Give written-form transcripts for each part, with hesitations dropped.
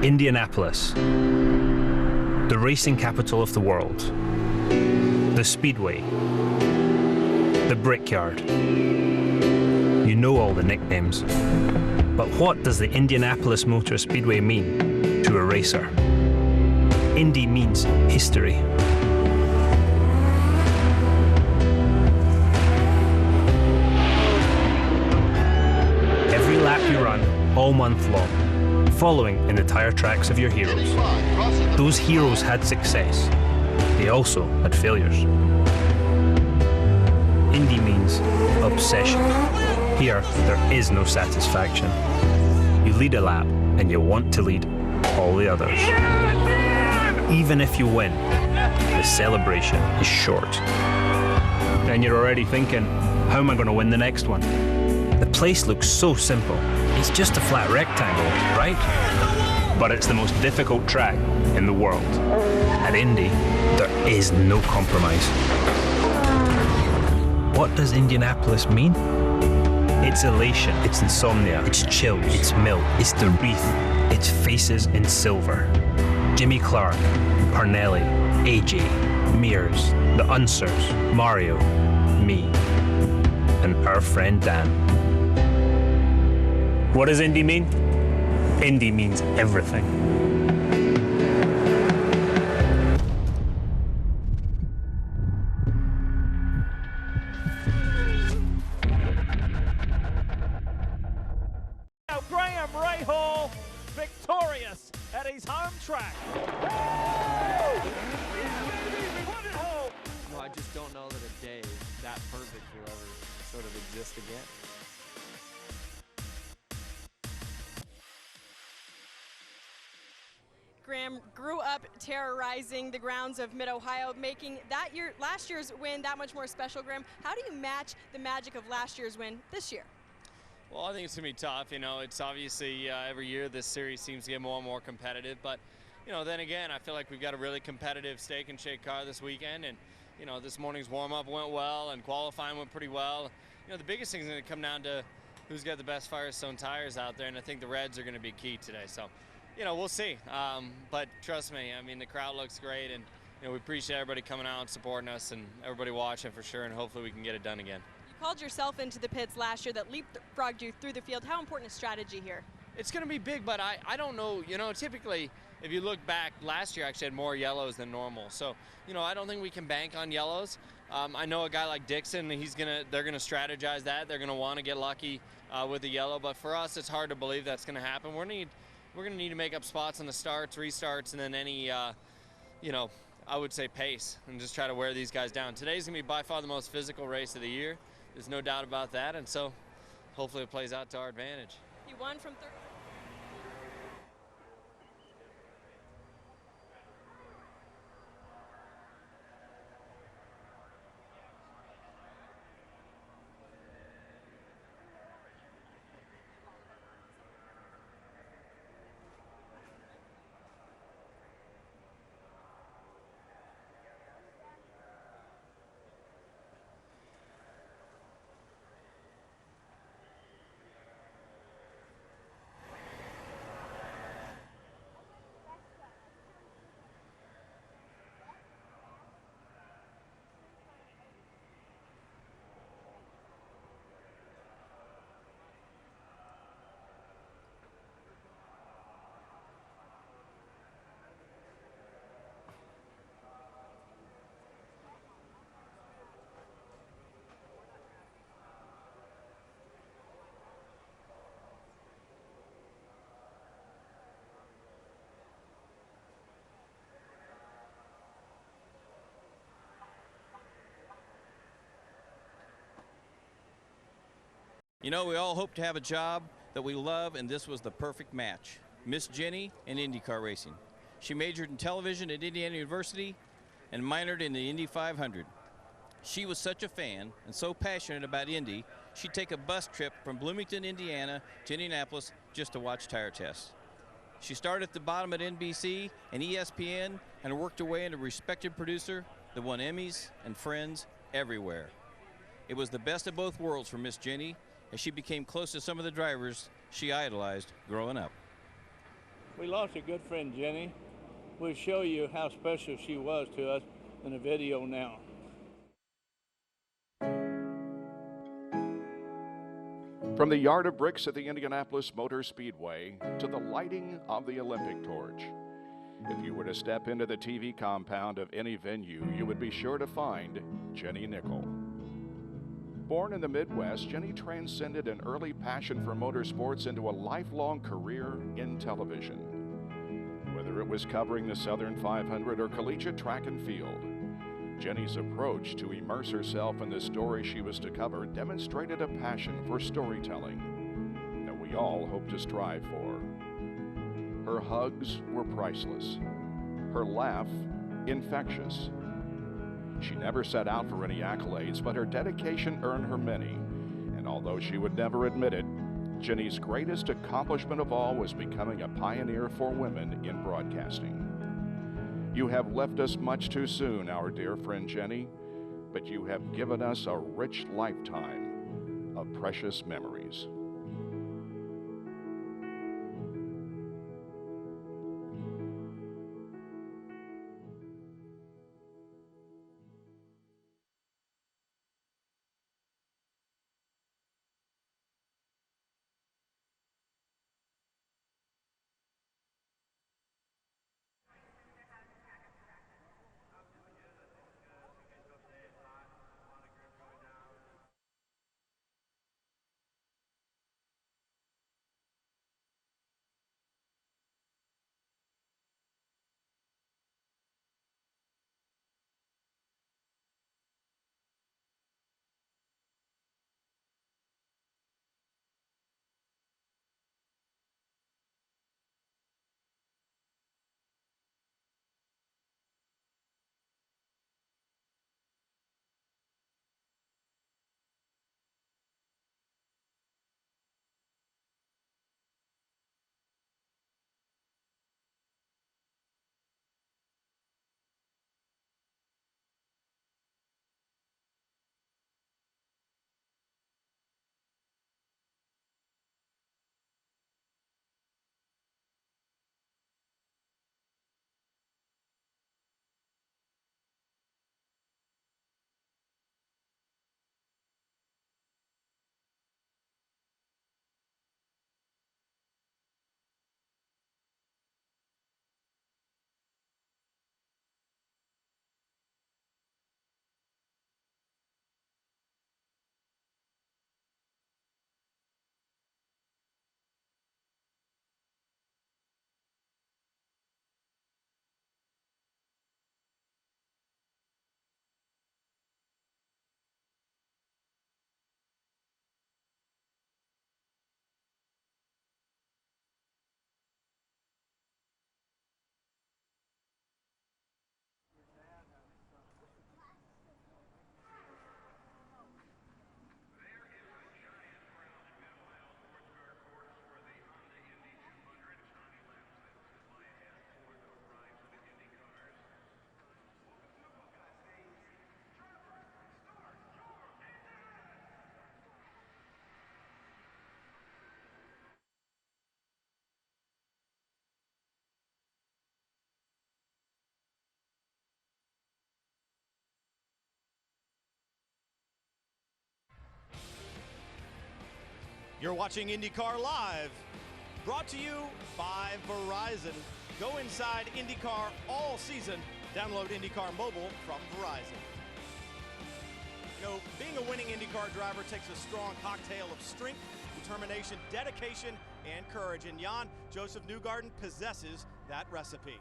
Indianapolis, the racing capital of the world, the speedway, the brickyard. You know all the nicknames. But what does the Indianapolis Motor Speedway mean to a racer? Indy means history. Every lap you run, all month long, following in the tire tracks of your heroes. Those heroes had success. They also had failures. Indy means obsession. Here, there is no satisfaction. You lead a lap, and you want to lead all the others. Even if you win, the celebration is short. Then you're already thinking, how am I going to win the next one? The place looks so simple. It's just a flat rectangle, right? But it's the most difficult track in the world. At Indy, there is no compromise. What does Indianapolis mean? It's elation, it's insomnia, it's chills, it's milk, it's the wreath, it's faces in silver. Jimmy Clark, Parnelli, AJ, Mears, the Unsers, Mario, me, and our friend Dan. What does Indy mean? Indy means everything. Now Graham Rahal victorious at his home track. No, I just don't know that a day that perfect will ever sort of exist again. Graham grew up terrorizing the grounds of Mid-Ohio, making last year's win that much more special. Graham, how do you match the magic of last year's win this year? Well, I think it's going to be tough. You know, it's obviously every year this series seems to get more and more competitive. But, you know, then again, I feel like we've got a really competitive Steak and Shake car this weekend. And, you know, this morning's warm-up went well and qualifying went pretty well. You know, the biggest thing is going to come down to who's got the best Firestone tires out there. And I think the Reds are going to be key today. So, you know, we'll see. But trust me, I mean, the crowd looks great. And, you know, we appreciate everybody coming out and supporting us and everybody watching for sure. And hopefully we can get it done again. Called yourself into the pits last year that leapfrogged you through the field. How important is strategy here? It's going to be big, but I don't know. You know, typically, if you look back, last year actually had more yellows than normal. So, you know, I don't think we can bank on yellows. I know a guy like Dixon, they're going to strategize that. They're going to want to get lucky with the yellow. But for us, it's hard to believe that's going to happen. We're going to need to make up spots on the starts, restarts, and then any, you know, I would say pace, and just try to wear these guys down. Today's going to be by far the most physical race of the year. There's no doubt about that, and so hopefully it plays out to our advantage. You won from third. You know, we all hope to have a job that we love, and this was the perfect match. Miss Jenny and IndyCar racing. She majored in television at Indiana University and minored in the Indy 500. She was such a fan and so passionate about Indy, she'd take a bus trip from Bloomington, Indiana to Indianapolis just to watch tire tests. She started at the bottom at NBC and ESPN and worked her way into a respected producer that won Emmys and Friends everywhere. It was the best of both worlds for Miss Jenny as she became close to some of the drivers she idolized growing up. We lost a good friend, Jenny. We'll show you how special she was to us in a video now. From the yard of bricks at the Indianapolis Motor Speedway to the lighting of the Olympic torch. If you were to step into the TV compound of any venue, you would be sure to find Jenny Nickel. Born in the Midwest, Jenny transcended an early passion for motorsports into a lifelong career in television. Whether it was covering the Southern 500 or collegiate track and field, Jenny's approach to immerse herself in the story she was to cover demonstrated a passion for storytelling that we all hope to strive for. Her hugs were priceless, her laugh infectious. She never set out for any accolades, but her dedication earned her many. And although she would never admit it, Jenny's greatest accomplishment of all was becoming a pioneer for women in broadcasting. You have left us much too soon, our dear friend Jenny, but you have given us a rich lifetime of precious memories. You're watching IndyCar Live, brought to you by Verizon. Go inside IndyCar all season. Download IndyCar Mobile from Verizon. You know, being a winning IndyCar driver takes a strong cocktail of strength, determination, dedication, and courage. And Jan, Joseph Newgarden possesses that recipe.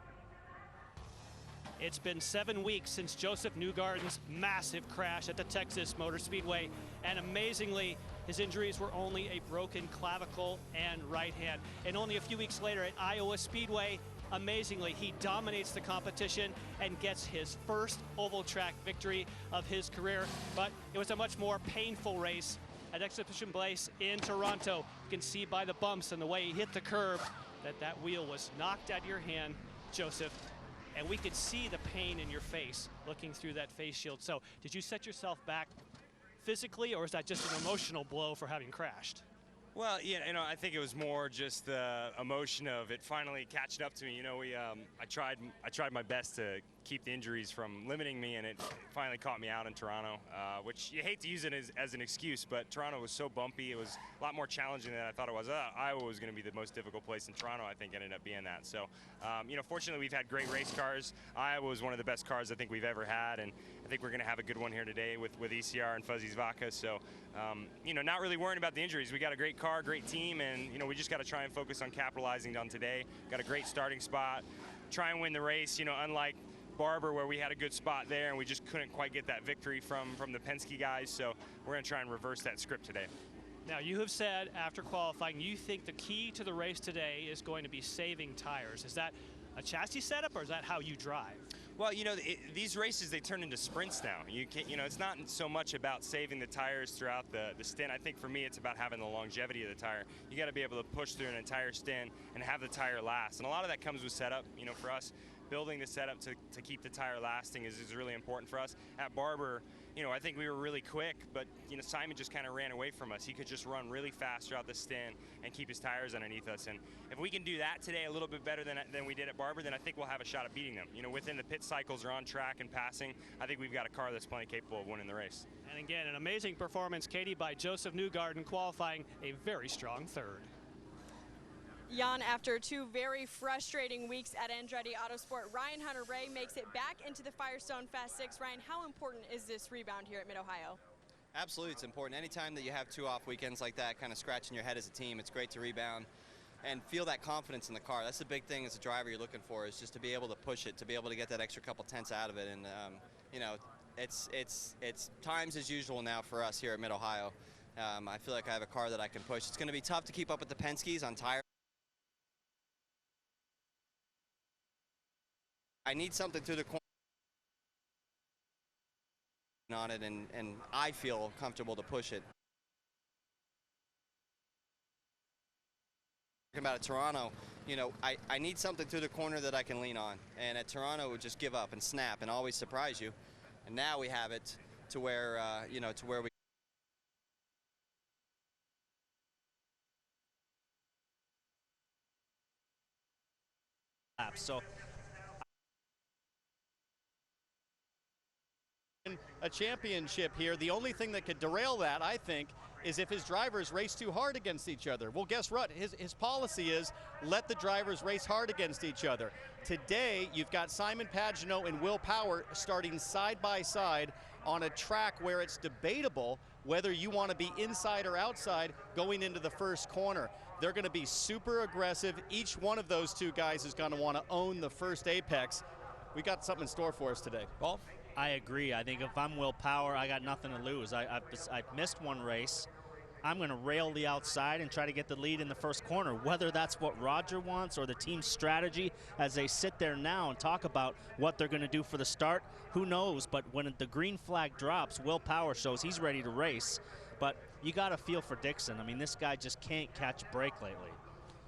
It's been 7 weeks since Joseph Newgarden's massive crash at the Texas Motor Speedway, and amazingly, his injuries were only a broken clavicle and right hand. And only a few weeks later at Iowa Speedway, amazingly, he dominates the competition and gets his first oval track victory of his career. But it was a much more painful race at Exhibition Place in Toronto. You can see by the bumps and the way he hit the curb that wheel was knocked out of your hand, Joseph. And we could see the pain in your face looking through that face shield. So did you set yourself back physically, or is that just an emotional blow for having crashed? Well, yeah, I think it was more just the emotion of it finally catching up to me. I tried my best to keep the injuries from limiting me, and it finally caught me out in Toronto, which you hate to use it as an excuse, but Toronto was so bumpy. It was a lot more challenging than I thought it was. Iowa was going to be the most difficult place, in Toronto, I think, ended up being that. So, fortunately, we've had great race cars. Iowa was one of the best cars I think we've ever had, and I think we're going to have a good one here today with ECR and Fuzzy's Vodka. So, not really worrying about the injuries. We got a great car, great team, and, we just got to try and focus on capitalizing on today. Got a great starting spot. Try and win the race, unlike Barber, where we had a good spot there and we just couldn't quite get that victory from the Penske guys. So we're going to try and reverse that script today. Now, you have said after qualifying you think the key to the race today is going to be saving tires. Is that a chassis setup, or is that how you drive? Well, these races, they turn into sprints now. You can't, it's not so much about saving the tires throughout the stint. I think for me, it's about having the longevity of the tire. You got to be able to push through an entire stint and have the tire last. And a lot of that comes with setup. For us, building the setup to keep the tire lasting is really important for us. At Barber, I think we were really quick, but Simon just kind of ran away from us. He could just run really fast throughout the stint and keep his tires underneath us. And if we can do that today a little bit better than we did at Barber, then I think we'll have a shot at beating them. Within the pit cycles or on track and passing, I think we've got a car that's plenty capable of winning the race. And again, an amazing performance, Katie, by Joseph Newgarden, qualifying a very strong third. Jan, after 2 very frustrating weeks at Andretti Autosport, Ryan Hunter-Reay makes it back into the Firestone Fast 6. Ryan, how important is this rebound here at Mid-Ohio? Absolutely, it's important. Anytime that you have 2 off weekends like that, kind of scratching your head as a team, it's great to rebound and feel that confidence in the car. That's the big thing as a driver you're looking for, is just to be able to push it, to be able to get that extra couple tenths out of it. And, it's times as usual now for us here at Mid-Ohio. I feel like I have a car that I can push. It's going to be tough to keep up with the Penske's on tire. I need something through the corner on it, and I feel comfortable to push it. Talking about at Toronto, I need something through the corner that I can lean on. And at Toronto, it would just give up and snap and always surprise you. And now we have it to where, to where we. So a championship here. The only thing that could derail that, I think, is if his drivers race too hard against each other. Well, guess what? His policy is let the drivers race hard against each other. Today, you've got Simon Pagenaud and Will Power starting side by side on a track where it's debatable whether you want to be inside or outside going into the first corner. They're going to be super aggressive. Each one of those 2 guys is going to want to own the first apex. We got something in store for us today. Paul? I agree. I think if I'm Will Power, I got nothing to lose. I've missed one race. I'm going to rail the outside and try to get the lead in the first corner, whether that's what Roger wants or the team's strategy as they sit there now and talk about what they're going to do for the start. Who knows? But when the green flag drops, Will Power shows he's ready to race. But you got to feel for Dixon. I mean, this guy just can't catch a break lately.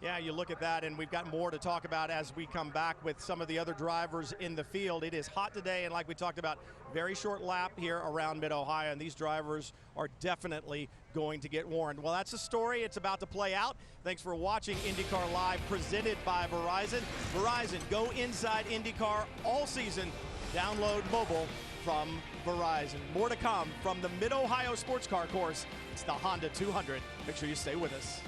Yeah, you look at that, and we've got more to talk about as we come back with some of the other drivers in the field. It is hot today, and like we talked about, very short lap here around Mid-Ohio, and these drivers are definitely going to get warned. Well, that's the story. It's about to play out. Thanks for watching IndyCar Live, presented by Verizon. Verizon, go inside IndyCar all season. Download mobile from Verizon. More to come from the Mid-Ohio Sports Car Course. It's the Honda 200. Make sure you stay with us.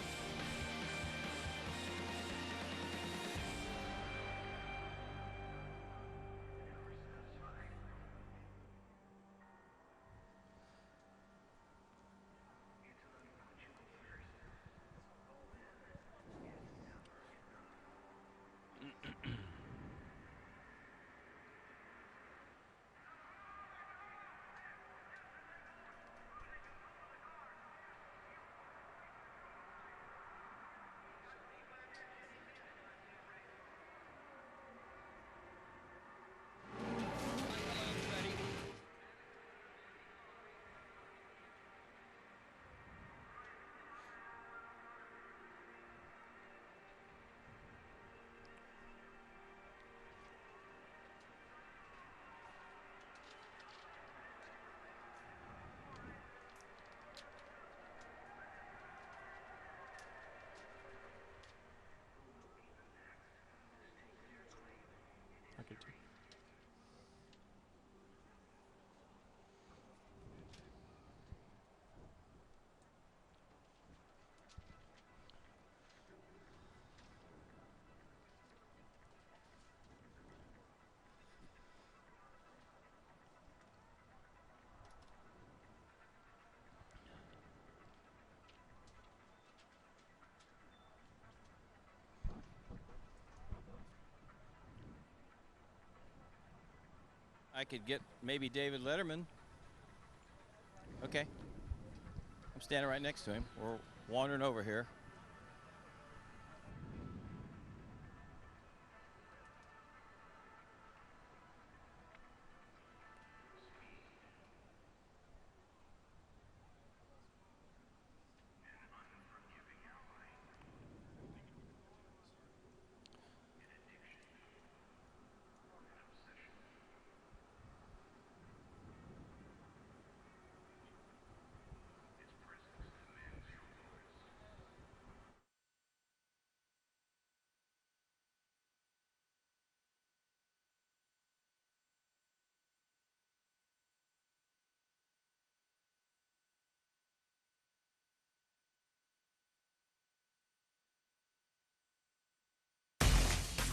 I could get maybe David Letterman. Okay. I'm standing right next to him. We're wandering over here.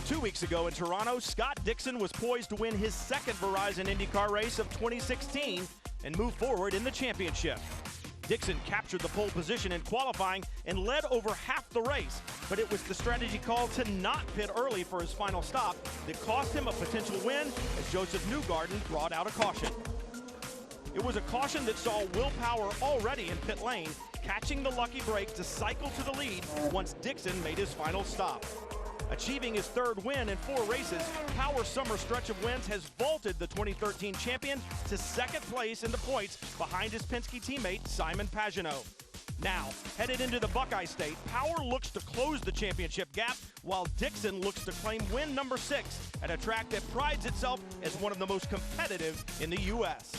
Two weeks ago in Toronto, Scott Dixon was poised to win his second Verizon IndyCar race of 2016 and move forward in the championship. Dixon captured the pole position in qualifying and led over half the race, but it was the strategy call to not pit early for his final stop that cost him a potential win as Joseph Newgarden brought out a caution. It was a caution that saw Will Power already in pit lane, catching the lucky break to cycle to the lead once Dixon made his final stop. Achieving his third win in 4 races, Power's summer stretch of wins has vaulted the 2013 champion to second place in the points behind his Penske teammate Simon Pagenaud. Now, headed into the Buckeye State, Power looks to close the championship gap, while Dixon looks to claim win number 6 at a track that prides itself as one of the most competitive in the U.S.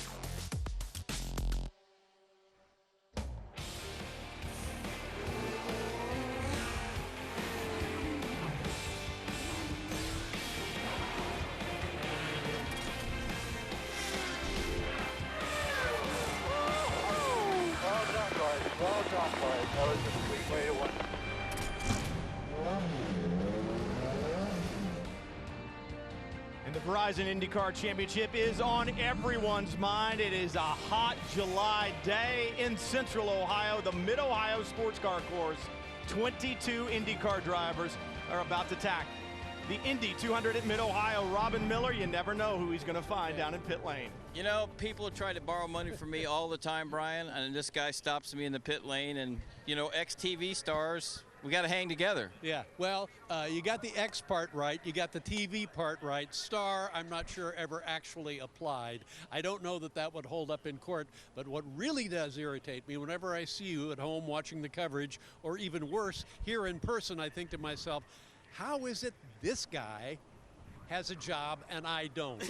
And the Verizon IndyCar Championship is on everyone's mind. It is a hot July day in Central Ohio, the Mid-Ohio Sports Car Course. 22 IndyCar drivers are about to tack the Indy 200 at Mid-Ohio. Robin Miller, you never know who he's going to find down in pit lane. You know, people try to borrow money from me all the time, Brian, and this guy stops me in the pit lane, and, you know, ex-TV stars, we got to hang together. Yeah, well, you got the X part right, you got the TV part right. Star, I'm not sure ever actually applied. I don't know that that would hold up in court, but what really does irritate me, whenever I see you at home watching the coverage, or even worse, here in person, I think to myself, how is it this guy has a job and I don't?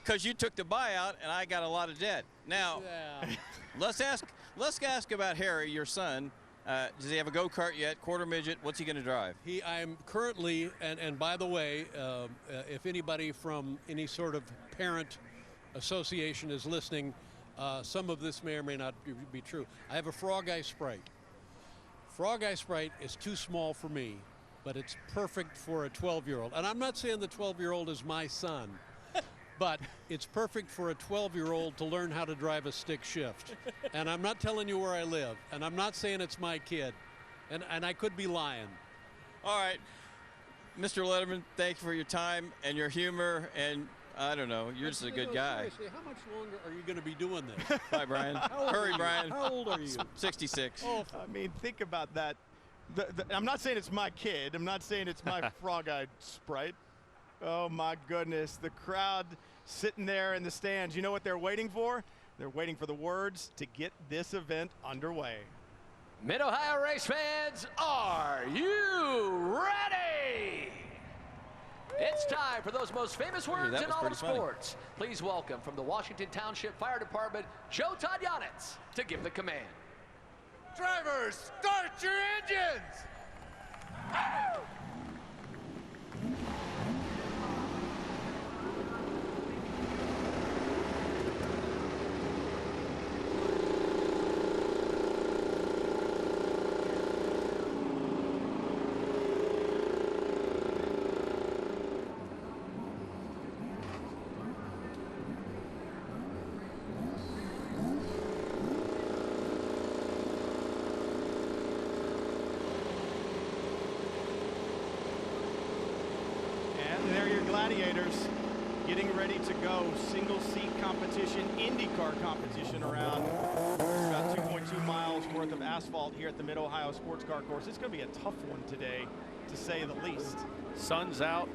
Because you took the buyout and I got a lot of debt. Now, yeah. let's ask about Harry, your son. Does he have a go-kart yet? Quarter midget? What's he going to drive? I'm currently, and by the way, if anybody from any sort of parent association is listening, some of this may or may not be true. I have a Frog Eye Sprite. Frog Eye Sprite is too small for me, but it's perfect for a 12-year-old. And I'm not saying the 12-year-old is my son, but it's perfect for a 12-year-old to learn how to drive a stick shift. And I'm not telling you where I live, and I'm not saying it's my kid, and I could be lying. All right, Mr. Letterman, thank you for your time and your humor, and I don't know, you're just a good guy. Seriously, how much longer are you going to be doing this? Bye, Brian. Hurry, Brian. How old are you? 66. Oh, I mean, think about that. I'm not saying it's my kid. I'm not saying it's my frog-eyed Sprite. Oh, my goodness. The crowd sitting there in the stands, you know what they're waiting for? They're waiting for the words to get this event underway. Mid-Ohio race fans, are you ready? It's time for those most famous words in all of sports. Please welcome from the Washington Township Fire Department, Joe Tadjanitz, to give the command. Drivers, start your engines! Gladiators getting ready to go. Single seat competition, IndyCar competition around about 2.2 miles worth of asphalt here at the Mid-Ohio Sports Car Course. It's going to be a tough one today, to say the least. Sun's out.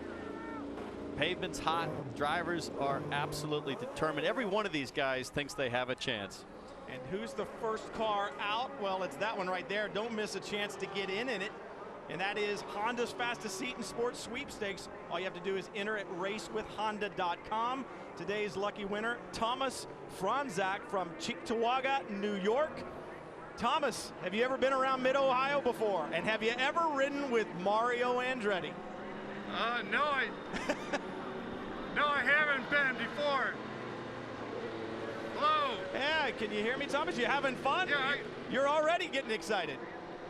Pavement's hot. Drivers are absolutely determined. Every one of these guys thinks they have a chance. And who's the first car out? Well, it's that one right there. Don't miss a chance to get in it. And that is Honda's fastest seat in sports sweepstakes. All you have to do is enter at racewithhonda.com. Today's lucky winner, Thomas Franzak from Cheektowaga, New York. Thomas, have you ever been around Mid-Ohio before? And have you ever ridden with Mario Andretti? No, I haven't been before. Hello. Yeah, can you hear me, Thomas? You having fun? Yeah. You're already getting excited.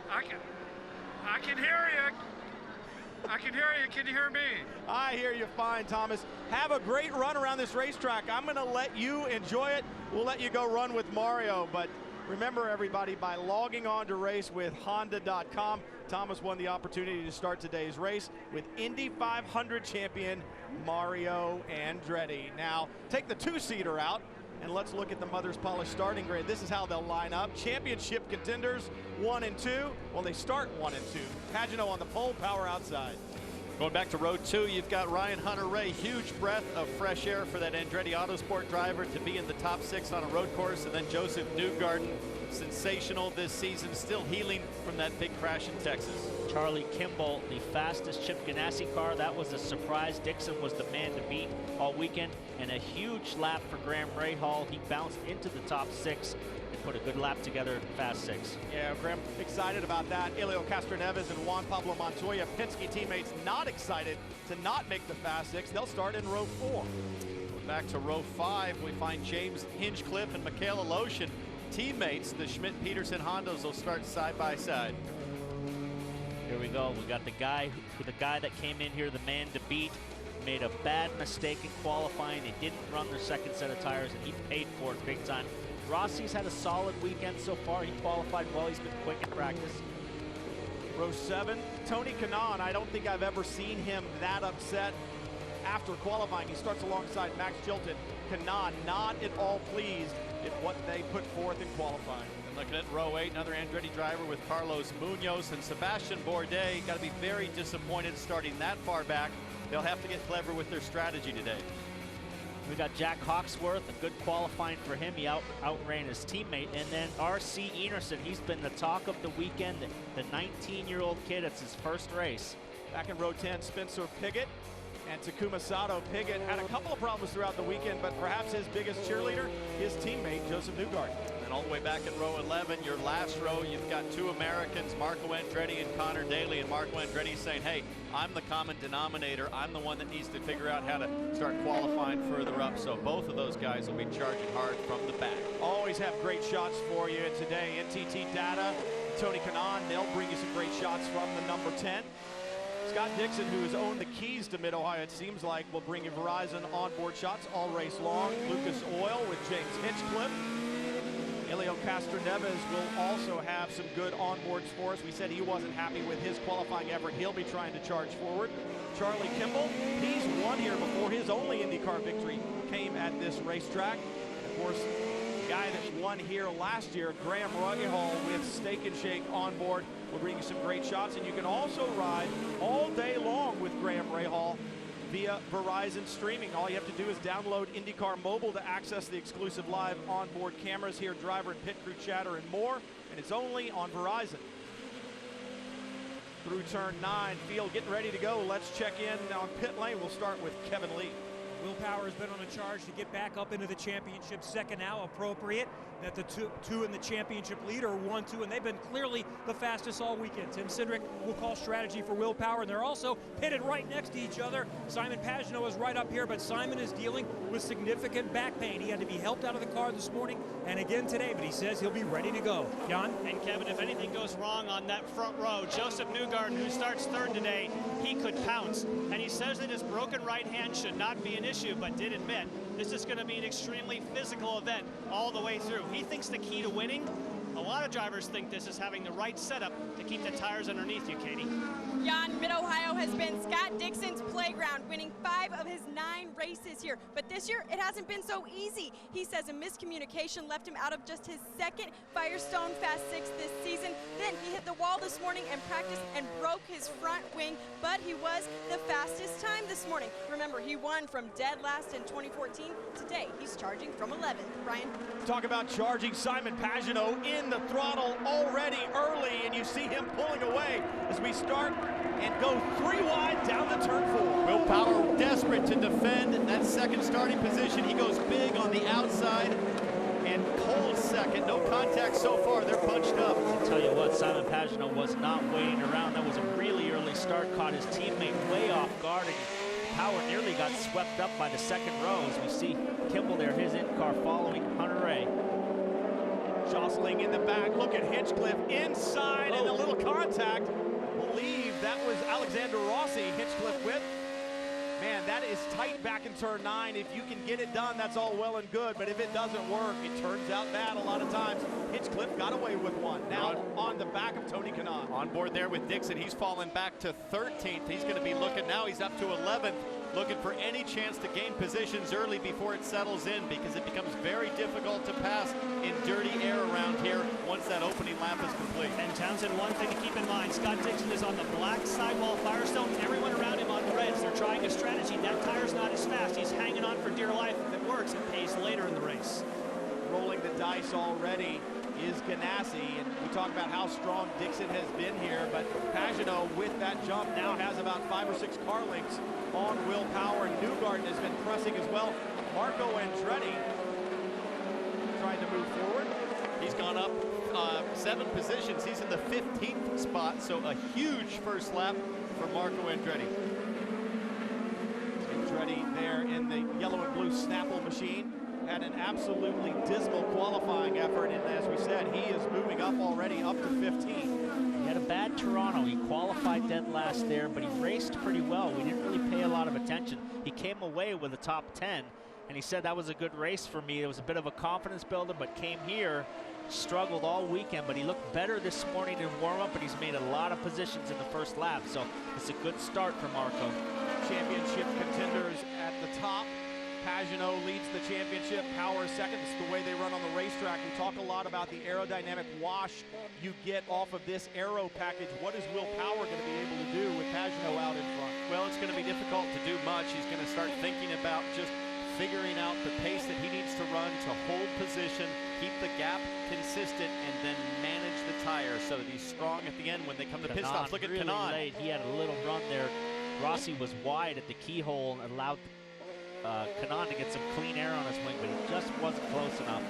I can hear you. I can hear you. Can you hear me? I hear you fine, Thomas. Have a great run around this racetrack. I'm going to let you enjoy it. We'll let you go run with Mario. But remember, everybody, by logging on to racewithhonda.com, Thomas won the opportunity to start today's race with Indy 500 champion Mario Andretti. Now, take the two-seater out, and let's look at the Mother's Polish starting grid. This is how they'll line up. Championship contenders 1 and 2. Well, they start 1 and 2. Pagano on the pole, Power outside. Going back to row 2, you've got Ryan Hunter-Reay. Huge breath of fresh air for that Andretti Autosport driver to be in the top 6 on a road course. And then Joseph Newgarden, sensational this season, still healing from that big crash in Texas. Charlie Kimball, the fastest Chip Ganassi car. That was a surprise. Dixon was the man to beat all weekend, and a huge lap for Graham Rahal. He bounced into the top 6 and put a good lap together in Fast 6. Yeah, Graham excited about that. Elio Castroneves and Juan Pablo Montoya, Penske teammates, not excited to not make the Fast 6. They'll start in row 4. Back to row 5, we find James Hinchcliffe and Michaela Lotion, teammates. The Schmidt-Peterson Hondas will start side by side. Here we go. We got the guy that came in here, the man to beat, made a bad mistake in qualifying. They didn't run their second set of tires, and he paid for it big time. Rossi's had a solid weekend so far. He qualified well. He's been quick in practice. Row 7, Tony Kanaan. I don't think I've ever seen him that upset after qualifying. He starts alongside Max Chilton. Kanaan not at all pleased at what they put forth in qualifying. And looking at row 8, another Andretti driver with Carlos Munoz and Sebastian Bourdais. Got to be very disappointed starting that far back. They'll have to get clever with their strategy today. We got Jack Hawksworth, a good qualifying for him. He outran his teammate. And then R.C. Enerson, he's been the talk of the weekend. The 19-year-old kid, it's his first race. Back in row 10, Spencer Pigot and Takuma Sato. Pigot had a couple of problems throughout the weekend, but perhaps his biggest cheerleader, his teammate, Joseph Newgarden. And all the way back in row 11, your last row, you've got 2 Americans, Marco Andretti and Connor Daly. And Marco Andretti saying, hey, I'm the common denominator. I'm the one that needs to figure out how to start qualifying further up. So both of those guys will be charging hard from the back. Always have great shots for you. And today, NTT Data, Tony Kanaan, they'll bring you some great shots from the number 10. Scott Dixon, who has owned the keys to Mid-Ohio, it seems like, will bring you Verizon onboard shots all race long. Lucas Oil with James Hinchcliffe. Elio Castroneves will also have some good onboards for us. We said he wasn't happy with his qualifying effort. He'll be trying to charge forward. Charlie Kimball, he's won here before. His only IndyCar victory came at this racetrack. Of course, the guy that won here last year, Graham Rahal, with Steak and Shake on board, will bring you some great shots. And you can also ride all day long with Graham Rahal via Verizon streaming. All you have to do is download IndyCar Mobile to access the exclusive live onboard cameras, hear driver and pit crew chatter and more. And it's only on Verizon. Through turn 9, field getting ready to go. Let's check in on pit lane. We'll start with Kevin Lee. Will Power has been on a charge to get back up into the championship. Second now, appropriate that the two in the championship lead are 1-2, and they've been clearly the fastest all weekend. Tim Cindric will call strategy for Will Power, and they're also pitted right next to each other. Simon Pagenaud is right up here, but Simon is dealing with significant back pain. He had to be helped out of the car this morning and again today, but he says he'll be ready to go. Jan? And Kevin, if anything goes wrong on that front row, Joseph Newgarden, who starts third today, he could pounce. And he says that his broken right hand should not be an issue, but did admit this is going to be an extremely physical event all the way through. He thinks the key to winning, a lot of drivers think this is having the right setup to keep the tires underneath you, Katie. Jan, Mid-Ohio has been Scott Dixon's playground, winning 5 of his 9 races here. But this year, it hasn't been so easy. He says a miscommunication left him out of just his second Firestone Fast 6 this season. Then he hit the wall this morning in practice and broke his front wing, but he was the fastest time this morning. Remember, he won from dead last in 2014. Today, he's charging from 11th. Brian? Talk about charging. Simon Pagenaud in the throttle already early, and you see him pulling away as we start and go 3 wide down to turn 4. Will Power desperate to defend that second starting position. He goes big on the outside and cold second. No contact so far. They're bunched up. I'll tell you what, Simon Pagenaud was not waiting around. That was a really early start, caught his teammate way off guard, and Power nearly got swept up by the second row. As we see Kimball there, his in-car following Hunter Ray. Jostling in the back. Look at Hinchcliffe inside and a little contact. I believe that was Alexander Rossi Hinchcliffe with. Man, that is tight back in turn 9. If you can get it done, that's all well and good. But if it doesn't work, it turns out bad a lot of times. Hinchcliffe got away with one. Now on the back of Tony Kanaan. On board there with Dixon. He's fallen back to 13th. He's going to be looking now. He's up to 11th. Looking for any chance to gain positions early before it settles in, because it becomes very difficult to pass in dirty air around here once that opening lap is complete. And Townsend, one thing to keep in mind, Scott Dixon is on the black sidewall Firestone, everyone around him on the reds. They're trying a strategy. That tire's not as fast. He's hanging on for dear life. If it works, it pays later in the race. Rolling the dice already is Ganassi, and we talk about how strong Dixon has been here, but Pagenaud with that jump now has about 5 or 6 car lengths on Will Power, and Newgarden has been pressing as well. Marco Andretti trying to move forward. He's gone up 7 positions. He's in the 15th spot, so a huge first lap for Marco Andretti. Andretti there in the yellow and blue Snapple machine. Had an absolutely dismal qualifying effort, and as we said, he is moving up already, up to 15. He had a bad Toronto. He qualified dead last there, but he raced pretty well. We didn't really pay a lot of attention. He came away with a top 10, and he said that was a good race for me. It was a bit of a confidence builder, but came here, struggled all weekend, but he looked better this morning in warm-up, and he's made a lot of positions in the first lap, so it's a good start for Marco. Championship contenders at the top. Pagenaud leads the championship, Power second. It's the way they run on the racetrack. We talk a lot about the aerodynamic wash you get off of this aero package. What is Will Power going to be able to do with Pagenaud out in front? Well, it's going to be difficult to do much. He's going to start thinking about just figuring out the pace that he needs to run to hold position, keep the gap consistent, and then manage the tires so that he's strong at the end when they come to pit stops. Look at really Kanaan. Late. He had a little run there. Rossi was wide at the keyhole and allowed Kanaan to get some clean air on his wing, but he just wasn't close enough.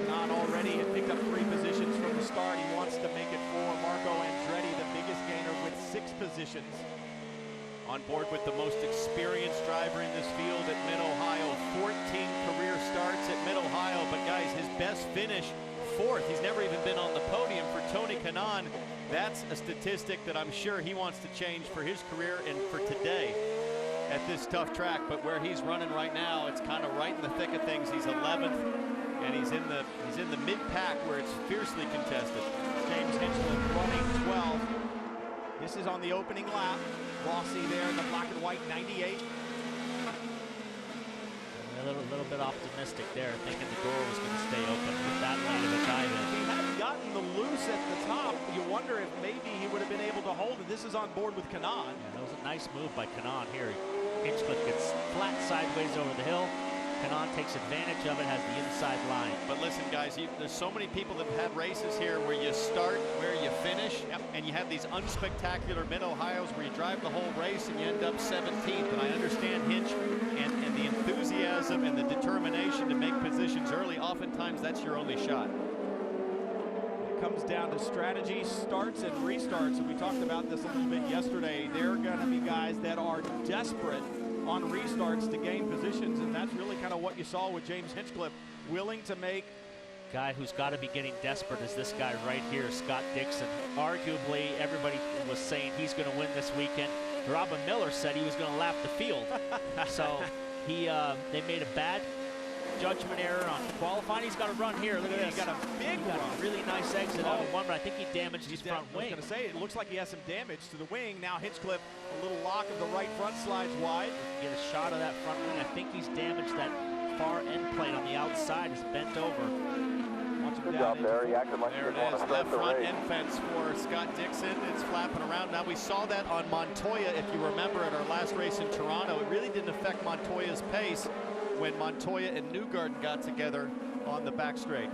Kanaan already had picked up 3 positions from the start. He wants to make it 4. Marco Andretti, the biggest gainer, with 6 positions. On board with the most experienced driver in this field at Mid-Ohio. 14 career starts at Mid-Ohio, but guys, his best finish, 4th. He's never even been on the podium for Tony Kanaan. That's a statistic that I'm sure he wants to change for his career and for today at this tough track. But where he's running right now, it's kind of right in the thick of things. He's 11th, and he's in the mid-pack where it's fiercely contested. James Hinchcliffe running 12. This is on the opening lap. Rossi there in the black and white 98. A little bit optimistic there, thinking the door was going to stay open with that late of a dive in. If he hadn't gotten the loose at the top, you wonder if maybe he would have been able to hold it. This is on board with Kanaan. Yeah, that was a nice move by Kanaan here. Hinchcliffe gets flat sideways over the hill. Kanaan takes advantage of it, has the inside line. But listen, guys, there's so many people that have had races here where you start where you finish, and you have these unspectacular Mid-Ohio's where you drive the whole race and you end up 17th. And I understand Hinch and the enthusiasm and the determination to make positions early. Oftentimes, that's your only shot. It comes down to strategy, starts and restarts, and we talked about this a little bit yesterday. There are going to be guys that are desperate on restarts to gain positions, and that's really kind of what you saw with James Hinchcliffe, willing to make. Guy who's got to be getting desperate is this guy right here, Scott Dixon. Arguably, everybody was saying he's going to win this weekend. Robin Miller said he was going to lap the field. So they made a bad judgment error on qualifying. He's got a run here. Look at this. He's got a big run. A really nice exit out of one, but I think he damaged his front I was wing. going to say, it looks like he has some damage to the wing. Now Hinchcliffe, a little lock of the right front slides wide. Get a shot of that front wing. I think he's damaged that far end plate on the outside. It's bent over. Good job, Barry. Acting like There you it want is, to left start the front race. end fence for Scott Dixon. It's flapping around. Now, we saw that on Montoya, if you remember, at our last race in Toronto. It really didn't affect Montoya's pace when Montoya and Newgarden got together on the back straight.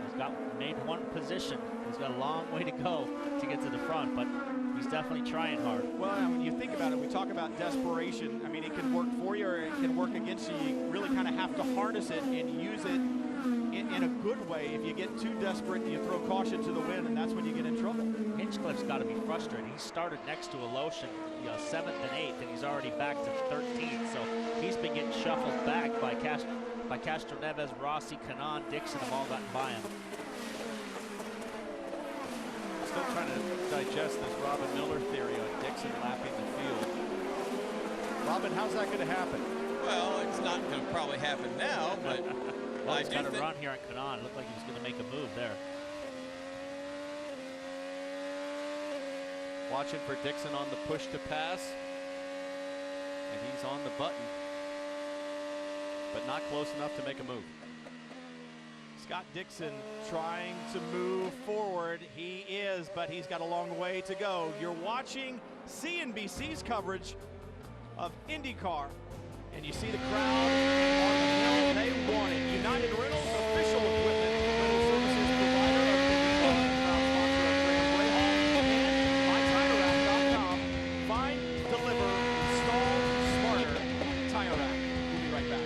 He's made one position. He's got a long way to go to get to the front, but he's definitely trying hard. Well, when you think about it, we talk about desperation. I mean, it can work for you or it can work against you. You really kind of have to harness it and use it in a good way. If you get too desperate, you throw caution to the wind, and that's when you get in trouble. Hinchcliffe's got to be frustrated. He started next to Aloshin, 7th and 8th, and he's already back to 13th. So he's been getting shuffled back by Castro Neves, Rossi, Canan, Dixon have all gotten by him. Still trying to digest this Robin Miller theory on Dixon lapping the field. Robin, how's that going to happen? Well, it's not going to probably happen now, but well, he's got a run here on Canan. It looked like he was going to make a move there. Watching for Dixon on the push to pass. And he's on the button, but not close enough to make a move. Scott Dixon trying to move forward. He is, but he's got a long way to go. You're watching CNBC's coverage of IndyCar, and you see the crowd on the hill. They want it. United Rentals, official equipment, rental services provider of IndyCar, proud sponsor of Graham Rahal, and MyTireRack.com. Find, deliver, install smarter Tire Rack. We'll be right back.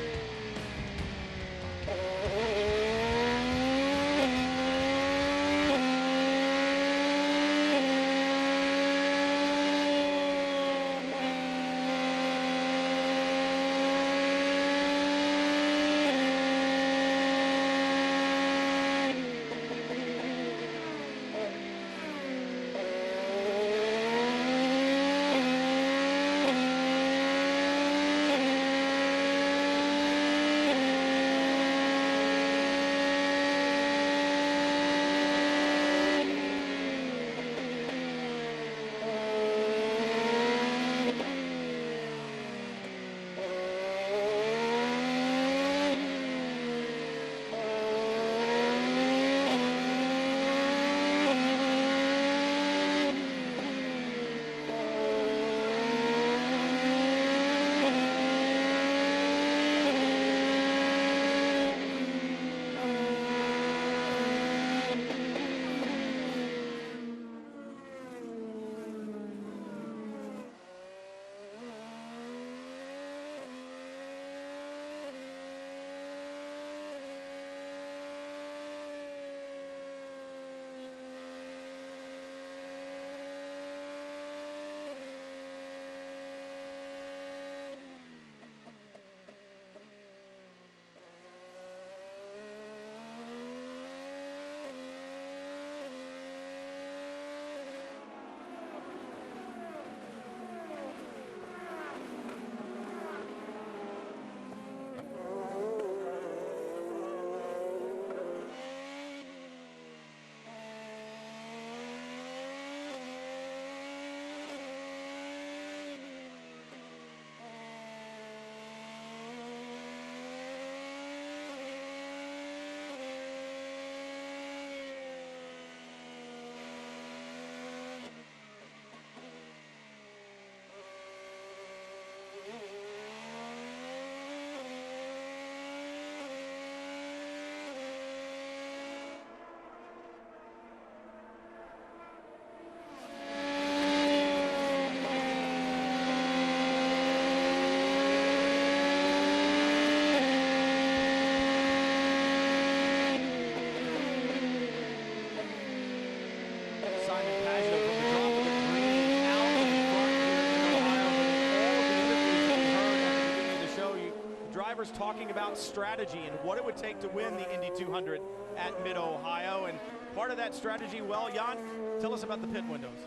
Talking about strategy and what it would take to win the Indy 200 at Mid-Ohio. And part of that strategy, well, Jan, tell us about the pit windows.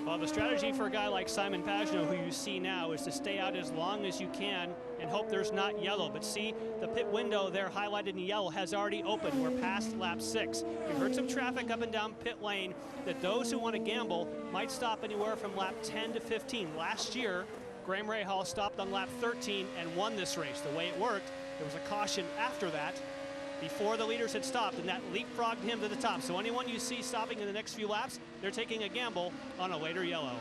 Well, the strategy for a guy like Simon Pagenaud, who you see now, is to stay out as long as you can and hope there's not yellow. But see, the pit window there highlighted in yellow has already opened. We're past lap 6. We've heard some traffic up and down pit lane that those who want to gamble might stop anywhere from lap 10 to 15. Last year, Graham Rahal stopped on lap 13 and won this race. The way it worked, there was a caution after that, before the leaders had stopped, and that leapfrogged him to the top. So anyone you see stopping in the next few laps, they're taking a gamble on a later yellow.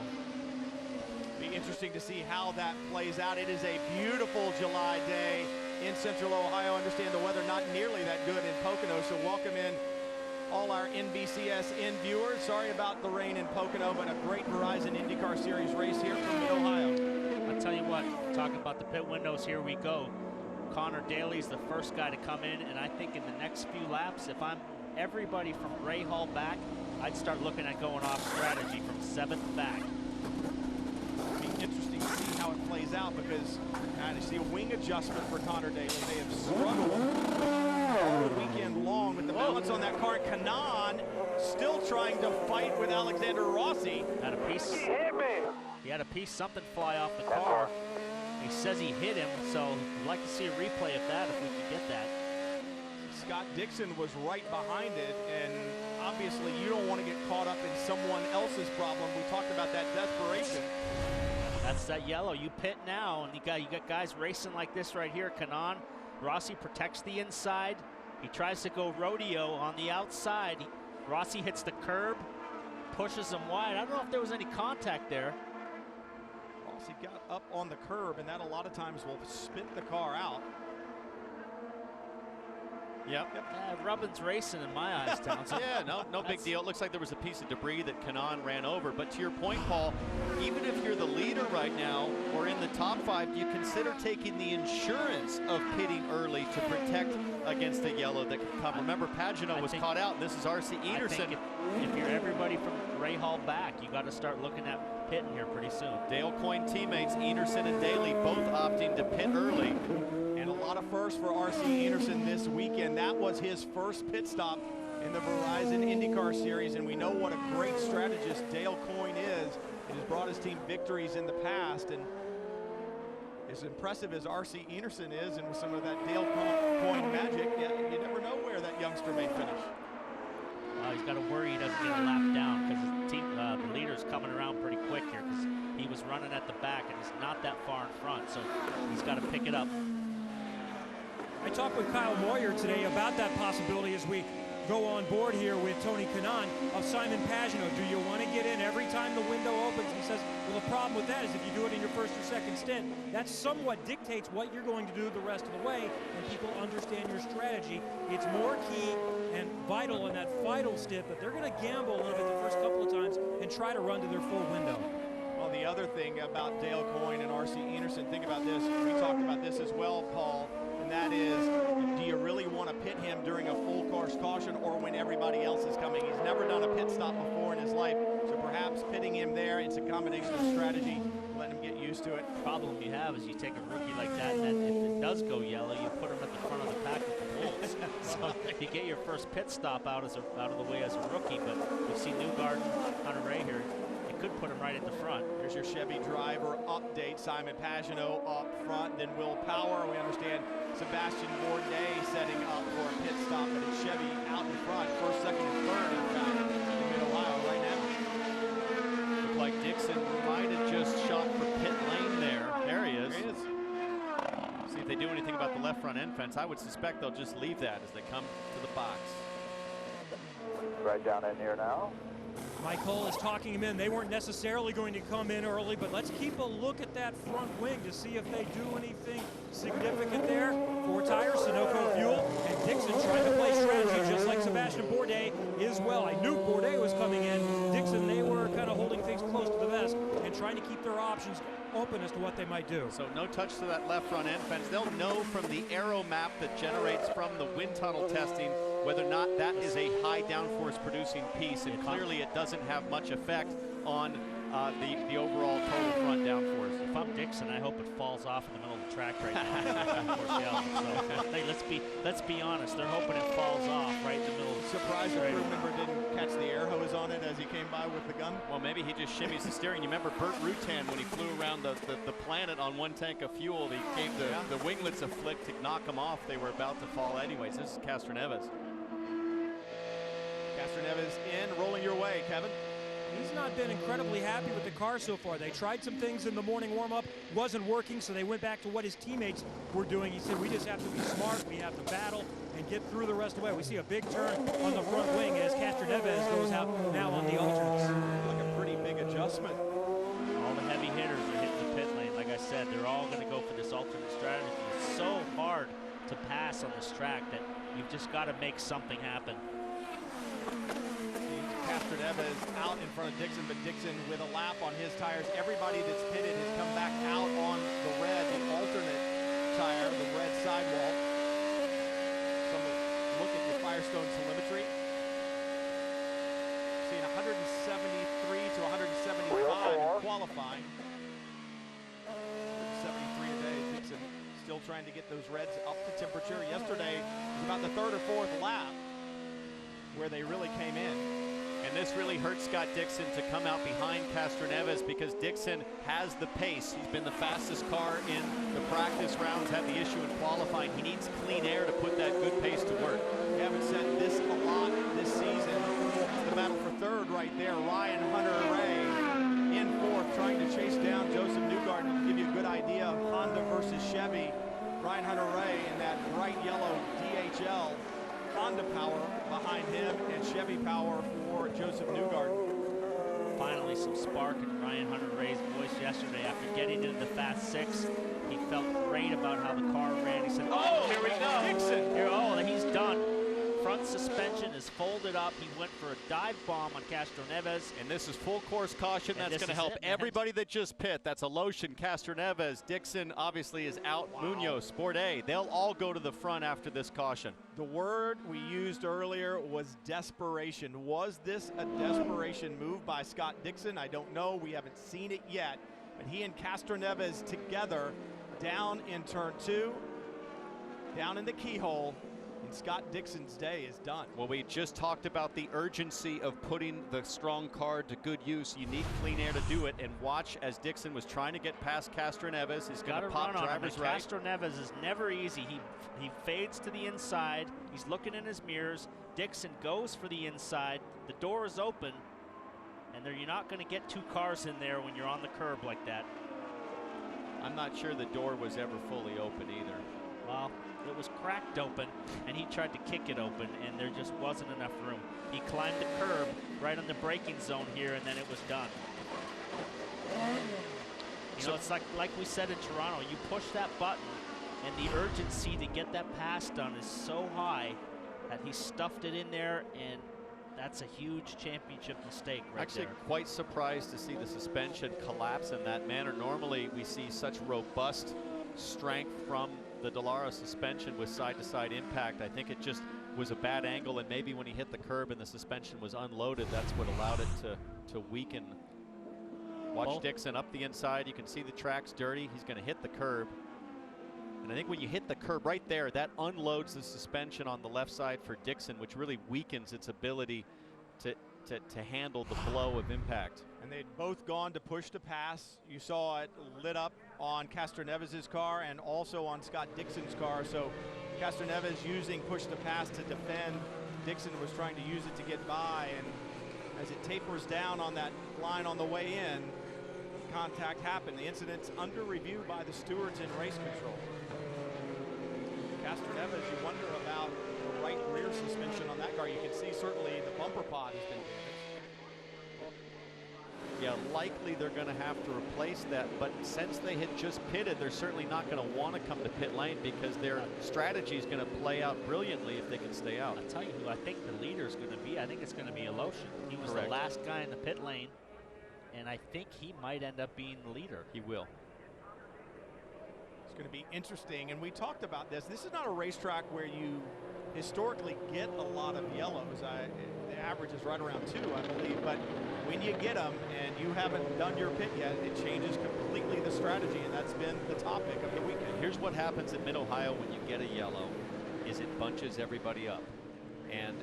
Be interesting to see how that plays out. It is a beautiful July day in Central Ohio. Understand the weather not nearly that good in Pocono, so welcome in all our NBCSN viewers. Sorry about the rain in Pocono, but a great Verizon IndyCar Series race here from Mid-Ohio. I'll tell you what, talk about the pit windows, here we go. Connor Daly's the first guy to come in, and I think in the next few laps, if I'm everybody from Rahal back, I'd start looking at going off strategy from 7th back. It'll be interesting to see how it plays out, because you see a wing adjustment for Connor Daly. They have struggled all weekend long with the balance on that car. And Kanaan still trying to fight with Alexander Rossi. Had a piece. He had a piece, something fly off the car. He says he hit him, so we'd like to see a replay of that if we could get that. Scott Dixon was right behind it, and obviously you don't want to get caught up in someone else's problem. We talked about that desperation. That's that yellow. You pit now, and you got guys racing like this right here. Kanaan, Rossi protects the inside. He tries to go rodeo on the outside. Rossi hits the curb, pushes him wide. I don't know if there was any contact there. Rossi got up on the curb, and that a lot of times will spit the car out. Yep. Rubbin's racing in my eyes, Townsend. Yeah, no big deal. It looks like there was a piece of debris that Kanaan ran over. But to your point, Paul, even if you're the leader right now or in the top 5, do you consider taking the insurance of pitting early to protect against the yellow that could come? Remember, Pagenaud was caught out, and this is R.C. Enerson. If you're everybody from Rahal back, you got to start looking at pitting here pretty soon. Dale Coyne teammates Enerson and Daly both opting to pit early. And a lot of firsts for R.C. Enerson this weekend. That was his first pit stop in the Verizon IndyCar Series, and we know what a great strategist Dale Coyne is. It has brought his team victories in the past, and as impressive as R.C. Enerson is, and with some of that Dale Coyne magic, you never know where that youngster may finish. He's got to worry he doesn't get a lap down, because his team, the leader's coming around pretty quick here, because he was running at the back, and he's not that far in front, so he's got to pick it up. I talked with Kyle Moyer today about that possibility as we go on board here with Tony Kanaan of Simon Pagenaud. Do you want to get in every time the window opens? He says, well, the problem with that is if you do it in your first or second stint, that somewhat dictates what you're going to do the rest of the way, and people understand your strategy. It's more key and vital in that final stint, but they're going to gamble a little bit the first couple of times and try to run to their full window. Well, the other thing about Dale Coyne and R.C. Enerson, think about this. We talked about this as well, Paul. And that is, do you really want to pit him during a full course caution or when everybody else is coming? He's never done a pit stop before in his life, so perhaps pitting him there, it's a combination of strategy, letting him get used to it. The problem you have is you take a rookie like that, and then if it does go yellow, you put him at the front of the pack with the Bulls. So you get your first pit stop out of the way as a rookie, but we see Newgarden, Hunter Ray here. Could put him right at the front. Here's your Chevy driver update. Simon Pagenaud up front, then Will Power. We understand Sebastian Bourdais setting up for a pit stop, but it's Chevy out in front. First, second, and third, in fact, in Mid-Ohio right now. Looked like Dixon might have just shot for pit lane there. There he is. There he is. See if they do anything about the left front end fence. I would suspect they'll just leave that as they come to the box. Right down in here now. Mike Hull is talking him in. They weren't necessarily going to come in early, but let's keep a look at that front wing to see if they do anything significant there. 4 tires, Sunoco fuel, and Dixon trying to play strategy just like Sebastian Bourdais as well. I knew Bourdais was coming in. Dixon, they were kind of holding things close to the vest and trying to keep their options open as to what they might do. So no touch to that left front end fence. They'll know from the aero map that generates from the wind tunnel testing whether or not that is a high downforce producing piece, and clearly it doesn't have much effect on the overall total front downforce. If I'm Dixon, I hope it falls off in the middle of the track right now. So, hey, let's be honest. They're hoping it falls off right in the middle. Surprised the crew member didn't catch the air hose on it as he came by with the gun. Well, maybe he just shimmies the steering. You remember Burt Rutan when he flew around the planet on one tank of fuel? He gave the winglets a flick to knock them off. They were about to fall anyways. This is Castroneves. Castroneves in, rolling your way, Kevin. He's not been incredibly happy with the car so far. They tried some things in the morning warm-up, wasn't working, so they went back to what his teammates were doing. He said, we just have to be smart, we have to battle, and get through the rest of the way. We see a big turn on the front wing as Castroneves goes out now on the alternates. Like a pretty big adjustment. All the heavy hitters are hitting the pit lane. Like I said, they're all going to go for this alternate strategy. It's so hard to pass on this track that you've just got to make something happen. Castroneves out in front of Dixon, but Dixon with a lap on his tires. Everybody that's pitted has come back out on the red, the alternate tire, the red sidewall. Look at your Firestone telemetry. Seeing 173 to 175 in qualifying. 73 a day. Dixon still trying to get those reds up to temperature. Yesterday was about the third or fourth lap where they really came in. And this really hurt Scott Dixon to come out behind Castroneves because Dixon has the pace. He's been the fastest car in the practice rounds, had the issue in qualifying. He needs clean air to put that good pace to work. We haven't said this a lot this season. The battle for third right there. Ryan Hunter-Reay in fourth, trying to chase down Joseph Newgarden. To give you a good idea of Honda versus Chevy. Ryan Hunter-Reay in that bright yellow DHL. Honda power behind him and Chevy power for Joseph Newgarden. Finally some spark in Ryan Hunter-Reay's voice yesterday after getting into the Fast Six. He felt great about how the car ran. He said, oh, here we go. Dixon. Here, oh, he's done. Front suspension is folded up. He went for a dive bomb on Castroneves. And this is full course caution. And that's going to help everybody that just pit. That's Aloshin, Castroneves. Dixon obviously is out. Wow. Munoz, Sport A. They'll all go to the front after this caution. The word we used earlier was desperation. Was this a desperation move by Scott Dixon? I don't know. We haven't seen it yet. But he and Castroneves together down in turn 2, down in the keyhole. And Scott Dixon's day is done. Well, we just talked about the urgency of putting the strong car to good use. You need clean air to do it. And watch as Dixon was trying to get past Castroneves. He's got to pop driver's right. Castroneves is never easy. He fades to the inside. He's looking in his mirrors. Dixon goes for the inside. The door is open. And you're not going to get two cars in there when you're on the curb like that. I'm not sure the door was ever fully open either. Well, it was cracked open, and he tried to kick it open, and there just wasn't enough room. He climbed the curb right on the braking zone here, and then it was done. You know, it's like we said in Toronto, you push that button, and the urgency to get that pass done is so high that he stuffed it in there, and that's a huge championship mistake right Actually, there. quite surprised to see the suspension collapse in that manner. Normally, we see such robust strength from the Dallara suspension with side-to-side impact. I think it just was a bad angle, and maybe when he hit the curb and the suspension was unloaded, that's what allowed it to weaken. Watch Dixon up the inside. You can see the track's dirty. He's going to hit the curb. And I think when you hit the curb right there, that unloads the suspension on the left side for Dixon, which really weakens its ability to handle the blow of impact. And they'd both gone to push to pass. You saw it lit up on Castroneves' car and also on Scott Dixon's car. So Castroneves using push to pass to defend. Dixon was trying to use it to get by. And as it tapers down on that line on the way in, contact happened. The incident's under review by the stewards in race control. Castroneves, you wonder about the right rear suspension on that car. You can see certainly the bumper pod has been damaged. Yeah, likely they're going to have to replace that, but since they had just pitted, they're certainly not going to want to come to pit lane because their strategy is going to play out brilliantly if they can stay out. I'll tell you who I think the leader is going to be. I think it's going to be Aloshin. He was Correct. the last guy in the pit lane, and I think he might end up being the leader. He will. It's going to be interesting, and we talked about this. This is not a racetrack where you historically get a lot of yellows. The average is right around 2, I believe. But when you get them and you haven't done your pit yet, it changes completely the strategy, and that's been the topic of the weekend. Here's what happens at Mid-Ohio when you get a yellow, is it bunches everybody up. And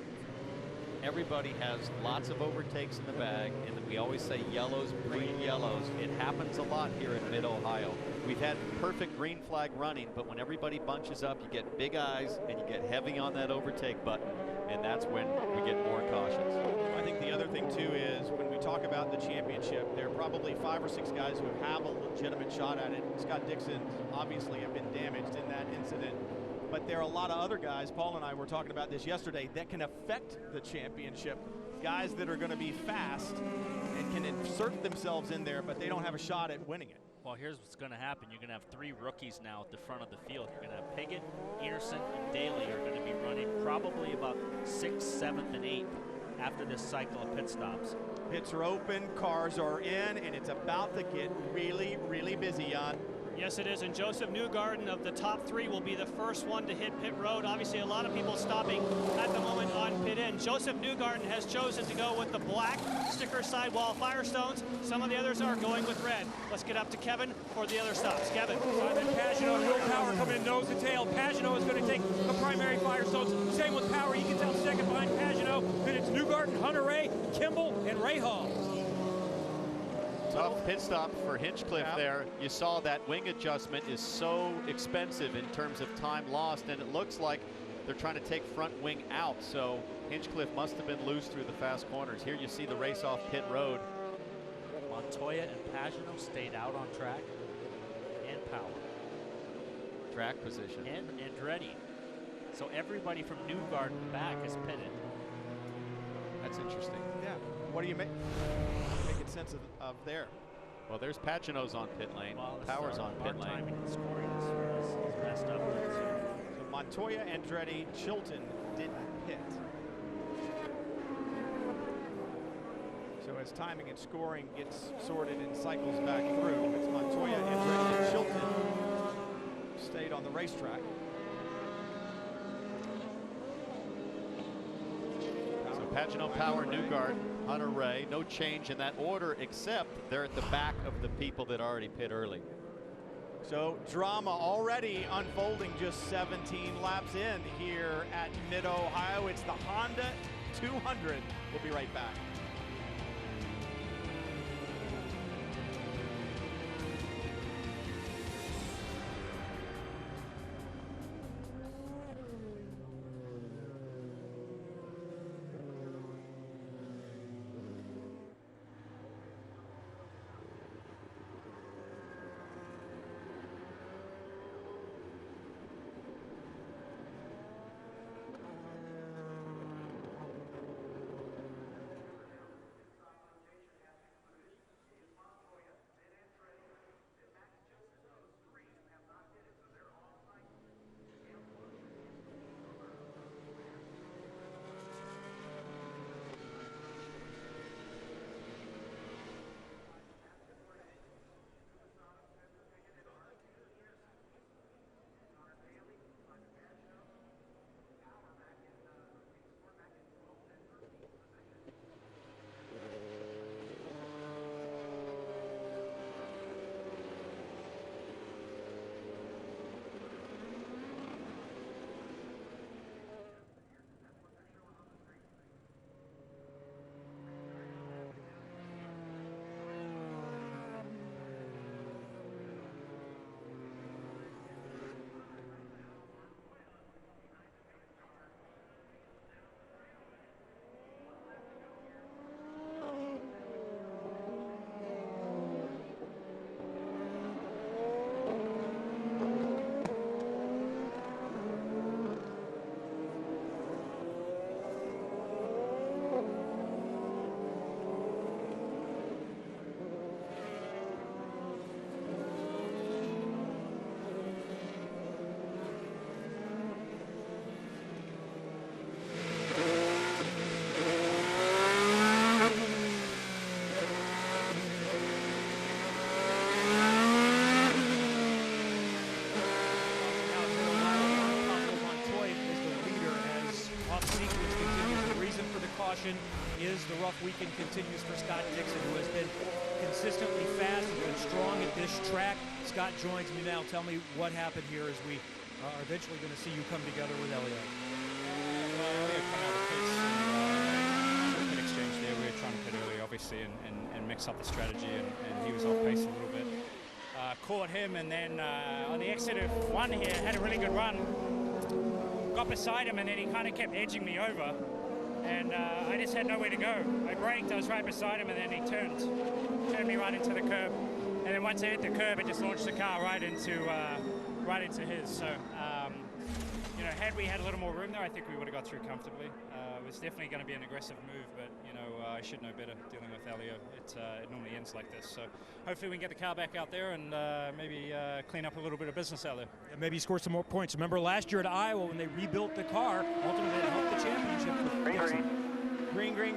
everybody has lots of overtakes in the bag, and we always say yellows breed yellows. It happens a lot here in Mid-Ohio. We've had perfect green flag running, but when everybody bunches up, you get big eyes and you get heavy on that overtake button, and that's when we get more cautions. I think the other thing too is when we talk about the championship, there are probably 5 or 6 guys who have a legitimate shot at it. Scott Dixon obviously have been damaged in that incident, but there are a lot of other guys, Paul and I were talking about this yesterday, that can affect the championship. Guys that are going to be fast and can insert themselves in there, but they don't have a shot at winning it. Well, here's what's going to happen. You're going to have 3 rookies now at the front of the field. You're going to have Piggott, Anderson, and Daly are going to be running probably about 6th, 7th, and 8th after this cycle of pit stops. Pits are open, cars are in, and it's about to get really, really busy, Jan. Yes, it is, and Joseph Newgarden of the top 3 will be the first one to hit pit road. Obviously, a lot of people stopping at the moment on pit in. Joseph Newgarden has chosen to go with the black sticker sidewall Firestones. Some of the others are going with red. Let's get up to Kevin for the other stops. Kevin. Simon Pagenaud and Will Power coming in nose to tail. Pagenaud is going to take the primary Firestones. Same with Power. You can tell second behind Pagenaud. Then it's Newgarden, Hunter Ray, Kimball, and Ray Hall. Tough pit stop for Hinchcliffe there. You saw that wing adjustment is so expensive in terms of time lost, and it looks like they're trying to take front wing out, so Hinchcliffe must have been loose through the fast corners. Here you see the race off pit road. Montoya and Pagenaud stayed out on track, and Power. Track position. And Andretti. So everybody from Newgarden back is pitted. That's interesting. Yeah. What do you make sense of there? Well, there's Pagenaud's on pit lane. Well, Power's on pit lane. Timing and scoring is messed up. So Montoya, Andretti, Chilton didn't pit. So as timing and scoring gets sorted and cycles back through, it's Montoya, Andretti, and Chilton stayed on the racetrack. So Pagenaud, Power, Newgarden, Hunter Ray, no change in that order except they're at the back of the people that already pit early. So drama already unfolding just 17 laps in here at Mid-Ohio. It's the Honda 200. We'll be right back. question is the rough weekend continues for Scott Dixon, who has been consistently fast and been strong at this track. Scott joins me now. Tell me what happened here as we are eventually going to see you come together with Elio. Well, Elio came out of the pits and pit exchange there. We were trying to pit early, obviously, and mix up the strategy, and he was off pace a little bit. Caught him, and then on the exit of one here, had a really good run. Got beside him, and then he kind of kept edging me over. And I just had nowhere to go. I braked, I was right beside him, and then he turned me right into the curb. And then once I hit the curb, it just launched the car right into his. So, you know, had we had a little more room there, I think we would have got through comfortably. It was definitely going to be an aggressive move, but, you know, I should know better dealing with Elio. It normally ends like this. So hopefully we can get the car back out there and maybe clean up a little bit of business out there. And maybe score some more points. Remember last year at Iowa when they rebuilt the car, ultimately it helped the championship.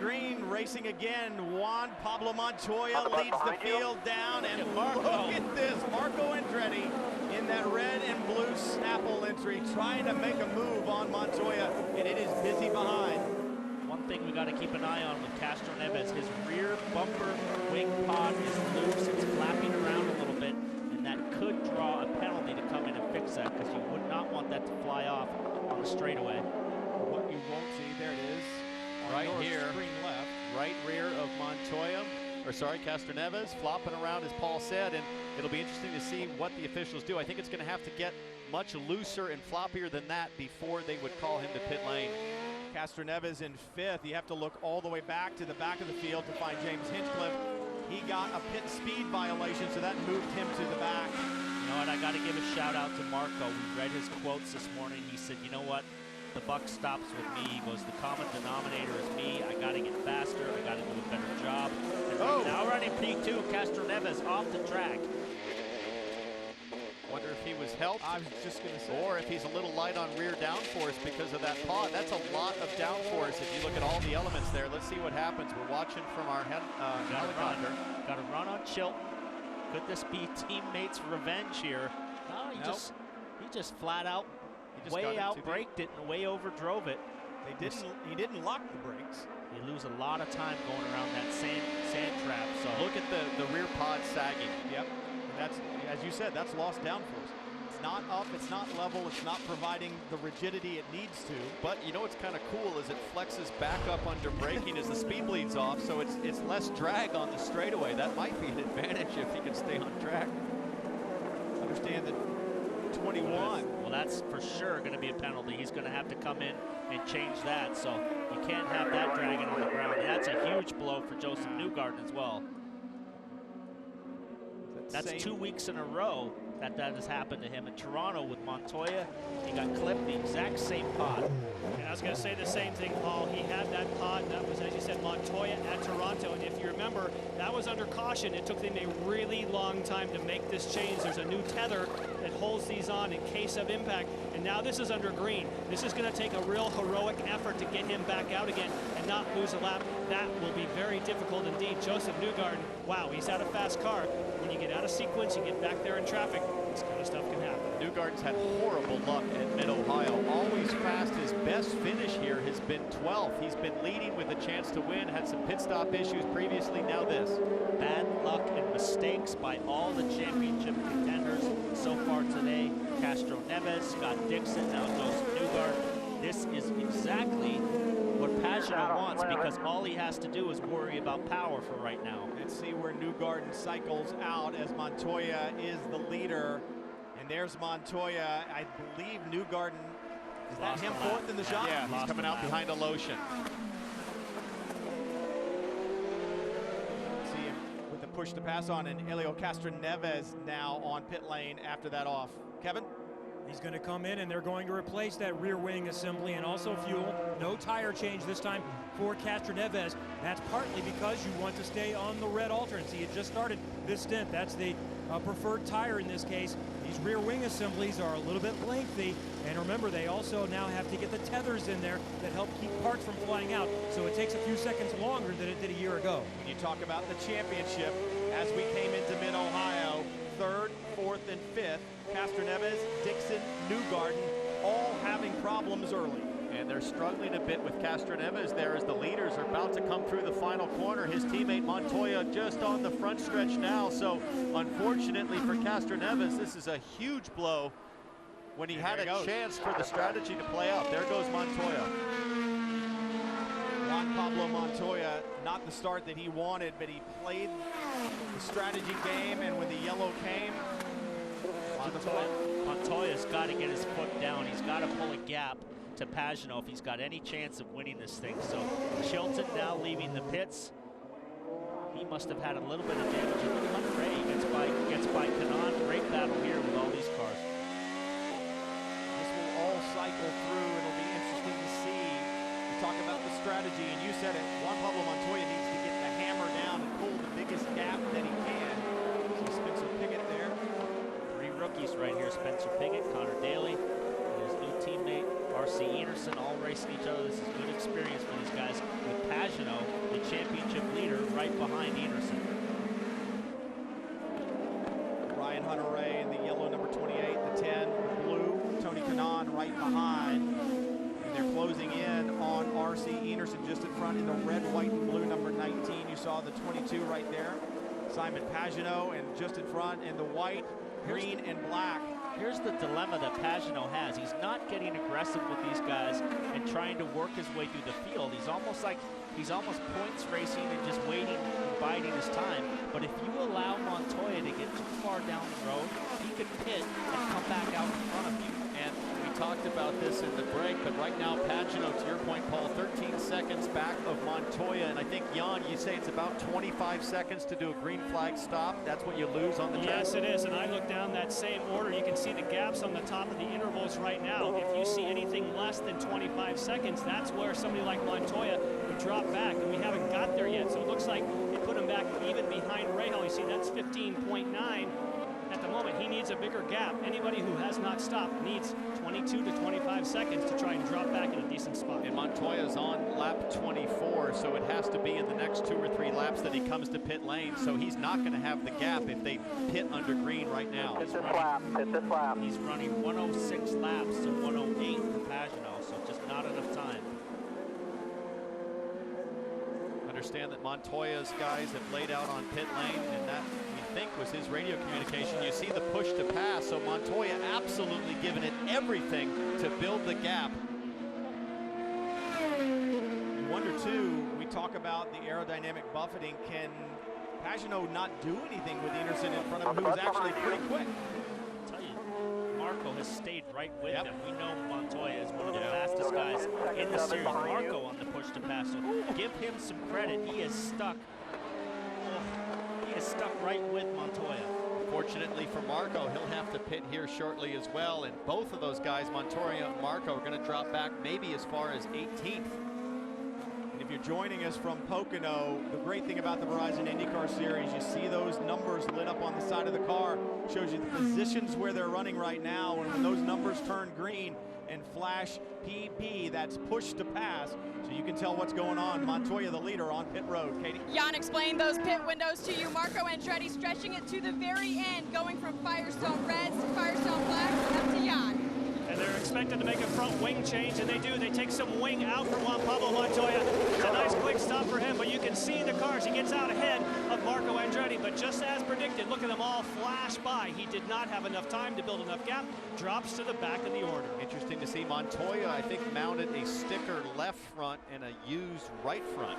Green, racing again. Juan Pablo Montoya leads the field down, and look at this, Marco Andretti in that red and blue Snapple entry, trying to make a move on Montoya, and it is busy behind. One thing we got to keep an eye on with Castro Neves, his rear bumper wing pod is loose, it's flapping around a little bit, and that could draw a penalty to come in and fix that, because you would not want that to fly off on the straightaway. What you won't see, there it is. Right here, screen left. right rear of Montoya, or sorry, Castro Neves, flopping around as Paul said, and it'll be interesting to see what the officials do. I think it's going to have to get much looser and floppier than that before they would call him to pit lane. Castro Neves in 5th. You have to look all the way back to the back of the field to find James Hinchcliffe. He got a pit speed violation, so that moved him to the back. You know what, I got to give a shout out to Marco. We read his quotes this morning. He said, you know what? The buck stops with me. He goes, the common denominator is me. I got to get faster. I got to do a better job. And right now running P2, Castro Neves off the track. Wonder if he was helped. I was just going to say. Or if he's a little light on rear downforce because of that pod. That's a lot of downforce if you look at all the elements there. Let's see what happens. We're watching from our helicopter. Got to run on Chilton. Could this be teammates' revenge here? No, he just flat out way out braked it and way over drove it. He didn't lock the brakes. You lose a lot of time going around that sand trap. So look at the rear pod sagging. Yep. And that's, as you said, that's lost downforce. It's not up, it's not level, it's not providing the rigidity it needs to. But you know what's kind of cool is it flexes back up under braking as the speed bleeds off, so it's less drag on the straightaway. That might be an advantage if he can stay on track. Understand that 21. Well, that's for sure going to be a penalty. He's going to have to come in and change that. So you can't have that dragging on the ground. And that's a huge blow for Joseph Newgarden as well. That's 2 weeks in a row that has happened to him. In Toronto with Montoya, he got clipped the exact same pod. And I was going to say the same thing, Paul. He had that pod, and that was, as you said, Montoya at Toronto. And if you remember, that was under caution. It took them a really long time to make this change. There's a new tether that holds these on in case of impact. And now this is under green. This is going to take a real heroic effort to get him back out again and not lose a lap. That will be very difficult indeed. Joseph Newgarden, wow, he's had a fast car. When you get out of sequence, you get back there in traffic, this kind of stuff can happen. Newgarden's had horrible luck at Mid-Ohio. Always fast. His best finish here has been 12th. He's been leading with a chance to win. Had some pit stop issues previously. Now this. Bad luck and mistakes by all the championship contenders so far today. Castro Neves, Scott Dixon, now Joseph Newgarden. This is exactly what Pagano wants, because all he has to do is worry about power for right now. Let's see where Newgarden cycles out as Montoya is the leader. And there's Montoya. I believe Newgarden, is that him fourth in the shot? Yeah, he's coming out behind a Lotion. See him with the push to pass on, and Helio Castroneves now on pit lane after that off. Kevin? He's going to come in, and they're going to replace that rear wing assembly and also fuel. No tire change this time for Castroneves. That's partly because you want to stay on the red alternates. He had just started this stint. That's the preferred tire in this case. These rear wing assemblies are a little bit lengthy, and remember, they also now have to get the tethers in there that help keep parts from flying out, so it takes a few seconds longer than it did a year ago. When you talk about the championship, as we came into Mid-Ohio, 3rd, 4th, and 5th, Castroneves, Dixon, Newgarden, all having problems early. And they're struggling a bit with Castroneves there as the leaders are about to come through the final corner. His teammate Montoya just on the front stretch now. So unfortunately for Castroneves, this is a huge blow when he had a chance for the strategy to play out. There goes Montoya. Juan Pablo Montoya, not the start that he wanted, but he played the strategy game, and when the yellow came, Montoya's got to get his foot down. He's got to pull a gap to Pagenaud if he's got any chance of winning this thing. So Chilton now leaving the pits. He must have had a little bit of damage. And look at Hunter Ray gets by Kanan. Great battle here with all these cars. This will all cycle through, and it'll be interesting to see. We talk about the strategy, and you said it. Juan Pablo Montoya needs to get the hammer down and pull the biggest gap that he can. So Spencer Pigot there. Three rookies right here. Spencer Pigot, Connor Daly, and his new teammate, R.C. Enerson, all racing each other. This is good experience for these guys with Pagenaud, the championship leader, right behind Enerson. Ryan Hunter-Reay in the yellow number 28, the 10, the blue, Tony Kanaan right behind. And they're closing in on R.C. Enerson just in front in the red, white, and blue number 19. You saw the 22 right there. Simon Pagenaud, and just in front in the white, green, and black. Here's the dilemma that Pagenaud has. He's not getting aggressive with these guys and trying to work his way through the field. He's almost points racing and just waiting and biding his time. But if you allow Montoya to get too far down the road, he could pit and come back out in front of you. And we talked about this in the break, but right now Pagenaud, to your point, Paul, 13 seconds back of Montoya. And I think, Jan, you say it's about 25 seconds to do a green flag stop. That's what you lose on the track? Yes, it is. And I look down that same order. You can see the gaps on the top of the intervals right now. If you see anything less than 25 seconds, that's where somebody like Montoya would drop back. And we haven't got there yet. So it looks like they put him back even behind Rahal. You see, that's 15.9. At the moment, he needs a bigger gap. Anybody who has not stopped needs 22 to 25 seconds to try and drop back in a decent spot. And Montoya's on lap 24, so it has to be in the next 2 or 3 laps that he comes to pit lane. So he's not going to have the gap if they pit under green right now. He's running 106 laps to 108 for Pagenaud, so just not enough time. Understand that Montoya's guys have laid out on pit lane, and that we think was his radio communication. You see the push to pass, so Montoya absolutely giving it everything to build the gap. You wonder too, we talk about the aerodynamic buffeting. Can Pagenaud not do anything with Enerson in front of him, who's actually pretty quick? I'll tell you, Marco has stayed right with him. We know Montoya is one of the fastest guys in the series. Marco on the push to pass, so give him some credit. He is stuck. He is stuck right with Montoya. Fortunately for Marco, he'll have to pit here shortly as well, and both of those guys, Montoya and Marco, are going to drop back maybe as far as 18th. And if you're joining us from Pocono, the great thing about the Verizon IndyCar Series, you see those numbers lit up on the side of the car. Shows you the positions where they're running right now, and when those numbers turn green and flash PP, that's push to pass. So you can tell what's going on. Montoya, the leader, on pit road. Katie? Jan explained those pit windows to you. Marco Andretti stretching it to the very end, going from Firestone Reds to Firestone Blacks, up to Jan. And they're expected to make a front wing change, and they do. They take some wing out for Juan Pablo Montoya. It's a nice quick stop for him, but you can see the cars. He gets out ahead of Marco Andretti, but just as predicted, look at them all flash by. He did not have enough time to build enough gap. Drops to the back of the order. Interesting to see Montoya, I think, mounted a sticker left front and a used right front.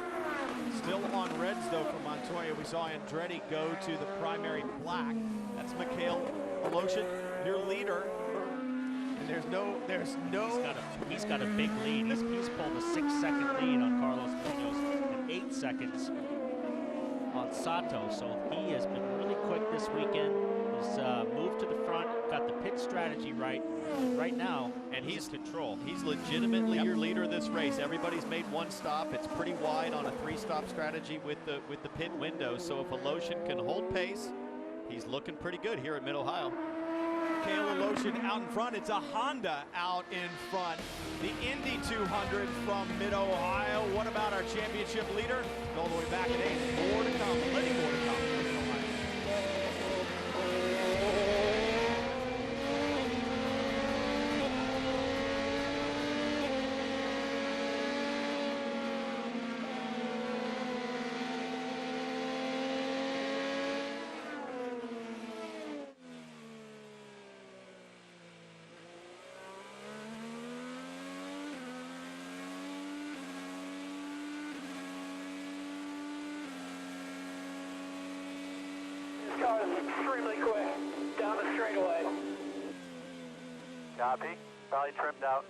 Still on reds, though, for Montoya. We saw Andretti go to the primary black. That's Mikhail Voloshin, your leader. There's no. He's got a big lead. He's pulled a 6-second lead on Carlos Munoz and 8 seconds on Sato. So he has been really quick this weekend. He's moved to the front, got the pit strategy right now, and he's in control. He's legitimately your leader this race. Everybody's made one stop. It's pretty wide on a 3-stop strategy with the pit window. So if Voloshin can hold pace, he's looking pretty good here at Mid-Ohio. Mikhail Voloshin out in front. It's a Honda out in front. The Indy 200 from Mid-Ohio. What about our championship leader? All the way back at 8. More to come. Plenty more to come. extremely quick. Down the straightaway. Copy. Probably trimmed out.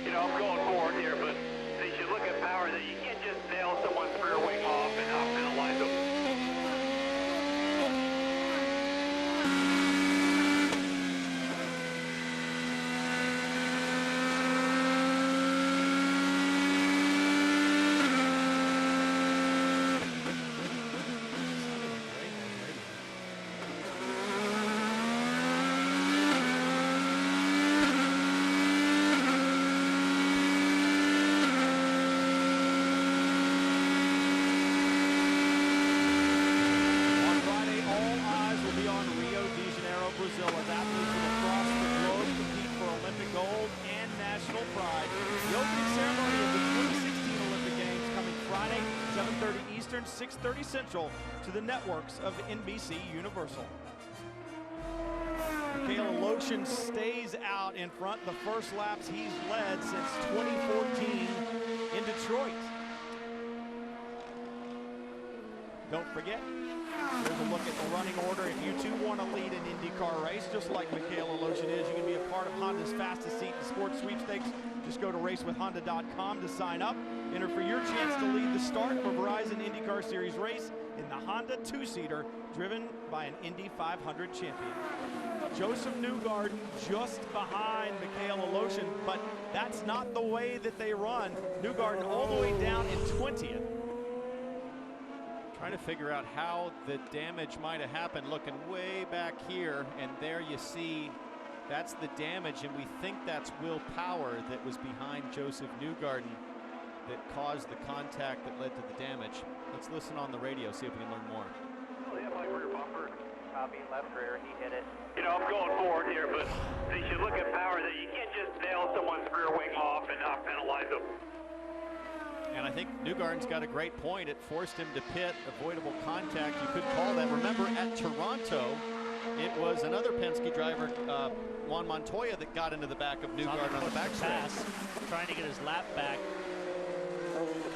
You know, I'm going forward here, but they should look at power that you can't just nail someone's rear wing off and not penalize them. Brazil as athletes from across the globe compete for Olympic gold and national pride. The opening ceremony of the 2016 Olympic Games coming Friday, 7:30 Eastern, 6:30 Central, to the networks of NBC Universal. Michaela Lotion stays out in front. The first laps he's led since 2014 in Detroit. Don't forget, there's a look at the running order. If you too want to lead an Indycar race, just like Michaela Lotion is, you can be a part of Honda's fastest seat in sports sweepstakes. Just go to racewithhonda.com to sign up. Enter for your chance to lead the start for Verizon IndyCar Series race in the Honda two-seater, driven by an Indy 500 champion. Joseph Newgarden just behind Michaela Lotion, but that's not the way that they run. Newgarden all the way down in 20th. Trying to figure out how the damage might have happened, looking way back here, and there you see that's the damage, and we think that's Will Power that was behind Joseph Newgarden that caused the contact that led to the damage. Let's listen on the radio, see if we can learn more. Oh, yeah, my rear bumper. Copy, left rear, he hit it. You know, I'm going forward here, but they should look at power that you can't just nail someone's rear wing off and not penalize them. And I think Newgarden's got a great point. It forced him to pit, avoidable contact. You could call that. Remember, at Toronto, it was another Penske driver, Juan Montoya, that got into the back of Newgarden on the back pass, trying to get his lap back.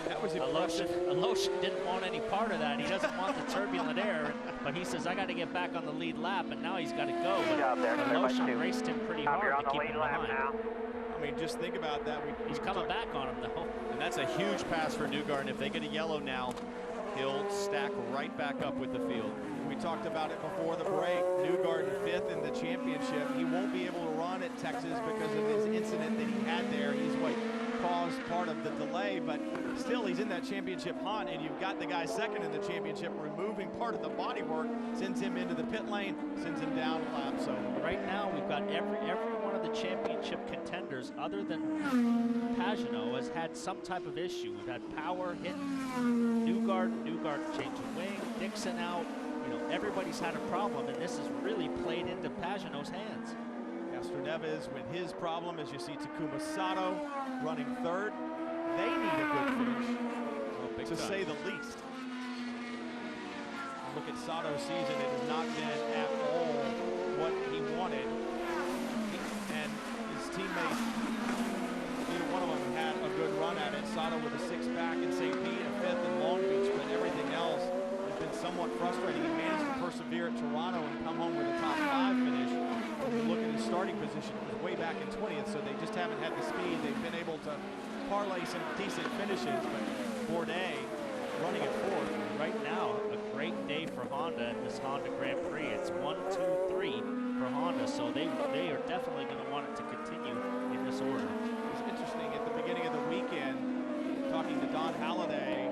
That was impressive. Lotion didn't want any part of that. He doesn't want the turbulent air, but he says, I got to get back on the lead lap, and now he's got to go. But Lotion raced him pretty hard to keep him behind. I mean, just think about that. He's coming back on him, though. And that's a huge pass for Newgarden. If they get a yellow now, he'll stack right back up with the field. We talked about it before the break. Newgarden 5th in the championship. He won't be able to run at Texas because of his incident that he had there. He's what caused part of the delay, but still he's in that championship hunt, and you've got the guy second in the championship removing part of the bodywork, sends him into the pit lane, sends him down a lap. So right now we've got every one of the championship contenders other than Pagenaud has had some type of issue. We've had Power hitting Newgarden changing wing, Dixon out. You know, everybody's had a problem, and this has really played into Pagenaud's hands. Castroneves with his problem, as you see Takuma Sato running third. they need a good finish, to say the least. Look at Sato's season. It has not been at all what he wanted. And his teammates, neither one of them had a good run at it. Sato with a 6th back in St. Pete, a 5th in Long Beach, but everything else has been somewhat frustrating. He managed to persevere at Toronto and come home with a top 5 finish. When you look at his starting position, it was way back in 20th, so they just haven't had the speed. They've been able to parlay some decent finishes, but Bourdais running at 4th. Right now, a great day for Honda in this Honda Grand Prix. It's 1, 2, 3 for Honda, so they are definitely going to want it to continue in this order. It's interesting, at the beginning of the weekend, talking to Don Halliday,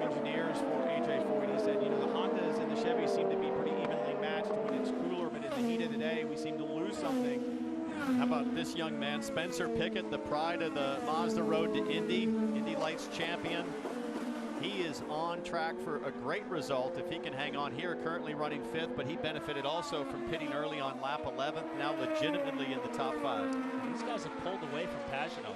engineers for AJ Foyt, he said, you know, the Hondas and the Chevys seem to be pretty evenly matched when it's cooler, but in the heat of the day, we seem to lose something. How about this young man, Spencer Pickett, the pride of the Mazda Road to Indy, Indy Lights champion. He is on track for a great result if he can hang on here, currently running 5th, but he benefited also from pitting early on lap 11th, now legitimately in the top 5. These guys have pulled away from Pagenaud.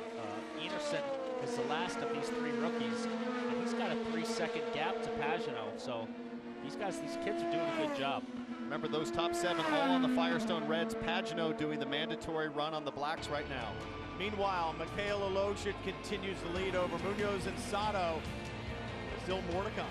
Enerson is the last of these 3 rookies, and he's got a 3-second gap to Pagenaud, so these kids are doing a good job. Remember, those top 7 all on the Firestone Reds. Pagenaud doing the mandatory run on the blacks right now. Meanwhile, Mikhail Aloshin continues to lead over Munoz and Sato. Still more to come.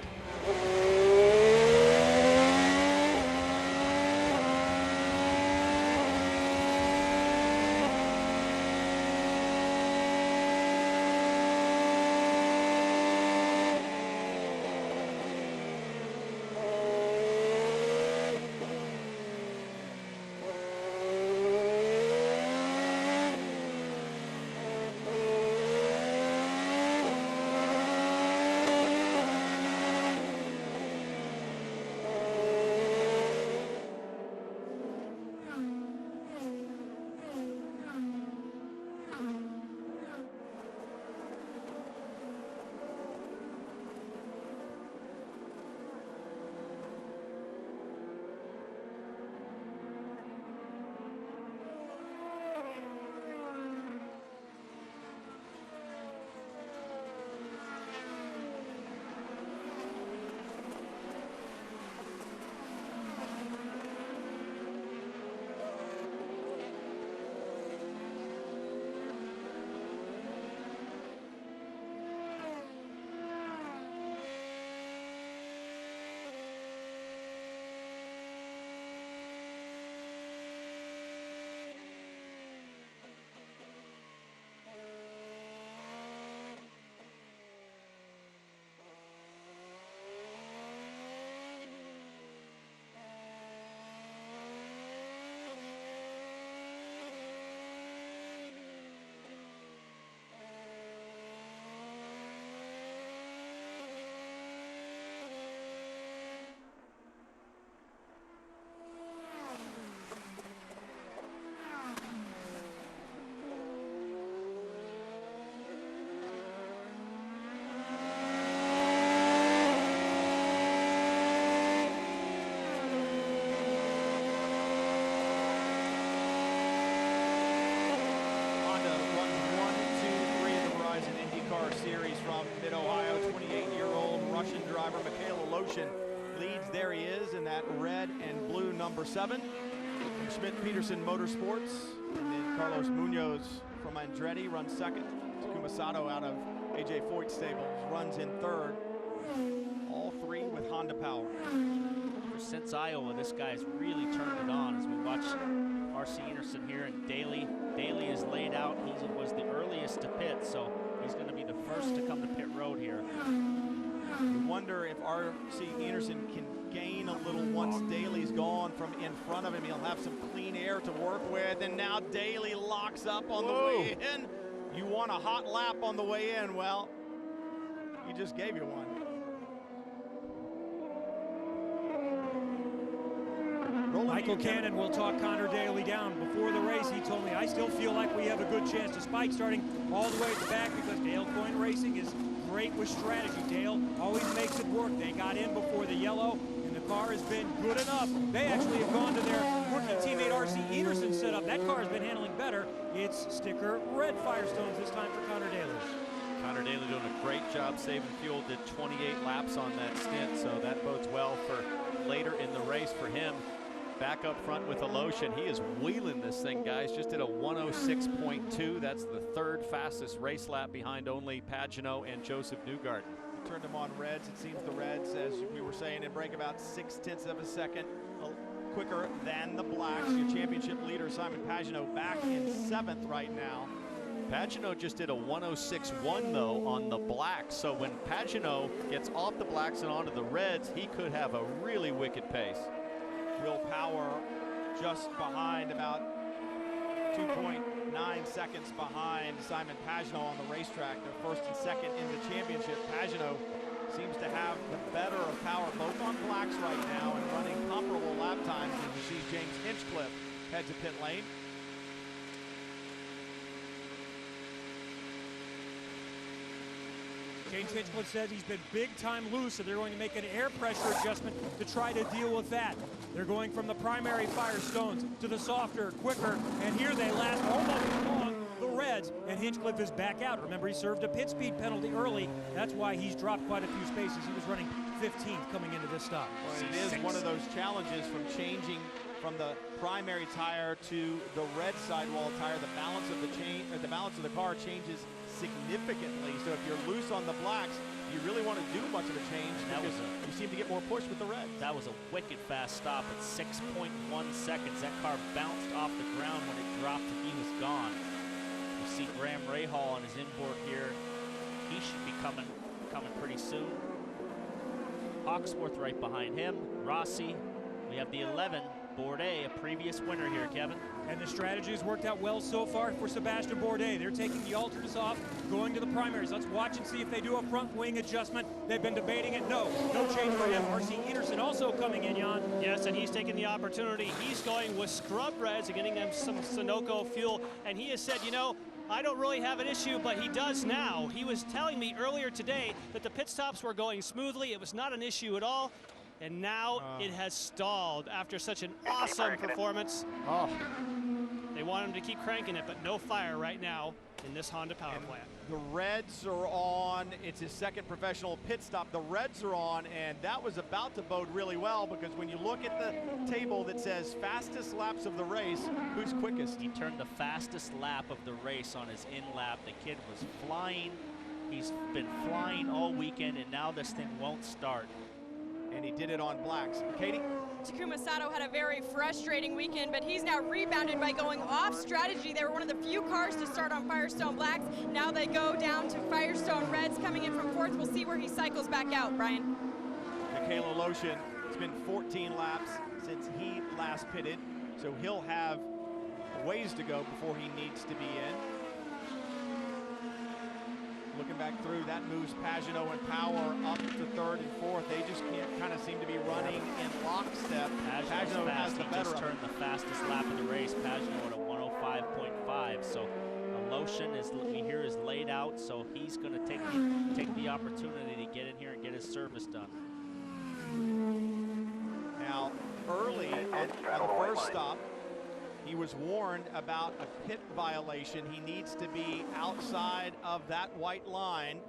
Series from Mid-Ohio, 28-year-old Russian driver Mikhail Aloshin leads. There he is in that red and blue number 7 from Schmidt-Peterson Motorsports. And then Carlos Munoz from Andretti runs 2nd. Takuma Sato out of AJ Foyt stables runs in 3rd. All 3 with Honda power. Since Iowa, this guy's really turned it on as we watch R.C. Enerson here, and Daly is laid out. He was the earliest to pit, so he's going to be the first to come to pit road here. We wonder if R.C. Enerson can gain a little once Daly's gone from in front of him. He'll have some clean air to work with, and now Daly locks up on the way in. You want a hot lap on the way in? Well, he just gave you one. Michael Cannon will talk Connor Daly down. Before the race, he told me, I still feel like we have a good chance, despite starting all the way at the back, because Dale Coyne Racing is great with strategy. Dale always makes it work. They got in before the yellow, and the car has been good enough. They actually have gone to their rookie teammate R.C. Enerson setup. That car has been handling better. It's sticker red Firestones this time for Connor Daly. Connor Daly doing a great job saving fuel, did 28 laps on that stint, so that bodes well for later in the race for him. Back up front with Aloshin. He is wheeling this thing, guys. Just did a 106.2. That's the third fastest race lap behind only Pagenaud and Joseph Newgarden. Turned them on Reds. It seems the Reds, as we were saying, in break about 0.6 of a second quicker than the Blacks. Your championship leader, Simon Pagenaud, back in 7th right now. Pagenaud just did a 106.1 though on the Blacks. So when Pagenaud gets off the Blacks and onto the Reds, he could have a really wicked pace. Will Power just behind, about 2.9 seconds behind Simon Pagenaud on the racetrack. They're first and second in the championship. Pagenaud seems to have the better of Power both on Blacks right now and running comparable lap times as you see James Hinchcliffe head to pit lane. James Hinchcliffe says he's been big time loose, so they're going to make an air pressure adjustment to try to deal with that. They're going from the primary Firestones to the softer, quicker, and here they last almost along the Reds, and Hinchcliffe is back out. Remember, he served a pit speed penalty early. That's why he's dropped quite a few spaces. He was running 15th coming into this stop. Well, it is one of those challenges from changing from the primary tire to the red sidewall tire. The balance of the balance of the car changes significantly. So if you're loose on the Blacks, you really want to do much of a change because you seem to get more push with the Reds. That was a wicked fast stop at 6.1 seconds. That car bounced off the ground when it dropped and he was gone. You see Graham Rahal on his inboard here. He should be coming pretty soon. Hawksworth right behind him. Rossi. We have the 11, Bourdais, a previous winner here, Kevin. And the strategy has worked out well so far for Sebastian Bourdais. They're taking the ultras off, going to the primaries. Let's watch and see if they do a front wing adjustment. They've been debating it. No change for him. R.C. Anderson also coming in, Jan. Yes, and he's taking the opportunity. He's going with scrub reds and getting them some Sunoco fuel. And he has said, you know, I don't really have an issue, but he does now. He was telling me earlier today that the pit stops were going smoothly. It was not an issue at all. And now it has stalled after such an awesome performance. Oh. They want him to keep cranking it, but no fire right now in this Honda power plant. The Reds are on. It's his second professional pit stop. The Reds are on, and that was about to bode really well because when you look at the table that says fastest laps of the race, who's quickest? He turned the fastest lap of the race on his in lap. The kid was flying. He's been flying all weekend, and now this thing won't start. And he did it on Blacks. Katie? Takuma Sato had a very frustrating weekend, but he's now rebounded by going off strategy. They were one of the few cars to start on Firestone Blacks. Now they go down to Firestone Reds, coming in from 4th. We'll see where he cycles back out, Brian. Mikhail Aloshin, it's been 14 laps since he last pitted, so he'll have ways to go before he needs to be in. Looking back through, that moves Pagenaud and Power up to 3rd and 4th. They just can't kind of seem to be running in lockstep. Pagenaud has the better. He just turned the fastest lap of the race. Pagenaud at a 105.5. So Aloshin is laid out, so he's going to take the opportunity to get in here and get his service done. Now, early on the first stop, he was warned about a pit violation. He needs to be outside of that white line,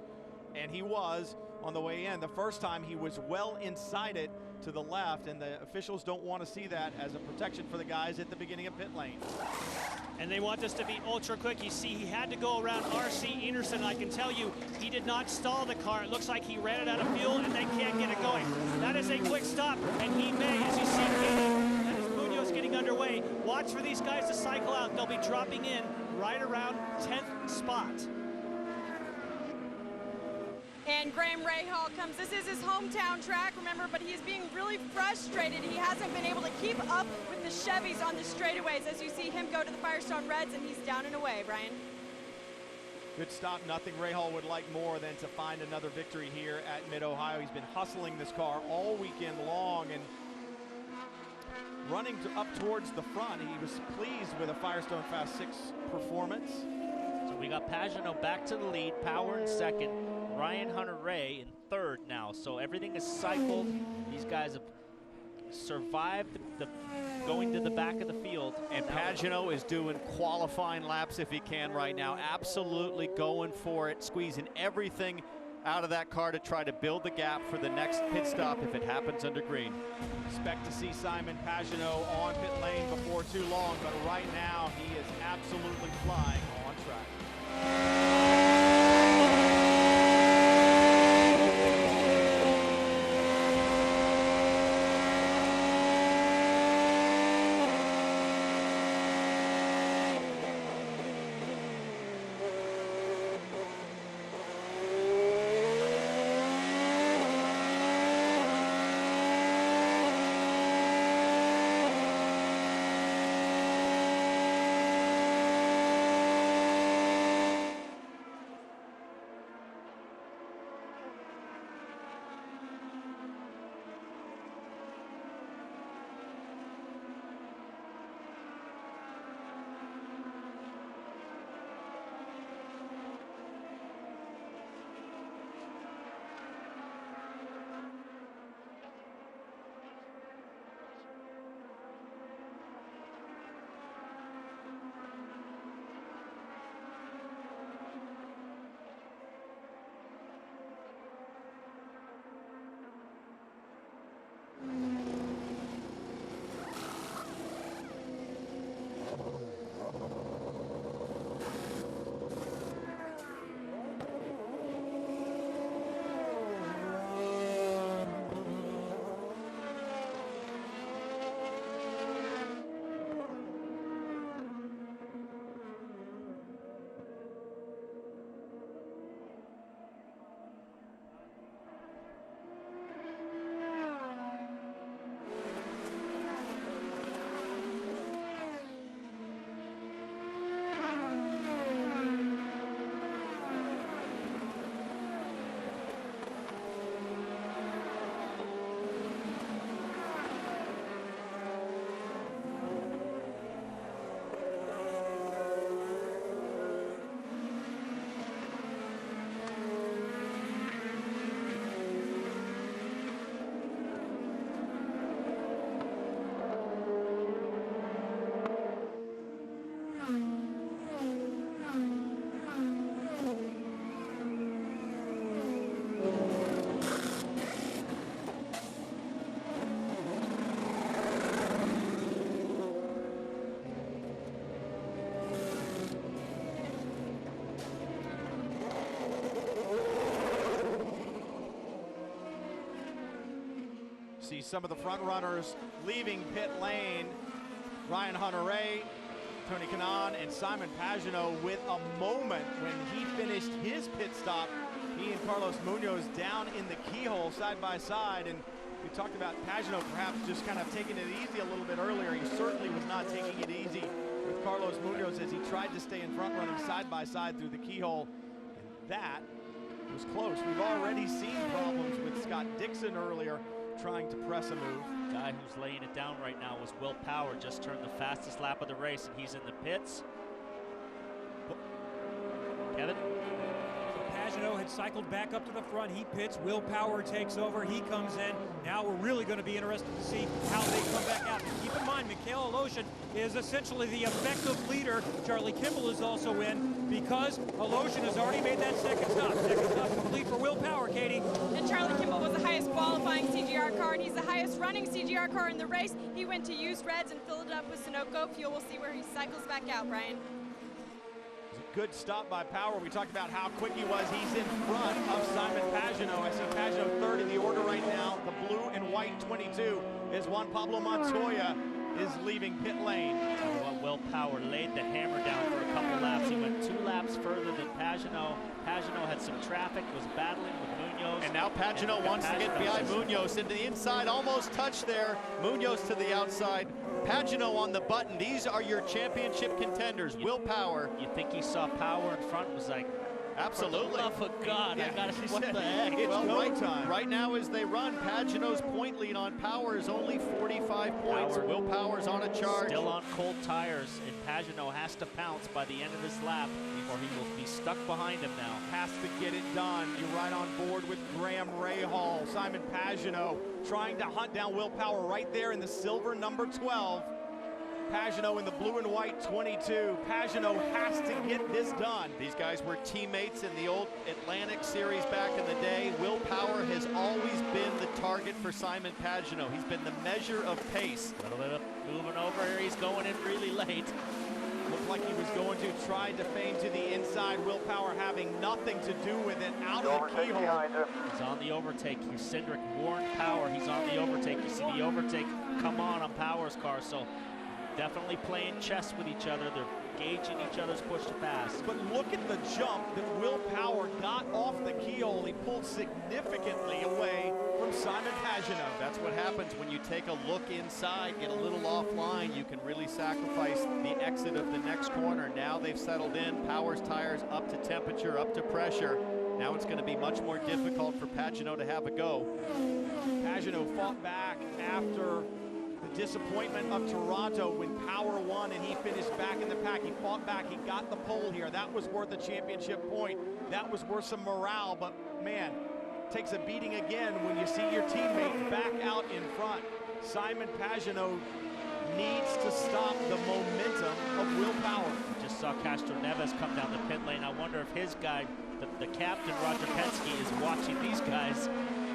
and he was on the way in. The first time he was well inside it to the left, and the officials don't want to see that as a protection for the guys at the beginning of pit lane. And they want this to be ultra quick. You see, he had to go around R.C. Anderson. I can tell you, he did not stall the car. It looks like he ran it out of fuel, and they can't get it going. That is a quick stop, and he may, as you see, getting underway. Watch for these guys to cycle out. They'll be dropping in right around 10th spot. And Graham Rahal comes. This is his hometown track, remember, but he's being really frustrated. He hasn't been able to keep up with the Chevys on the straightaways as you see him go to the Firestone Reds, and he's down and away, Brian. Good stop. Nothing Rahal would like more than to find another victory here at Mid-Ohio. He's been hustling this car all weekend long and running up towards the front. He was pleased with a Firestone Fast 6 performance. So we got Pagenaud back to the lead, Power in 2nd, Ryan Hunter-Reay in 3rd now. So everything is cycled. These guys have survived the going to the back of the field. And Pagano is doing qualifying laps if he can right now. Absolutely going for it, squeezing everything out of that car to try to build the gap for the next pit stop if it happens under green. Expect to see Simon Pagano on pit lane before too long, but right now he is absolutely flying on track. See some of the front runners leaving pit lane. Ryan Hunter-Reay, Tony Kanaan, and Simon Pagano with a moment when he finished his pit stop. He and Carlos Munoz down in the keyhole side by side. And we talked about Pagano perhaps just kind of taking it easy a little bit earlier. He certainly was not taking it easy with Carlos Munoz as he tried to stay in front running side by side through the keyhole. And that was close. We've already seen problems with Scott Dixon earlier trying to press a move. The guy who's laying it down right now was Will Power, just turned the fastest lap of the race, and he's in the pits. Kevin? Pagano had cycled back up to the front. He pits. Will Power takes over. He comes in. Now we're really going to be interested to see how they come back out. And keep in mind, Mikhail Aleshin is essentially the effective leader. Charlie Kimball is also in because Aleshin has already made that second stop. Second stop complete for Will Power, Katie. And Charlie Kimball was the highest qualifying CGR car, and he's the highest running CGR car in the race. He went to used reds and filled it up with Sunoco fuel. We'll see where he cycles back out, Brian. Good stop by Power. We talked about how quick he was. He's in front of Simon Pagano. I see Pagano third in the order right now. The blue and white 22 is Juan Pablo Montoya is leaving pit lane. Well, Will Power laid the hammer down for a couple laps. He went 2 laps further than Pagano. Pagano had some traffic, was battling with Munoz. And now Pagano wants to get behind Munoz into the inside, almost touched there. Munoz to the outside. Pagano on the button. These are your championship contenders. Will Power. You think he saw Power in front, was like, Absolutely. For the love of God, I gotta see what the heck. It's well, time. Right now as they run, Pagenaud's point lead on Power is only 45 points. Will Power's on a charge. Still on cold tires, and Pagenaud has to pounce by the end of this lap, or he will be stuck behind him now. Has to get it done. You're right on board with Graham Rahal. Simon Pagenaud trying to hunt down Will Power right there in the silver number 12. Pagenaud in the blue and white 22. Pagenaud has to get this done. These guys were teammates in the old Atlantic Series back in the day. Will Power has always been the target for Simon Pagenaud. He's been the measure of pace. A little bit of moving over here. He's going in really late. Looked like he was going to try to feign to the inside. Will Power having nothing to do with it. Out of the keyhole. He's on the overtake. Cindric warned Power. He's on the overtake. You see the overtake come on Power's car. So definitely playing chess with each other. They're gauging each other's push to pass. But look at the jump that Will Power got off the keyhole. He pulled significantly away from Simon Pagenaud. That's what happens when you take a look inside, get a little offline. You can really sacrifice the exit of the next corner. Now they've settled in. Power's tires up to temperature, up to pressure. Now it's going to be much more difficult for Pagenaud to have a go. Pagenaud fought back after the disappointment of Toronto when Power won and he finished back in the pack. He fought back, he got the pole here. That was worth a championship point. That was worth some morale, but man, takes a beating again when you see your teammate back out in front. Simon Pagenaud needs to stop the momentum of Will Power. Just saw Castroneves come down the pit lane. I wonder if his guy, the captain, Roger Penske, is watching these guys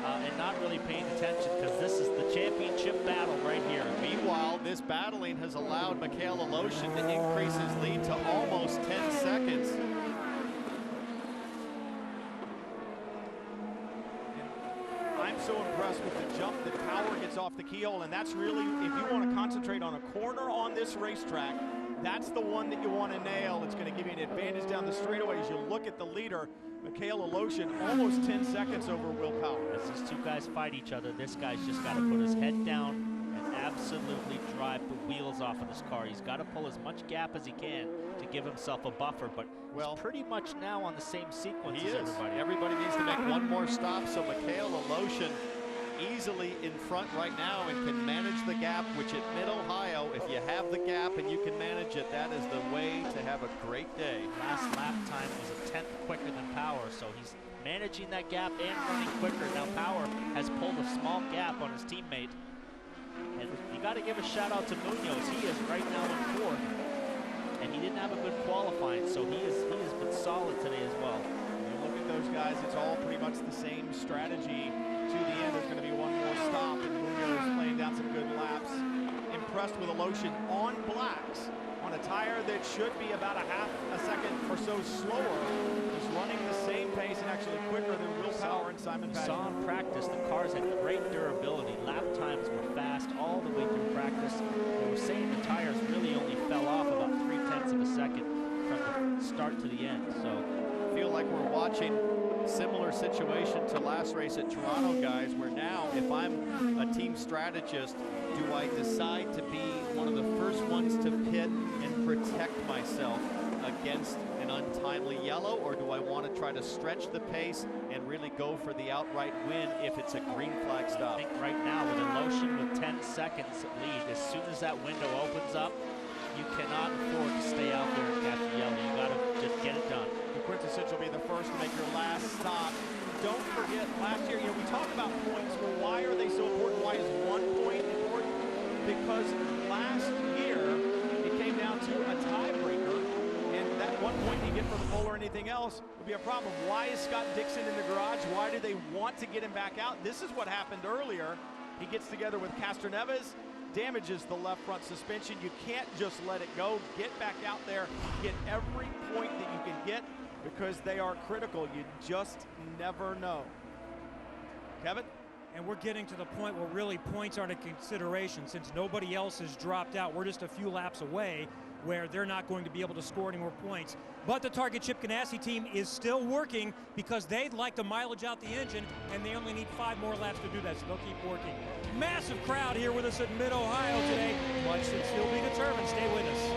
and not really paying attention, because this is the championship battle right here. Meanwhile, this battling has allowed Mikhail Aloshin to increase his lead to almost 10 seconds. I'm so impressed with the jump that Power gets off the keyhole, and that's really, if you want to concentrate on a corner on this racetrack, that's the one that you want to nail. It's going to give you an advantage down the straightaway as you look at the leader. Mikhail Aloshin almost 10 seconds over Will Power. As these two guys fight each other, this guy's just got to put his head down and absolutely drive the wheels off of this car. He's got to pull as much gap as he can to give himself a buffer, but he's pretty much now on the same sequence as everybody. Everybody needs to make one more stop, so Mikhail Aloshin easily in front right now and can manage the gap, which at Mid-Ohio, if you have the gap and you can manage it, that is the way to have a great day. Last lap time was a 10th quicker than Power, so he's managing that gap and running quicker. Now Power has pulled a small gap on his teammate. And you got to give a shout out to Munoz. He is right now in 4th, and he didn't have a good qualifying, so he has been solid today as well. You look at those guys, it's all pretty much the same strategy to the end. There's going to be one more stop, and Munoz laying down some good laps. Impressed with Aloshin on blacks on a tire that should be about a half a second or so slower. He's running the same pace and actually quicker than Will Power and Simon Pagenaud. Saw in practice, the cars had great durability. Lap times were fast all the way through practice. They were saying the tires really only fell off about 0.3 of a second from the start to the end. So I feel like we're watching similar situation to last race at Toronto, guys, where now if I'm a team strategist, do I decide to be one of the first ones to pit and protect myself against an untimely yellow, or do I want to try to stretch the pace and really go for the outright win if it's a green flag stop? I think right now with Aloshin with 10 seconds lead, as soon as that window opens up, you cannot afford to stay out there and catch a yellow. You got to just get it done. The quintessential be the first to make your last stop. Don't forget, last year, we talk about points. Well, why are they so important? Why is 1 point important? Because last year, it came down to a tiebreaker, and that 1 point you get for the pole or anything else would be a problem. Why is Scott Dixon in the garage? Why do they want to get him back out? This is what happened earlier. He gets together with Castroneves, damages the left front suspension. You can't just let it go. Get back out there, get every point that you can get, because they are critical. You just never know. Kevin? And we're getting to the point where really points aren't a consideration since nobody else has dropped out. We're just a few laps away where they're not going to be able to score any more points. But the Target Chip Ganassi team is still working because they'd like to mileage out the engine, and they only need 5 more laps to do that, so they'll keep working. Massive crowd here with us at Mid-Ohio today. Much should still be determined. Stay with us.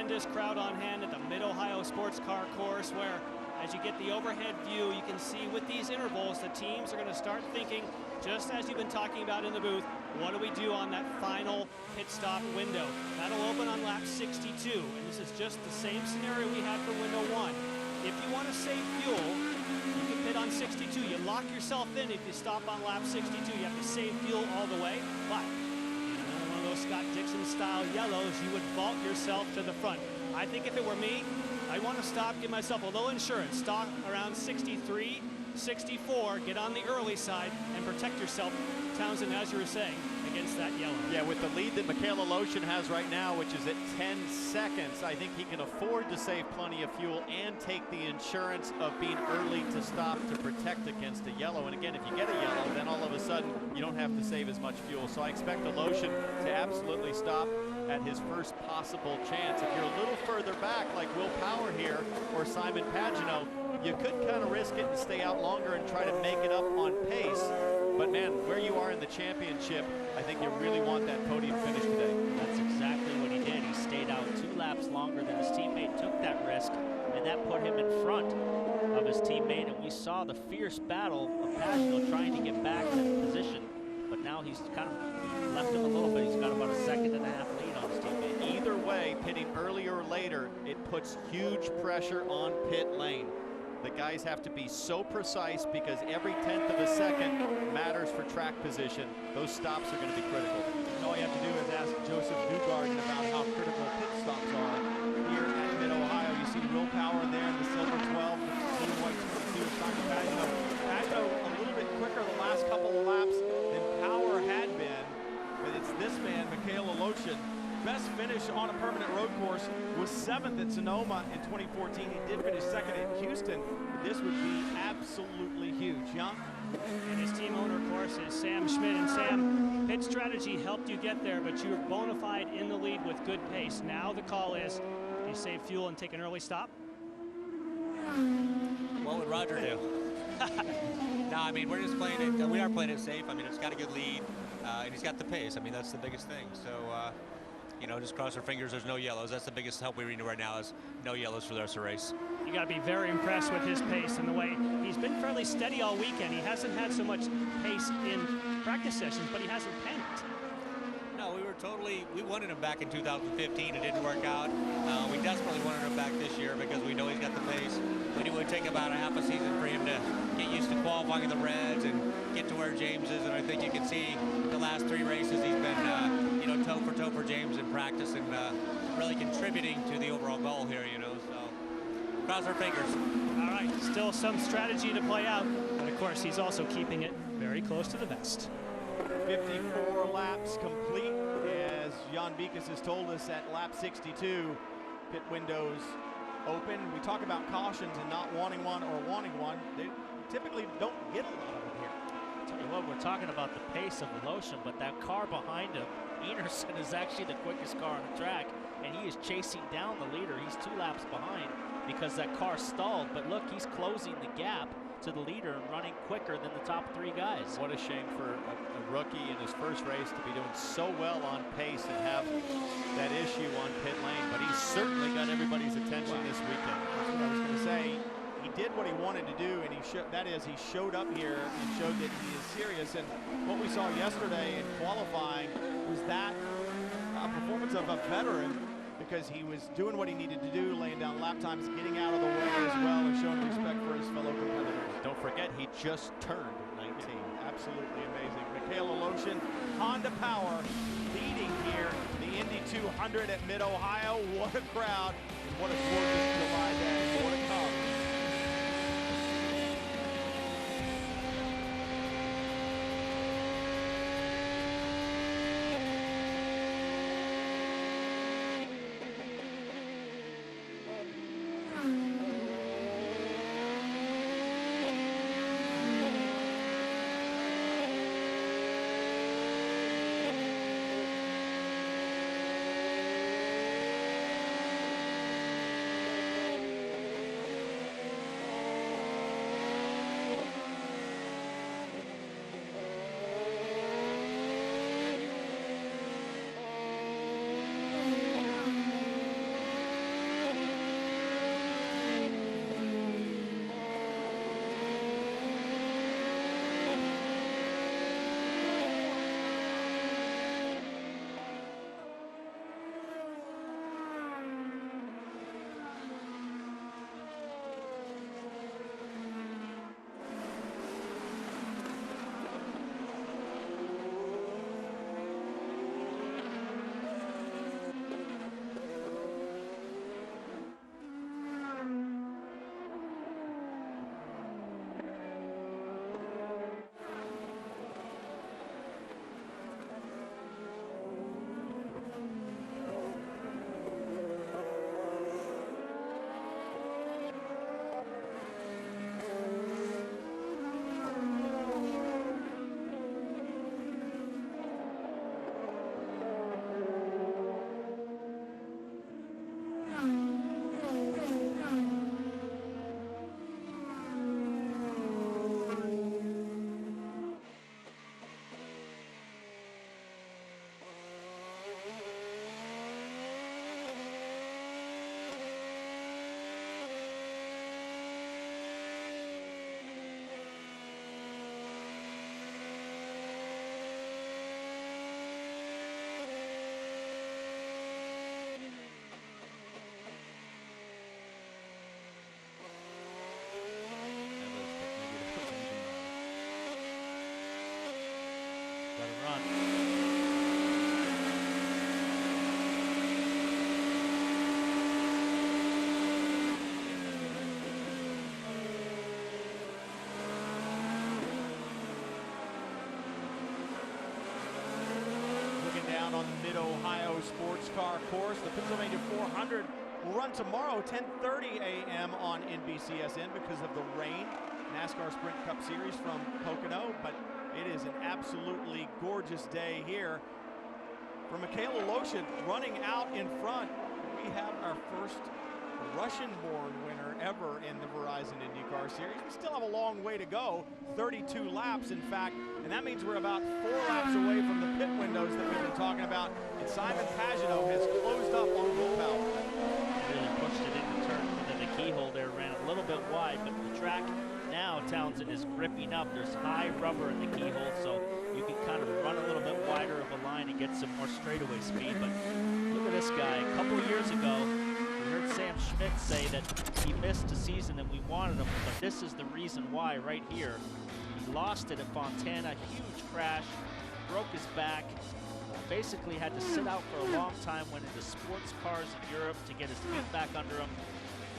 tremendous crowd on hand at the Mid-Ohio Sports Car Course, where as you get the overhead view, you can see with these intervals, the teams are going to start thinking, just as you've been talking about in the booth, what do we do on that final pit stop window? That'll open on lap 62, and this is just the same scenario we had for window 1. If you want to save fuel, you can pit on 62. You lock yourself in if you stop on lap 62. You have to save fuel all the way, but in one of those Scott Dixon style yellows, you would vault yourself to the front. I think if it were me, I want to stop, give myself a low insurance, stop around 63, 64, get on the early side, and protect yourself, Townsend, as you were saying, against that yellow. Yeah, with the lead that Michaela Lotion has right now, which is at 10 seconds, I think he can afford to save plenty of fuel and take the insurance of being early to stop to protect against a yellow. And again, if you get a yellow, then all of a sudden you don't have to save as much fuel. So I expect the Lotion to absolutely stop at his first possible chance. If you're a little further back, like Will Power here or Simon Pagenaud, you could kind of risk it and stay out longer and try to make it up on pace. But man, where you are in the championship, I think you really want that podium finish today. That's exactly what he did. He stayed out 2 laps longer than his teammate, took that risk, and that put him in front of his teammate. And we saw the fierce battle of Pagenaud trying to get back to position. But now he's kind of left him a little bit. He's got about a 1.5 second lead on his teammate. Either way, pitting earlier or later, it puts huge pressure on pit lane. The guys have to be so precise because every 1/10 of a second matters for track position. Those stops are going to be critical. And all you have to do is ask Joseph Newgarden about how critical pit stops are here at Mid-Ohio. You see Will Power there in the silver 12, the blue white 22, Simon Pagenaud. Pagenaud a little bit quicker the last couple of laps than Power had been, but it's this man, Michaela Lotion. Best finish on a permanent road course was 7th at Sonoma in 2014. He did finish 2nd at Houston. This would be absolutely huge. Jan? And his team owner, of course, is Sam Schmidt. And Sam, pit strategy helped you get there, but you were bona fide in the lead with good pace. Now the call is, do you save fuel and take an early stop? What would Roger do? No, I mean, we're just playing it. We are playing it safe. I mean, it's got a good lead, and he's got the pace. I mean, that's the biggest thing. So, you know, just cross our fingers there's no yellows. That's the biggest help we need right now is no yellows for the rest of the race. You got to be very impressed with his pace and the way he's been fairly steady all weekend. He hasn't had so much pace in practice sessions, but he hasn't panicked. No, we wanted him back in 2015. It didn't work out. We desperately wanted him back this year because we know he's got the pace. We knew it would take about a half a season for him to get used to qualifying in the Reds and get to where James is. And I think you can see the last 3 races he's been, you know, toe for toe for James in practice and really contributing to the overall goal here, you know. So cross our fingers. All right, still some strategy to play out. But of course, he's also keeping it very close to the vest. 54 laps complete, as Jan Beekes has told us at lap 62. Pit windows open. We talk about cautions and not wanting one or wanting one. They typically don't get a lot of them here. I'll tell you what, we're talking about the pace of Lotion, but that car behind him, Enerson, is actually the quickest car on the track, and he is chasing down the leader. He's 2 laps behind because that car stalled, but look, he's closing the gap to the leader and running quicker than the top 3 guys. What a shame for a rookie in his first race to be doing so well on pace and have that issue on pit lane, but he's certainly got everybody's attention this weekend. That's what I was going to say. He did what he wanted to do, and he showed up here and showed that he is serious. And what we saw yesterday in qualifying was that a performance of a veteran, because he was doing what he needed to do, laying down lap times, getting out of the way as well, and showing respect for his fellow competitors. Don't forget, he just turned 19. Yeah, absolutely amazing. Michaela Lotion, Honda Power, leading here the Indy 200 at Mid-Ohio. What a crowd, and what a gorgeous July day. More to come. Got to run. Looking down on the Mid-Ohio Sports Car course, the Pennsylvania 400 will run tomorrow, 10:30 a.m. on NBCSN because of the rain. NASCAR Sprint Cup Series from Pocono, but it is an absolutely gorgeous day here. For Michaela Loshin running out in front, we have our first Russian-born winner ever in the Verizon Indycar Series. We still have a long way to go, 32 laps in fact, and that means we're about 4 laps away from the pit windows that we've been talking about, and Simon Pagenaud has closed up on Will Power. Really pushed it into turn within the keyhole there, ran a little bit wide, but the track now, Townsend, is gripping up. There's high rubber in the keyhole, so you can kind of run a little bit wider of a line and get some more straightaway speed. But look at this guy. A couple years ago, we heard Sam Schmidt say that he missed a season and we wanted him, but this is the reason why right here. He lost it at Fontana, huge crash, broke his back, basically had to sit out for a long time, went into sports cars in Europe to get his feet back under him.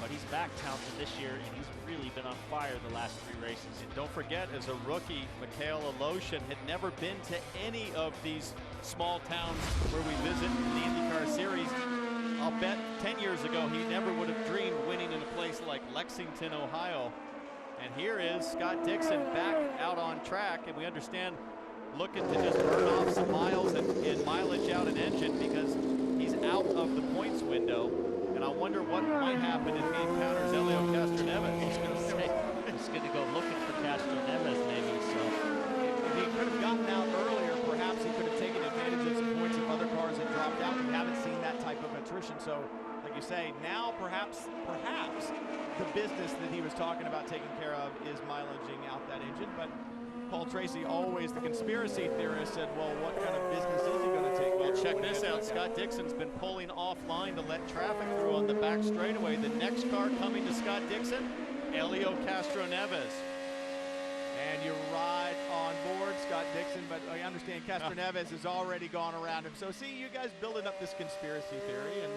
But he's back, Townsend, this year, and he's really been on fire the last 3 races. And don't forget, as a rookie, Michaela Loshin had never been to any of these small towns where we visit in the IndyCar Series. I'll bet 10 years ago he never would have dreamed winning in a place like Lexington, Ohio. And here is Scott Dixon back out on track, and we understand looking to just burn off some miles and mileage out an engine because he's out of the points window. And I wonder what might happen if he encounters Elio Castroneves. I was going to say, he's going to go looking for Castroneves maybe. So if he could have gotten out earlier, perhaps he could have taken advantage of some points if other cars had dropped out. We haven't seen that type of attrition. So, like you say, now perhaps the business that he was talking about taking care of is mileaging out that engine. But Paul Tracy, always the conspiracy theorist, said, well, what kind of business is he going to take? Well, check this out. Scott Dixon's been pulling offline to let traffic through on the back straightaway. The next car coming to Scott Dixon, Elio Castroneves. And you ride on board Scott Dixon, but I understand Castroneves has already gone around him. So see, you guys building up this conspiracy theory, and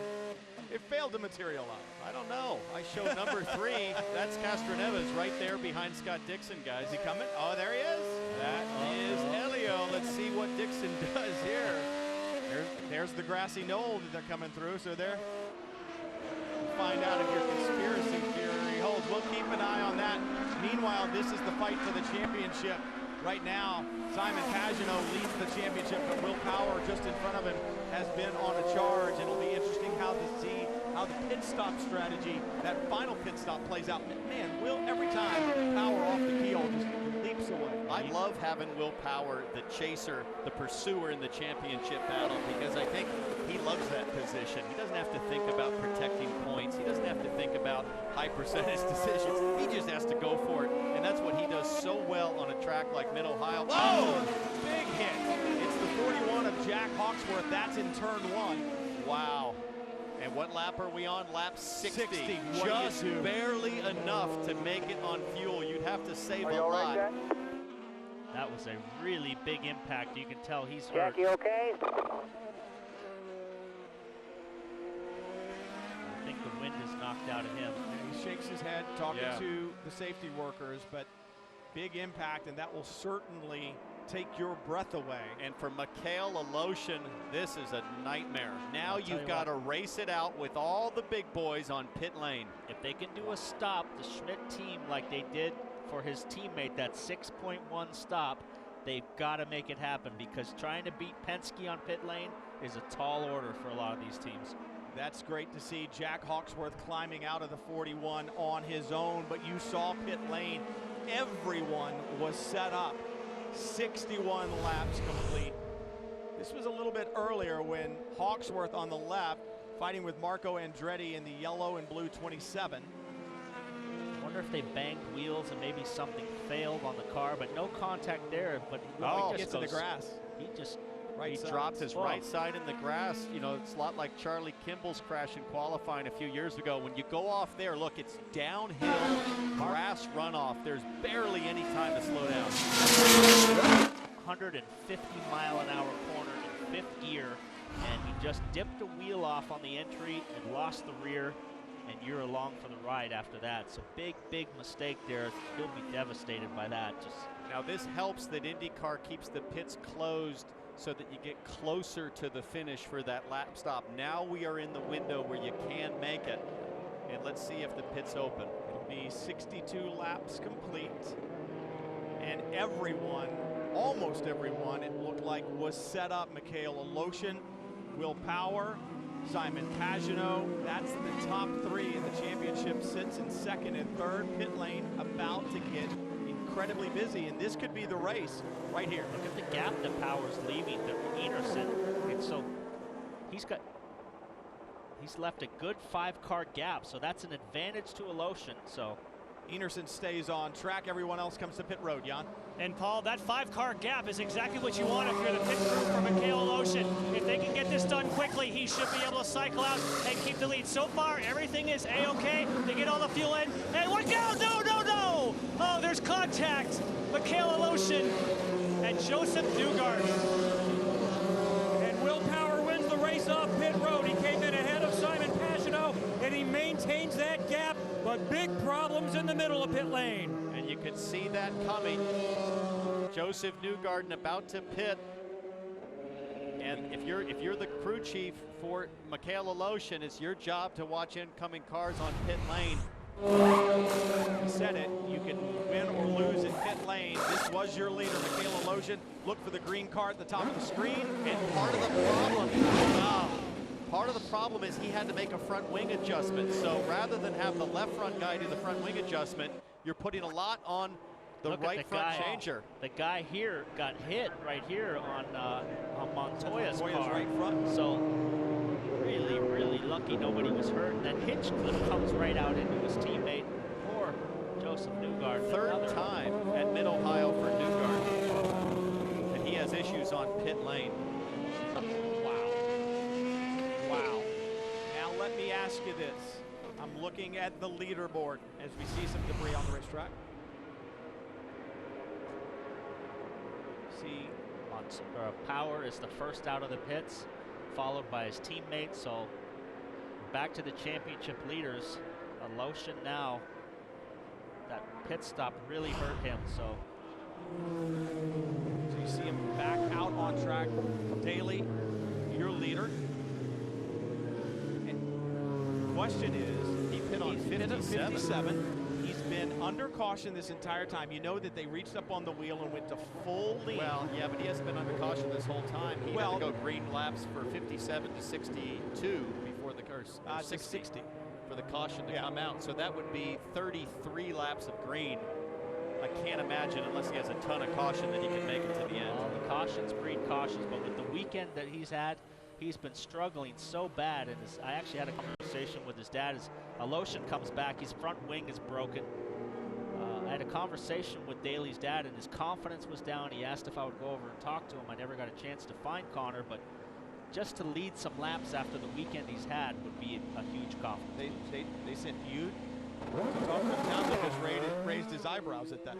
it failed to materialize. I don't know. I show number 3. That's Castroneves right there behind Scott Dixon, guys. Is he coming? Oh, there he is. That is Elio. Let's see what Dixon does here. There's the grassy knoll that they're coming through. So there, we'll find out if your conspiracy theory holds. We'll keep an eye on that. Meanwhile, this is the fight for the championship. Right now, Simon Pagenaud leads the championship, but Will Power just in front of him has been on a charge. It'll be interesting how to see how the pit stop strategy, that final pit stop plays out. Man, Will, every time Power off the keel just leaps away. I love having Will Power, the chaser, the pursuer in the championship battle, because I think he loves that position. He doesn't have to think about protecting points. He doesn't have to think about high percentage decisions. He just has to go for it, and that's what he does so well on a track like Mid-Ohio. Oh, big hit. It's the 41 of Jack Hawksworth. That's in turn 1. Wow. And what lap are we on? Lap 60. 60. Just barely enough to make it on fuel. You'd have to save a lot. that was a really big impact. You can tell he's hurt. Jack, you okay? I think the wind is knocked out of him. And he shakes his head talking to the safety workers, but big impact, and that will certainly take your breath away. And for Michaela Loshin, this is a nightmare. Now you've got to race it out with all the big boys on pit lane. If they can do a stop, the Schmidt team, like they did for his teammate, that 6.1 stop, they've got to make it happen, because trying to beat Penske on pit lane is a tall order for a lot of these teams. That's great to see Jack Hawksworth climbing out of the 41 on his own, but you saw pit lane. Everyone was set up. 61 laps complete. This was a little bit earlier when Hawksworth on the left fighting with Marco Andretti in the yellow and blue 27. I wonder if they banged wheels and maybe something failed on the car, but no contact there. But he gets in the grass. He just He dropped his right side in the grass. You know, it's a lot like Charlie Kimball's crash in qualifying a few years ago. When you go off there, look, it's downhill grass runoff. There's barely any time to slow down. 150-mile-an-hour corner in 5th gear, and he just dipped a wheel off on the entry and lost the rear, and you're along for the ride after that. So big mistake there. He'll be devastated by that. Now this helps that IndyCar keeps the pits closed so that you get closer to the finish for that lap stop. Now we are in the window where you can make it. And let's see if the pit's open. It'll be 62 laps complete. And everyone, almost everyone, it looked like, was set up. Michaela Lotion, Will Power, Simon Pagenaud. That's the top 3 in the championship. Sits in 2nd and 3rd. Pit lane about to get incredibly busy, and this could be the race right here. Look at the gap that Power's leaving to Enerson. And so he's left a good 5-car gap, so that's an advantage to Aloshin. So Enerson stays on track. Everyone else comes to pit road, Jan. And Paul, that 5-car gap is exactly what you want if you're the pit crew for Michaela Lotion. If they can get this done quickly, he should be able to cycle out and keep the lead. So far, everything is A-okay. They get all the fuel in. And what? No! Oh, there's contact. Michaela Lotion and Joseph Newgarden. And Will Power wins the race off pit road. He came in ahead of Simon Pagenaud, and he maintains that gap, but big problems in the middle of pit lane. And you could see that coming. Joseph Newgarden about to pit. And if you're the crew chief for Michaela Lotion, it's your job to watch incoming cars on pit lane. He said it, you can win or lose in pit lane. This was your leader, Michaela Lotion. Look for the green car at the top of the screen. And part of the problem is he had to make a front wing adjustment. So rather than have the left front guy do the front wing adjustment, you're putting a lot on the right front changer. The guy here got hit right here on Montoya's car. Right front. So really lucky nobody was hurt. And then Hinchcliffe comes right out into his teammate. Poor Joseph Newgarden. Third time at Mid-Ohio for Newgarden. And he has issues on pit lane. Wow. Now let me ask you this. I'm looking at the leaderboard as we see some debris on the racetrack. See, Power is the first out of the pits, followed by his teammates. So back to the championship leaders. Aloshin now. That pit stop really hurt him. So you see him back out on track. Daly, your leader. And the question is, he pit on 57. He's been under caution this entire time. You know that they reached up on the wheel and went to full lean. Well, yeah, but he hasn't been under caution this whole time. He had to go green laps for 57 to 62 before the curse. 660 for the caution to come out. So that would be 33 laps of green. I can't imagine, unless he has a ton of caution, that he can make it to the end. Well, the cautions breed cautions, but with the weekend that he's had, he's been struggling so bad. And I actually had a conversation with his dad. As Aloshin comes back, his front wing is broken. I had a conversation with Daly's dad, and his confidence was down. He asked if I would go over and talk to him. I never got a chance to find Connor, but just to lead some laps after the weekend he's had would be a huge compliment. They sent you to talk to him. Townsend just raised his eyebrows at that.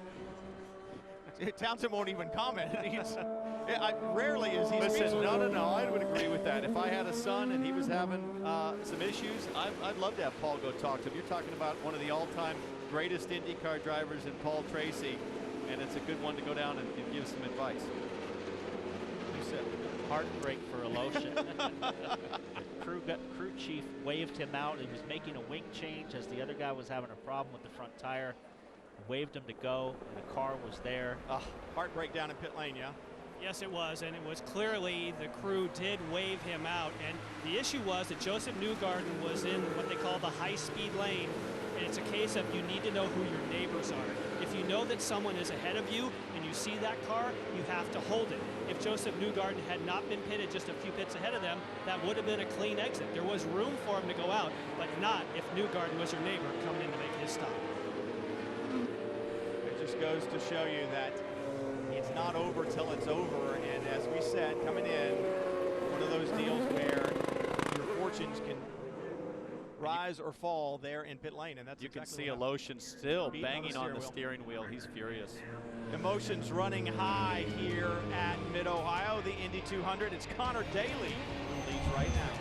Townsend won't even comment. Rarely is he Listen, no, I would agree with that. If I had a son and he was having some issues, I'd love to have Paul go talk to him. You're talking about one of the all-time greatest IndyCar drivers in Paul Tracy, and it's a good one to go down and give some advice. You said heartbreak for Aloshin. crew chief waved him out. He was making a wing change as the other guy was having a problem with the front tire. Waved him to go, and the car was there. Heartbreak down in pit lane, yeah? Yes, it was, and it was clearly the crew did wave him out. And the issue was that Joseph Newgarden was in what they call the high-speed lane, and it's a case of you need to know who your neighbors are. If you know that someone is ahead of you and you see that car, you have to hold it. If Joseph Newgarden had not been pitted just a few pits ahead of them, that would have been a clean exit. There was room for him to go out, but not if Newgarden was your neighbor coming in to make his stop. It just goes to show you that it's not over till it's over, and as we said, coming in, one of those deals where your fortunes can rise or fall there in pit lane, and that's you can see Aloshin still banging on the steering wheel. He's furious. Emotions running high here at Mid-Ohio, the Indy 200. It's Connor Daly who leads right now.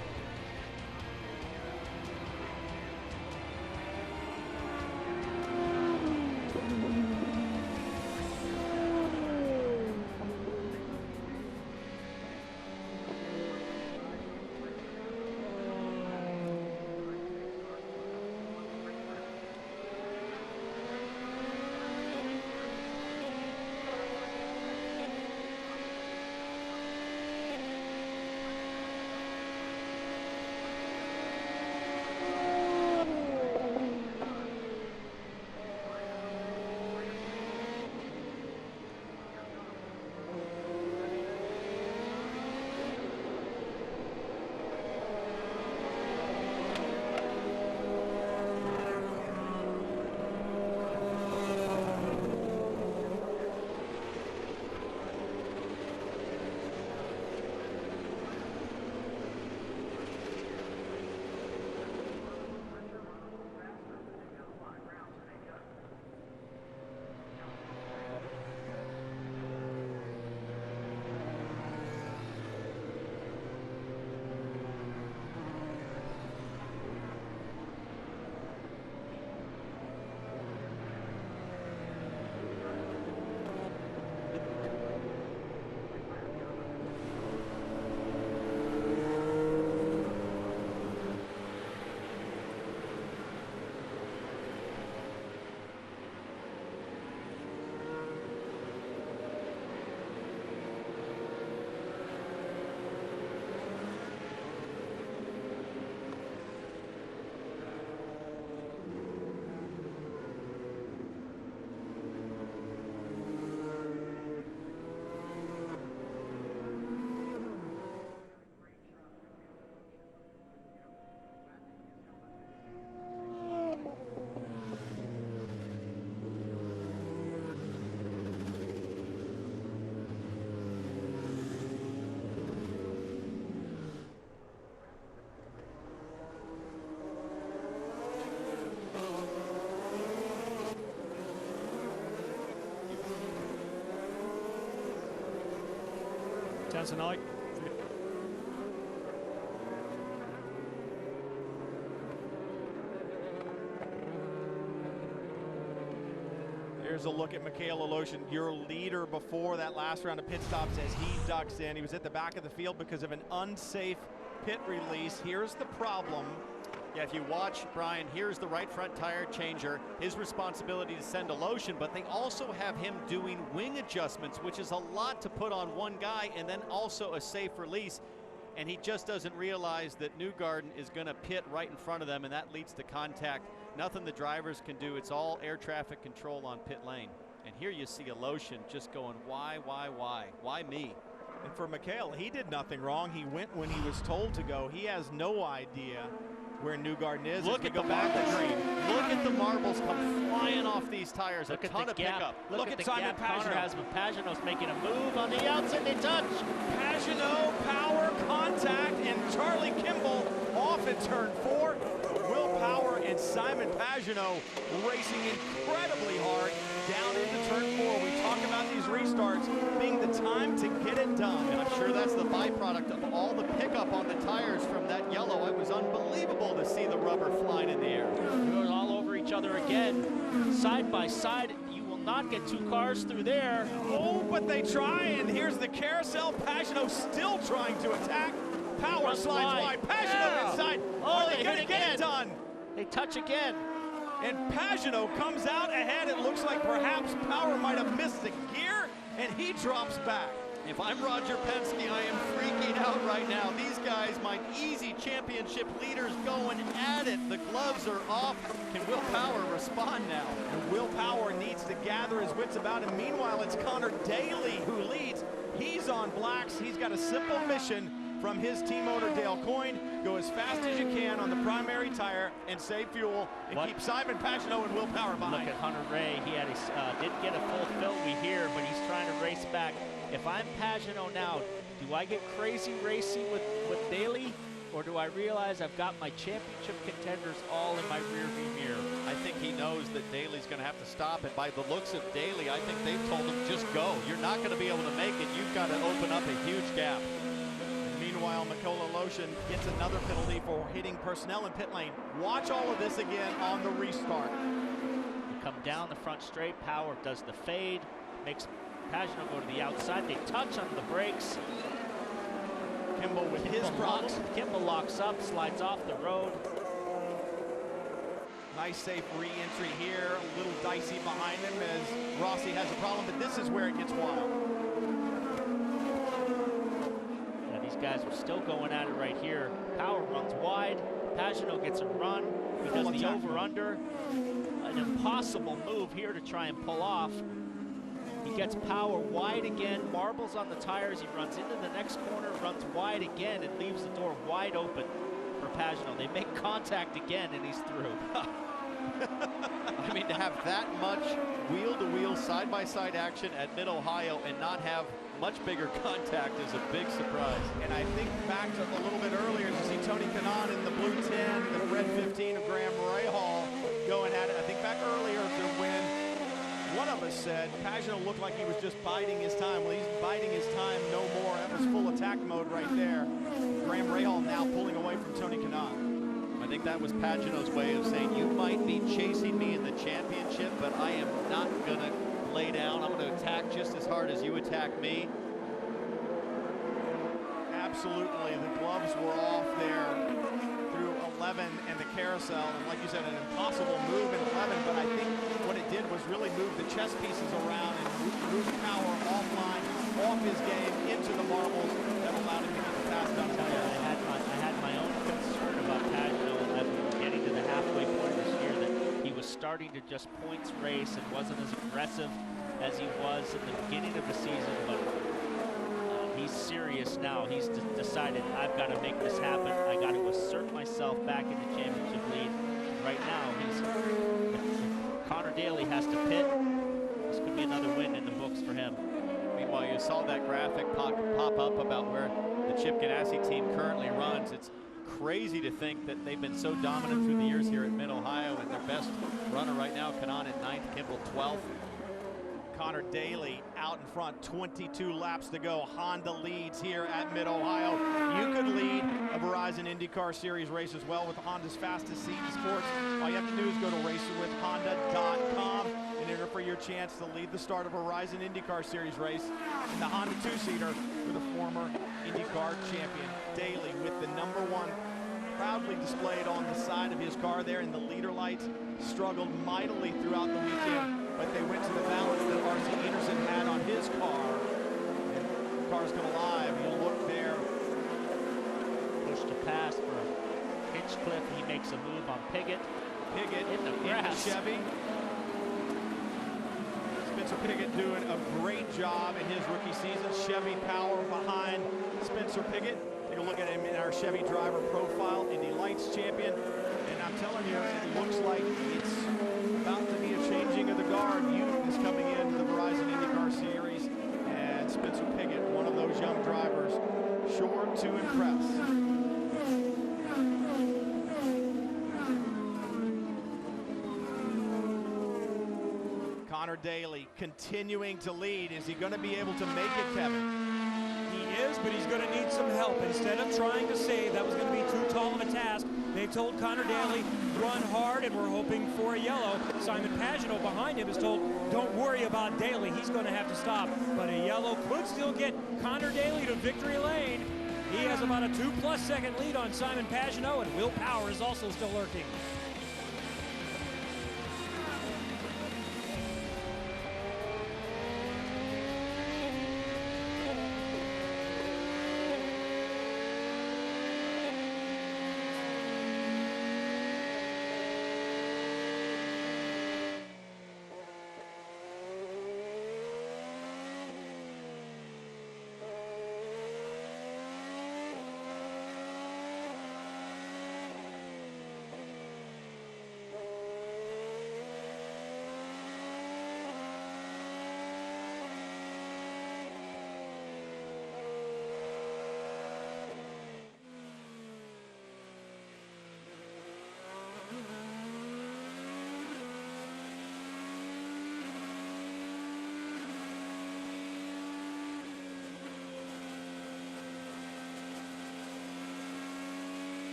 Tansanelli. Here's a look at Mikhail Aloshin, your leader before that last round of pit stops as he ducks in. He was at the back of the field because of an unsafe pit release. Here's the problem. Yeah, if you watch, Brian, here's the right front tire changer. His responsibility to send Aloshin, but they also have him doing wing adjustments, which is a lot to put on one guy, and then also a safe release. And he just doesn't realize that Newgarden is going to pit right in front of them, and that leads to contact. Nothing the drivers can do. It's all air traffic control on pit lane. And here you see Aloshin just going, why? Why me? And for Mikhail, he did nothing wrong. He went when he was told to go. He has no idea where Newgarden is. Look at the marbles. Look at the marbles come flying off these tires. Look a ton of pickup. Look at the Simon gap Connor has, but Pagano's making a move on the outside. They touch. Pagano, power, contact, and Charlie Kimball off at turn 4. Will Power and Simon Pagano racing incredibly hard down into turn 4. We talk about these restarts being the time to get it done. And I'm sure that's the byproduct of all the pickup on the tires from that yellow. It was unbelievable to see the rubber flying in the air. Goes all over each other again, side by side. You will not get two cars through there. Oh, but they try, and here's the carousel. Pagano still trying to attack. Power slides wide. Pagano inside. Oh, they going to get it done? They touch again. And Pagano comes out ahead. It looks like perhaps Power might have missed the gear, and he drops back. If I'm Roger Penske, I am freaking out right now. These guys, my easy championship leaders, going at it. The gloves are off. Can Will Power respond now? And Will Power needs to gather his wits about him. Meanwhile, it's Connor Daly who leads. He's on blacks. He's got a simple mission from his team owner, Dale Coyne. Go as fast as you can on the primary tire and save fuel and keep Simon Pagano and Will Power behind. Look at Hunter Ray. He had his, didn't get a full fill, we hear, but he's trying to race back. If I'm Pagano now, do I get crazy racing with Daly? or do I realize I've got my championship contenders all in my rearview mirror? I think he knows that Daly's going to have to stop, and by the looks of Daly, I think they've told him, just go. You're not going to be able to make it. You've got to open up a huge gap. Meanwhile, Mikola Loshin gets another penalty for hitting personnel in pit lane. Watch all of this again on the restart. They come down the front straight. Power does the fade, makes Pagano go to the outside. They touch on the brakes. Kimball with his problem. Kimball locks up, slides off the road. Nice safe re-entry here. A little dicey behind him as Rossi has a problem, but this is where it gets wild. Yeah, these guys are still going at it right here. Power runs wide. Pagano gets a run. He does the over-under. An impossible move here to try and pull off. He gets Power wide again, marbles on the tires. He runs into the next corner, runs wide again, and leaves the door wide open for Pagano. They make contact again, and he's through. I mean, to have that much wheel-to-wheel, side-by-side action at Mid-Ohio and not have much bigger contact is a big surprise. And I think back to a little bit earlier, you see Tony Kanaan in the blue 10, the red 15 of Graham Rahal going at it. I think back earlier to when one of us said Pagano looked like he was just biding his time. Well, he's biding his time no more. That was full attack mode right there. Graham Rahal now pulling away from Tony Kanaan. I think that was Pagano's way of saying, you might be chasing me in the championship, but I am not going to lay down. I'm going to attack just as hard as you attack me. Absolutely, the gloves were off there through 11 and the carousel, and like you said, an impossible move in 11, but I think what it did was really move the chess pieces around and move Power offline, off his game, into the marbles that allowed him to get the pass done. I had my own concern about Pagano as we were getting to the halfway point this year, that he was starting to just points race and wasn't as aggressive as he was in the beginning of the season, but he's serious now. He's decided, I've got to make this happen. I got to assert myself back in the championship lead. Right now, Connor Daly has to pit. This could be another win in the books for him. Meanwhile, you saw that graphic pop up about where the Chip Ganassi team currently runs. It's crazy to think that they've been so dominant through the years here at Mid-Ohio, and their best runner right now, Kanaan at 9th, Kimball 12th. Connor Daly out in front, 22 laps to go. Honda leads here at Mid-Ohio. You could lead a Verizon IndyCar Series race as well with Honda's fastest seat in sports. All you have to do is go to racerwithhonda.com and enter for your chance to lead the start of a Verizon IndyCar Series race in the Honda two-seater with a former IndyCar champion. Daly with the #1 proudly displayed on the side of his car there in the leader lights. Struggled mightily throughout the weekend, but they went to the balance that R.C. Anderson had on his car. And the cars come alive. You look there. Push to pass for Hinchcliffe. He makes a move on Piggott. Piggott in the grass. Chevy. Spencer Piggott doing a great job in his rookie season. Chevy Power behind Spencer Piggott. Take a look at him in our Chevy driver profile. Indy Lights champion. And I'm telling you, it looks like it's about to be a changing of the guard. Youth is coming into the Verizon IndyCar Series. And Spencer Piggott, one of those young drivers, sure to impress. Connor Daly continuing to lead. Is he going to be able to make it, Kevin? He is, but he's going to need some help. Instead of trying to save, that was going to be too tall of a task. They told Connor Daly, run hard, and we're hoping for a yellow. Simon Pagano behind him is told, don't worry about Daly. He's going to have to stop. But a yellow could still get Connor Daly to victory lane. He has about a 2+ second lead on Simon Pagano, and Will Power is also still lurking.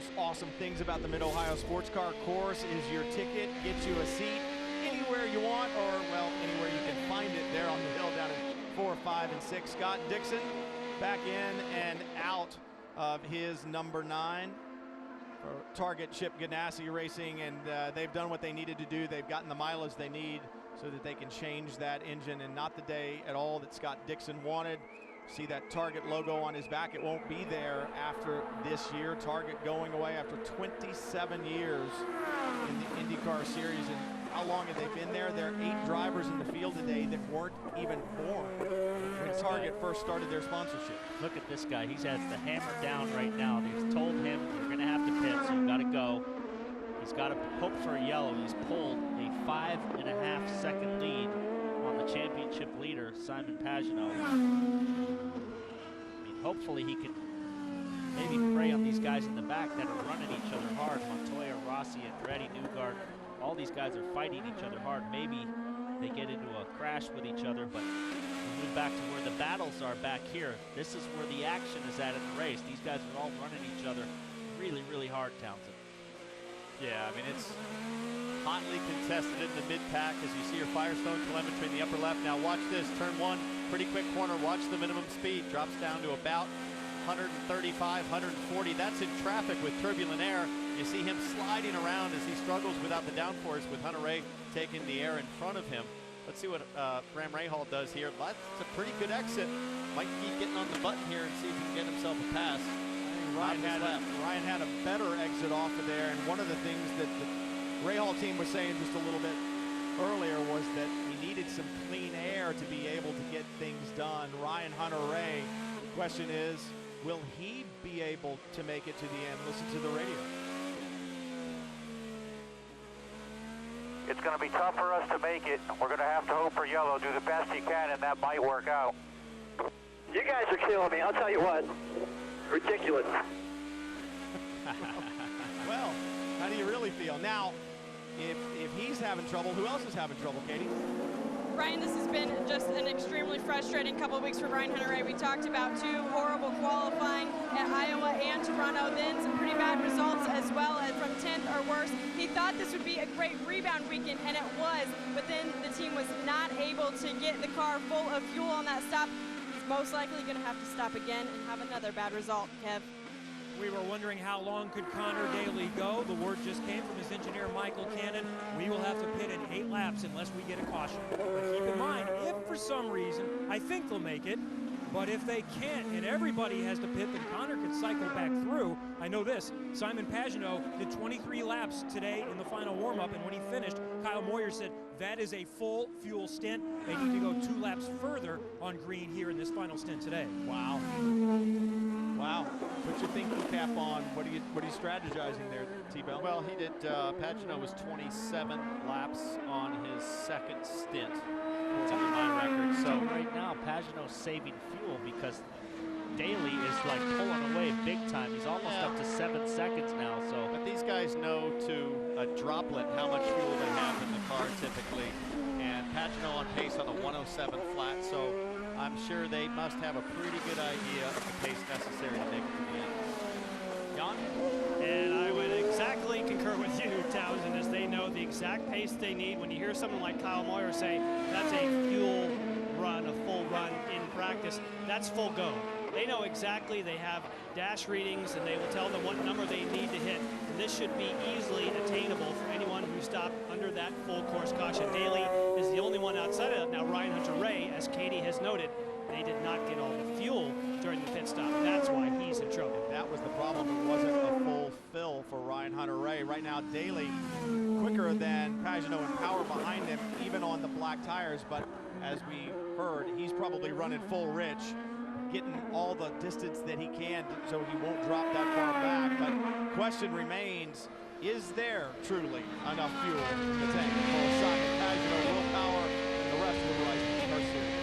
most awesome things about the Mid-Ohio Sports Car Course is your ticket gets you a seat anywhere you want, or, well, anywhere you can find it there on the hill down in 4, 5, and 6. Scott Dixon back in and out of his number 9 for Target Chip Ganassi Racing, and they've done what they needed to do. They've gotten the mileage they need so that they can change that engine, and not the day at all that Scott Dixon wanted. See that Target logo on his back? It won't be there after this year. Target going away after 27 years in the IndyCar series. And how long have they been there? There are 8 drivers in the field today that weren't even born when Target first started their sponsorship. Look at this guy. He has the hammer down right now. They've told him you're going to have to pit, so you got to go. He's got to hope for a yellow. He's pulled a 5.5 second lead on the championship leader, Simon Pagenaud. I mean, hopefully he can maybe prey on these guys in the back that are running each other hard. Montoya, Rossi, Andretti, Newgard, all these guys are fighting each other hard. Maybe they get into a crash with each other, but we move back to where the battles are back here. This is where the action is at in the race. These guys are all running each other really, really hard, Townsend. Yeah, I mean, it's hotly contested in the mid-pack as you see your Firestone telemetry in the upper left. Now watch this, turn 1, pretty quick corner. Watch the minimum speed, drops down to about 135, 140. That's in traffic with turbulent air. You see him sliding around as he struggles without the downforce with Hunter-Reay taking the air in front of him. Let's see what Graham Rahal does here. That's a pretty good exit. Might keep getting on the button here and see if he can get himself a pass. Ryan had a better exit off of there, and one of the things that the Rahal team was saying just a little bit earlier was that he needed some clean air to be able to get things done. Ryan Hunter-Reay, the question is, will he be able to make it to the end? Listen to the radio. It's going to be tough for us to make it. We're going to have to hope for yellow, do the best he can, and that might work out. You guys are killing me, I'll tell you what. Ridiculous. Well, how do you really feel? Now, if he's having trouble, who else is having trouble, Katie? Ryan, this has been just an extremely frustrating couple of weeks for Ryan Hunter-Reay. We talked about 2 horrible qualifying at Iowa and Toronto, then some pretty bad results as well, as from 10th or worse. He thought this would be a great rebound weekend, and it was, but then the team was not able to get the car full of fuel on that stop. He's most likely going to have to stop again and have another bad result, Kev. We were wondering how long could Connor Daly go. The word just came from his engineer, Michael Cannon. We will have to pit in 8 laps unless we get a caution. But keep in mind, if for some reason, I think they'll make it, but if they can't and everybody has to pit, then Connor can cycle back through. I know this, Simon Pagenaud did 23 laps today in the final warm-up, and when he finished, Kyle Moyer said that is a full fuel stint. They need to go 2 laps further on green here in this final stint today. Wow. Wow. Put your thinking cap on. What are you strategizing there, T-Bell? Well, he did, Pagenaud was 27 laps on his second stint. It's under my record. So right now, Pagenaud's saving fuel because Daly is like pulling away big time. He's almost up to 7 seconds now. So, but these guys know to a droplet how much fuel they have in the car typically. And Pagenaud on pace on a 107 flat. So I'm sure they must have a pretty good idea of the pace necessary to make it to the end. Jan? And I would exactly concur with you, Townsend, as they know the exact pace they need. When you hear someone like Kyle Moyer say that's a fuel run, a full run in practice, that's full go. They know exactly, they have dash readings, and they will tell them what number they need to hit. And this should be easily attainable for anyone who stopped under that full course caution. Daly is the only one outside of that. Now Ryan Hunter-Reay, as Katie has noted, they did not get all the fuel during the pit stop. That's why he's in trouble. That was the problem. It wasn't a full fill for Ryan Hunter-Reay. Right now, Daly quicker than Pagenaud and power behind him, even on the black tires. But as we heard, he's probably running full rich, getting all the distance that he can so he won't drop that far back. But question remains, is there truly enough fuel in the tank for Simon Pagenaud, Will Power, and the rest of the Verizon Car Series?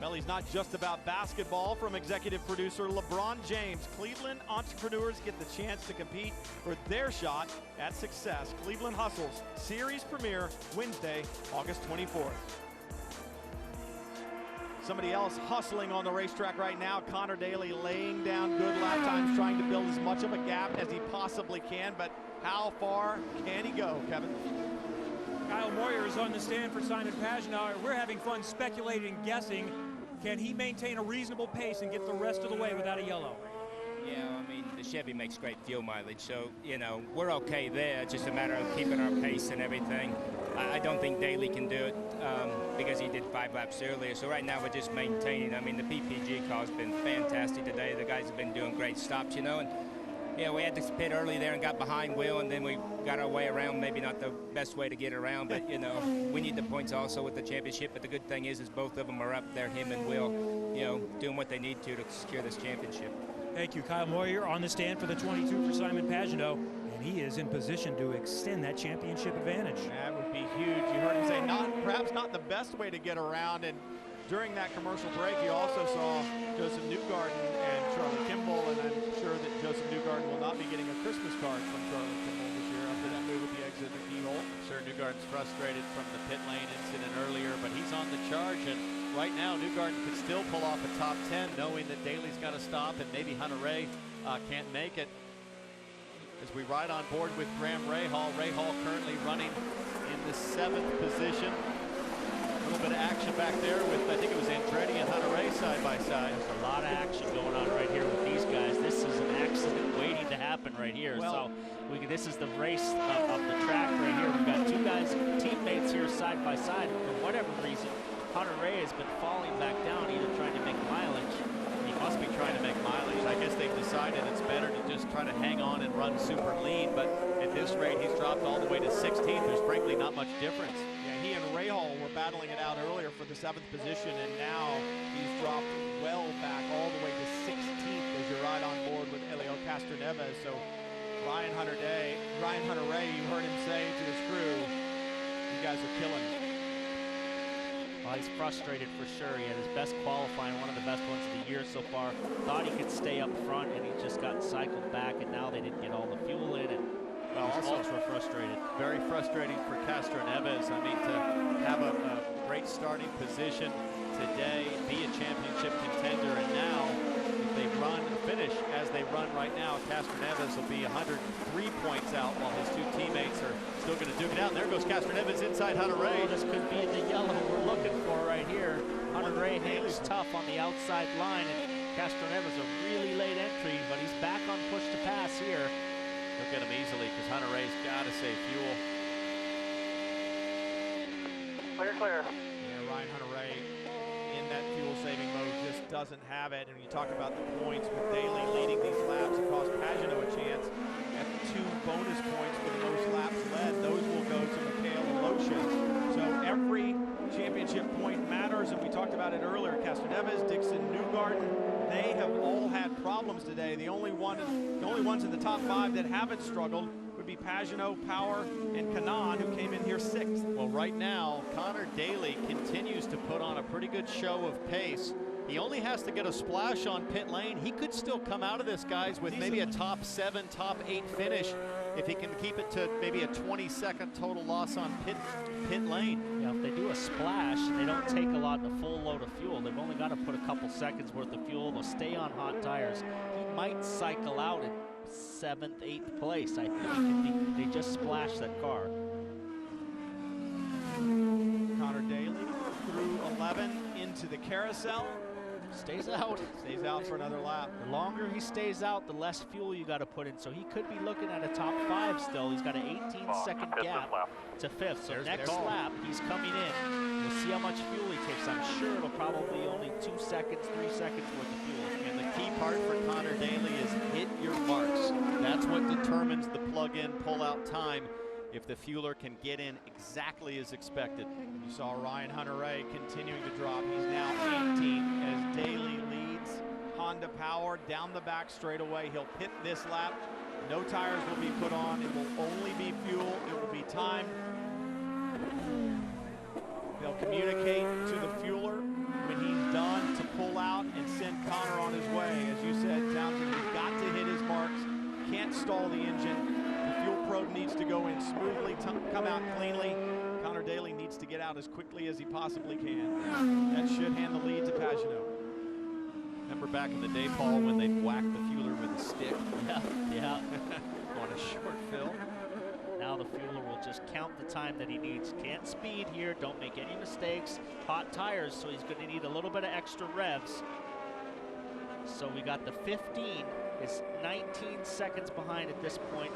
Well, he's not just about basketball. From executive producer LeBron James, Cleveland entrepreneurs get the chance to compete for their shot at success. Cleveland Hustles, series premiere Wednesday, August 24th. Somebody else hustling on the racetrack right now, Connor Daly, laying down good lap times, trying to build as much of a gap as he possibly can, but how far can he go, Kevin? Kyle Moyer is on the stand for Simon Pagenaud. We're having fun speculating, guessing. Can he maintain a reasonable pace and get the rest of the way without a yellow? Yeah, I mean, the Chevy makes great fuel mileage, so, you know, we're okay there. It's just a matter of keeping our pace and everything. I don't think Daly can do it because he did 5 laps earlier. So right now we're just maintaining. I mean, the PPG car's been fantastic today. The guys have been doing great stops, you know. And, yeah, we had to pit early there and got behind Will, and then we got our way around. Maybe not the best way to get around, but, you know, we need the points also with the championship. But the good thing is both of them are up there, him and Will, you know, doing what they need to secure this championship. Thank you, Kyle Moyer on the stand for the 22 for Simon Pagenaud, and he is in position to extend that championship advantage. That would be huge. You heard him say perhaps not the best way to get around, and during that commercial break, you also saw Joseph Newgarden and Charlie Kimball, and I'm sure that Joseph Newgarden will not be getting a Christmas card from Charlie Kimball this year after that move with the exit of the keyhole. I'm sure Newgarden's frustrated from the pit lane incident earlier, but he's on the charge, and right now Newgarden could still pull off a top 10, knowing that Daly's got to stop and maybe Hunter-Reay can't make it. As we ride on board with Graham Rahal currently running in the 7th position. A little bit of action back there with, I think it was Andretti and Hunter-Reay side by side. There's a lot of action going on right here with these guys. This is an accident waiting to happen right here. Well, so this is the race of the track right here. We've got 2 guys, teammates here side by side. For whatever reason, Hunter-Reay has been falling back down, either trying to make mileage. He must be trying to make mileage. I guess they've decided it's better to just try to hang on and run super lean, but at this rate, he's dropped all the way to 16th. There's frankly not much difference. Yeah, he and Rahal were battling it out earlier for the 7th position, and now he's dropped well back all the way to 16th as you ride on board with Helio Castroneves. So Ryan Hunter-Reay, you heard him say to his crew, you guys are killing it. Well, he's frustrated for sure. He had his best qualifying, one of the best ones of the year so far. Thought he could stay up front, and he just got cycled back, and now they didn't get all the fuel in, and he's ultra frustrated. Very frustrating for Castroneves. I mean, to have a great starting position today, be a championship contender, and now if they finish as they run right now, Castroneves will be 103 points out while his 2 teammates are still going to duke it out. And there goes Castroneves inside Hunter-Reay. Oh, this could be the yellow we're looking for right here. Hunter-Reay hangs tough on the outside line, and Castroneves a really late entry, but he's back on push to pass here. They'll get him easily because Hunter-Reay's got to save fuel. Clear. Yeah, Ryan Hunter-Reay in that fuel-saving mode just doesn't have it. And when you talk about the points with Daly leading these laps, it cost Pagenaud a chance at 2 bonus points for the most laps led. Those will go to Mikhail Aloshin. So every championship point matters, and we talked about it earlier. Castroneves, Dixon, Newgarden, they have all had problems today. The only ones in the top 5 that haven't struggled would be Pagenaud, Power, and Kanaan, who came in here 6th. Well, right now, Connor Daly continues to put on a pretty good show of pace. He only has to get a splash on pit lane. He could still come out of this, guys, with maybe a top 7, top 8 finish if he can keep it to maybe a 20-second total loss on pit lane. Yeah, if they do a splash, they don't take a full load of fuel. They've only got to put a couple seconds worth of fuel. They'll stay on hot tires. He might cycle out in 7th, 8th place. I think they just splashed that car. Connor Daly through 11 into the carousel. Stays out. Stays out for another lap. The longer he stays out, the less fuel you got to put in. So he could be looking at a top 5 still. He's got an 18-second gap to 5th. So next lap, he's coming in. We'll see how much fuel he takes. I'm sure it'll probably only 2 seconds, 3 seconds worth of fuel. And the key part for Connor Daly is hit your marks. That's what determines the plug-in, pull-out time. If the fueler can get in exactly as expected. You saw Ryan Hunter-Reay continuing to drop. He's now 18 as Daly leads. Honda Power down the back straightaway. He'll pit this lap. No tires will be put on. It will only be fuel. It will be timed. They'll communicate to the fueler when he's done to pull out and send Connor on his way. As you said, Townsend, he's got to hit his marks, can't stall the engine. The fuel probe needs to go in smoothly, come out cleanly. Connor Daly needs to get out as quickly as he possibly can. That should hand the lead to Pagenaud. Remember back in the day, Paul, when they'd whack the fueler with a stick? Yeah. On a short fill. Now the fueler will just count the time that he needs. Can't speed here, don't make any mistakes. Hot tires, so he's going to need a little bit of extra revs. So we got the 15 is 19 seconds behind at this point.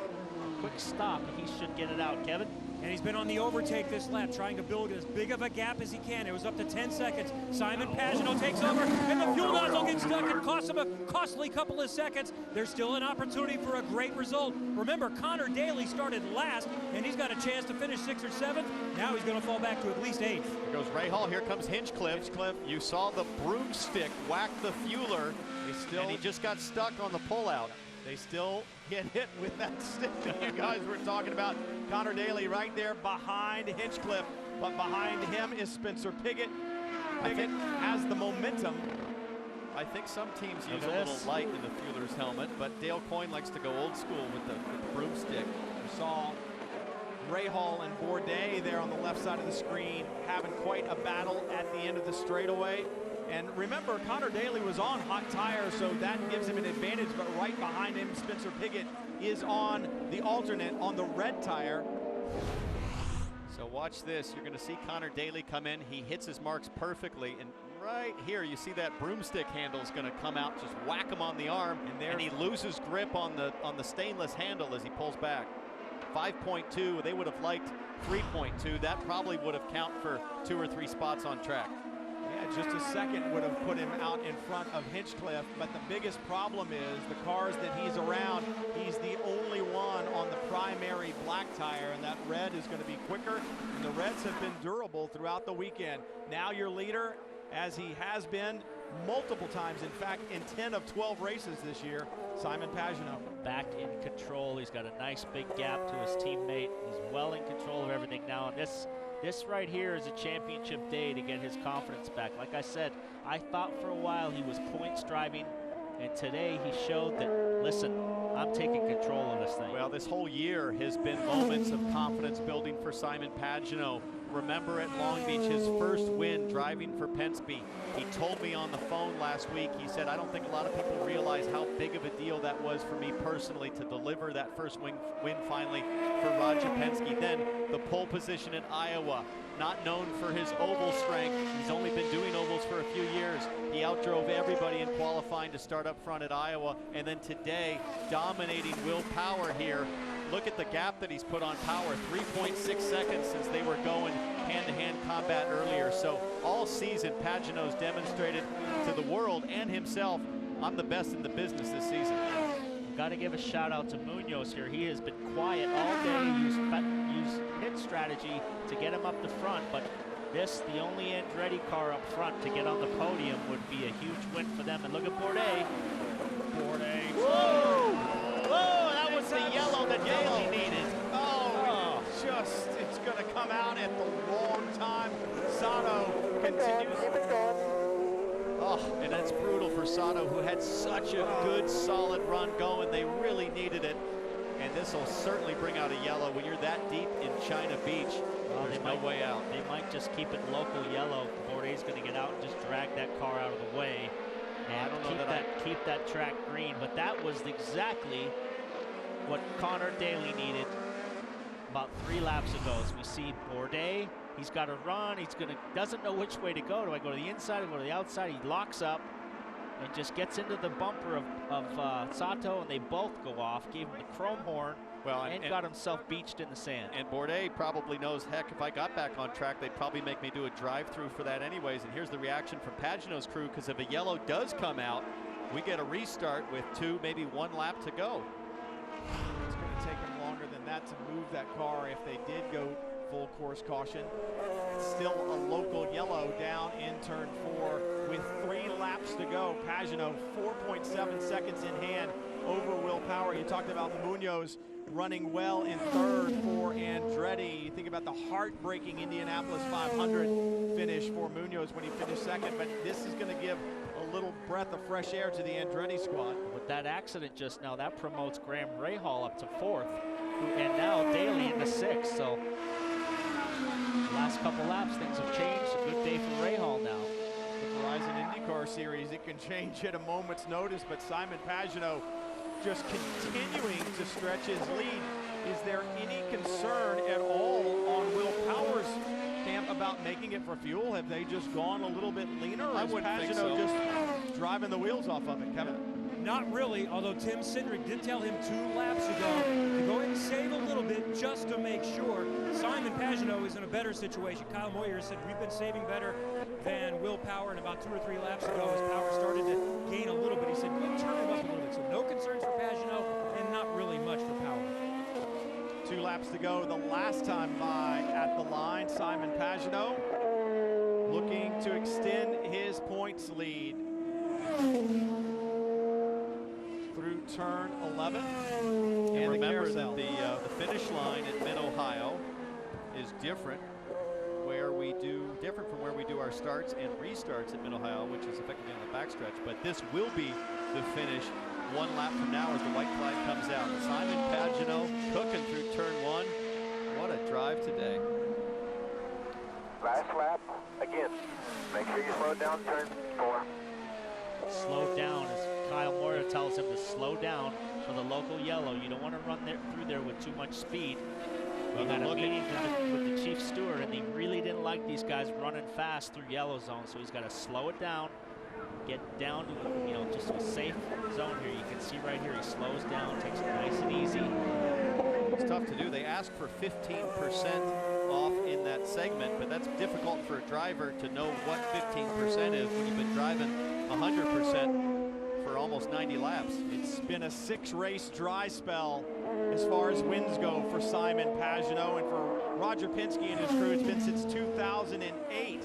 Quick stop, and he should get it out. Kevin? And he's been on the overtake this lap, trying to build as big of a gap as he can. It was up to 10 seconds. Simon Pagenaud takes over, and the fuel nozzle gets stuck and costs him a costly couple of seconds. There's still an opportunity for a great result. Remember, Connor Daly started last, and he's got a chance to finish 6th or 7th. Now he's going to fall back to at least 8th. Here goes Rahal. Here comes Hinchcliffe. You saw the broomstick whack the fueler, and he just got stuck on the pullout. They still get hit with that stick that you guys were talking about. Connor Daly right there behind Hinchcliffe, but behind him is Spencer Piggott. Piggott has the momentum. I think some teams use a little light in the fueler's helmet, but Dale Coyne likes to go old school with the broomstick. You saw Rahal and Bourdais there on the left side of the screen having quite a battle at the end of the straightaway. And remember, Connor Daly was on hot tires, so that gives him an advantage, but right behind him, Spencer Piggott is on the alternate on the red tire. So watch this. You're going to see Connor Daly come in. He hits his marks perfectly, and right here you see that broomstick handle is going to come out, just whack him on the arm, and he loses grip on the stainless handle as he pulls back. 5.2, they would have liked 3.2. That probably would have counted for 2 or 3 spots on track. Yeah, just a second would have put him out in front of Hinchcliffe, but the biggest problem is the cars that he's around, he's the only one on the primary black tire, and that red is going to be quicker, and the reds have been durable throughout the weekend. Now your leader, as he has been multiple times, in fact, in 10 of 12 races this year, Simon Pagenaud. Back in control. He's got a nice big gap to his teammate. He's well in control of everything now, and this right here is a championship day to get his confidence back. Like I said, I thought for a while he was points driving, and today he showed that, listen, I'm taking control of this thing. Well, this whole year has been moments of confidence building for Simon Pagenaud. Remember at Long Beach, his first win driving for Penske. He told me on the phone last week, he said, I don't think a lot of people realize how big of a deal that was for me personally to deliver that first win finally for Roger Penske. Then the pole position in Iowa, not known for his oval strength. He's only been doing ovals for a few years. He outdrove everybody in qualifying to start up front at Iowa. And then today, dominating Will Power here. Look at the gap that he's put on Power, 3.6 seconds since they were going hand-to-hand combat earlier. So all season, Pagenaud's demonstrated to the world and himself, I'm the best in the business this season. Got to give a shout out to Munoz here. He has been quiet all day, used pit strategy to get him up the front, but this, the only Andretti car up front to get on the podium, would be a huge win for them. And look at Bourdais. Bourdais. Whoa! Whoa, that was the yellow that Daly needed. Oh, it's going to come out at the wrong time. Sato continues. Oh, and that's brutal for Sato, who had such a good, solid run going. They really needed it. And this will certainly bring out a yellow. When you're that deep in China Beach, there's no way out. They might just keep it local yellow. Bourdais going to get out and just drag that car out of the way. And keep that track green. But that was exactly what Connor Daly needed about 3 laps ago. As we see Bourdais, he's got to run. Doesn't know which way to go. Do I go to the inside or go to the outside? He locks up and just gets into the bumper of Sato, and they both go off. Gave him the chrome horn. Well, and got himself beached in the sand. And Bourdais probably knows, heck, if I got back on track, they'd probably make me do a drive-through for that anyways. And here's the reaction from Pagenaud's crew, because if a yellow does come out, we get a restart with 2, maybe 1 lap to go. It's going to take them longer than that to move that car if they did go full course caution. It's still a local yellow down in turn 4 with 3 laps to go. Pagenaud 4.7 seconds in hand over Will Power. You talked about Munoz running well in third for Andretti. You think about the heartbreaking Indianapolis 500 finish for Munoz when he finished second, but this is going to give a little breath of fresh air to the Andretti squad. With that accident just now, that promotes Graham Rahal up to fourth, and now Daly into sixth. So last couple laps, things have changed. A good day for Rahal now. The Verizon IndyCar Series, it can change at a moment's notice, but Simon Pagenaud just continuing to stretch his lead. Is there any concern at all on Will Power's camp about making it for fuel? Have they just gone a little bit leaner? Or is Pagenaud just driving the wheels off of it, Kevin? Not really, although Tim Cindric did tell him 2 laps ago to go ahead and save a little bit just to make sure. Simon Pagenaud is in a better situation. Kyle Moyer said we've been saving better than Will Power, and about 2 or 3 laps ago as Power started to gain a little bit, he said, go turn him up a little bit. So no concerns for Pagenaud and not really much for Power. 2 laps to go. The last time by at the line, Simon Pagenaud looking to extend his points lead through turn 11. And remember that the finish line at Mid-Ohio is different from where we do our starts and restarts at Mid-Ohio, which is effectively on the backstretch. But this will be the finish 1 lap from now as the white flag comes out. Simon Pagenaud cooking through turn 1. What a drive today. Last lap, again. Make sure you slow down turn 4. Slow down, as Kyle Moyer tells him to slow down for the local yellow. You don't want to run through there with too much speed. We got a meeting with the chief steward, and he really didn't like these guys running fast through yellow zone, so he's got to slow it down, get down to just a safe zone here. You can see right here, he slows down, takes it nice and easy. It's tough to do. They ask for 15% off in that segment, but that's difficult for a driver to know what 15% is when you've been driving 100% for almost 90 laps. It's been a 6-race dry spell as far as wins go for Simon Pagenaud, and for Roger Penske and his crew, it's been since 2008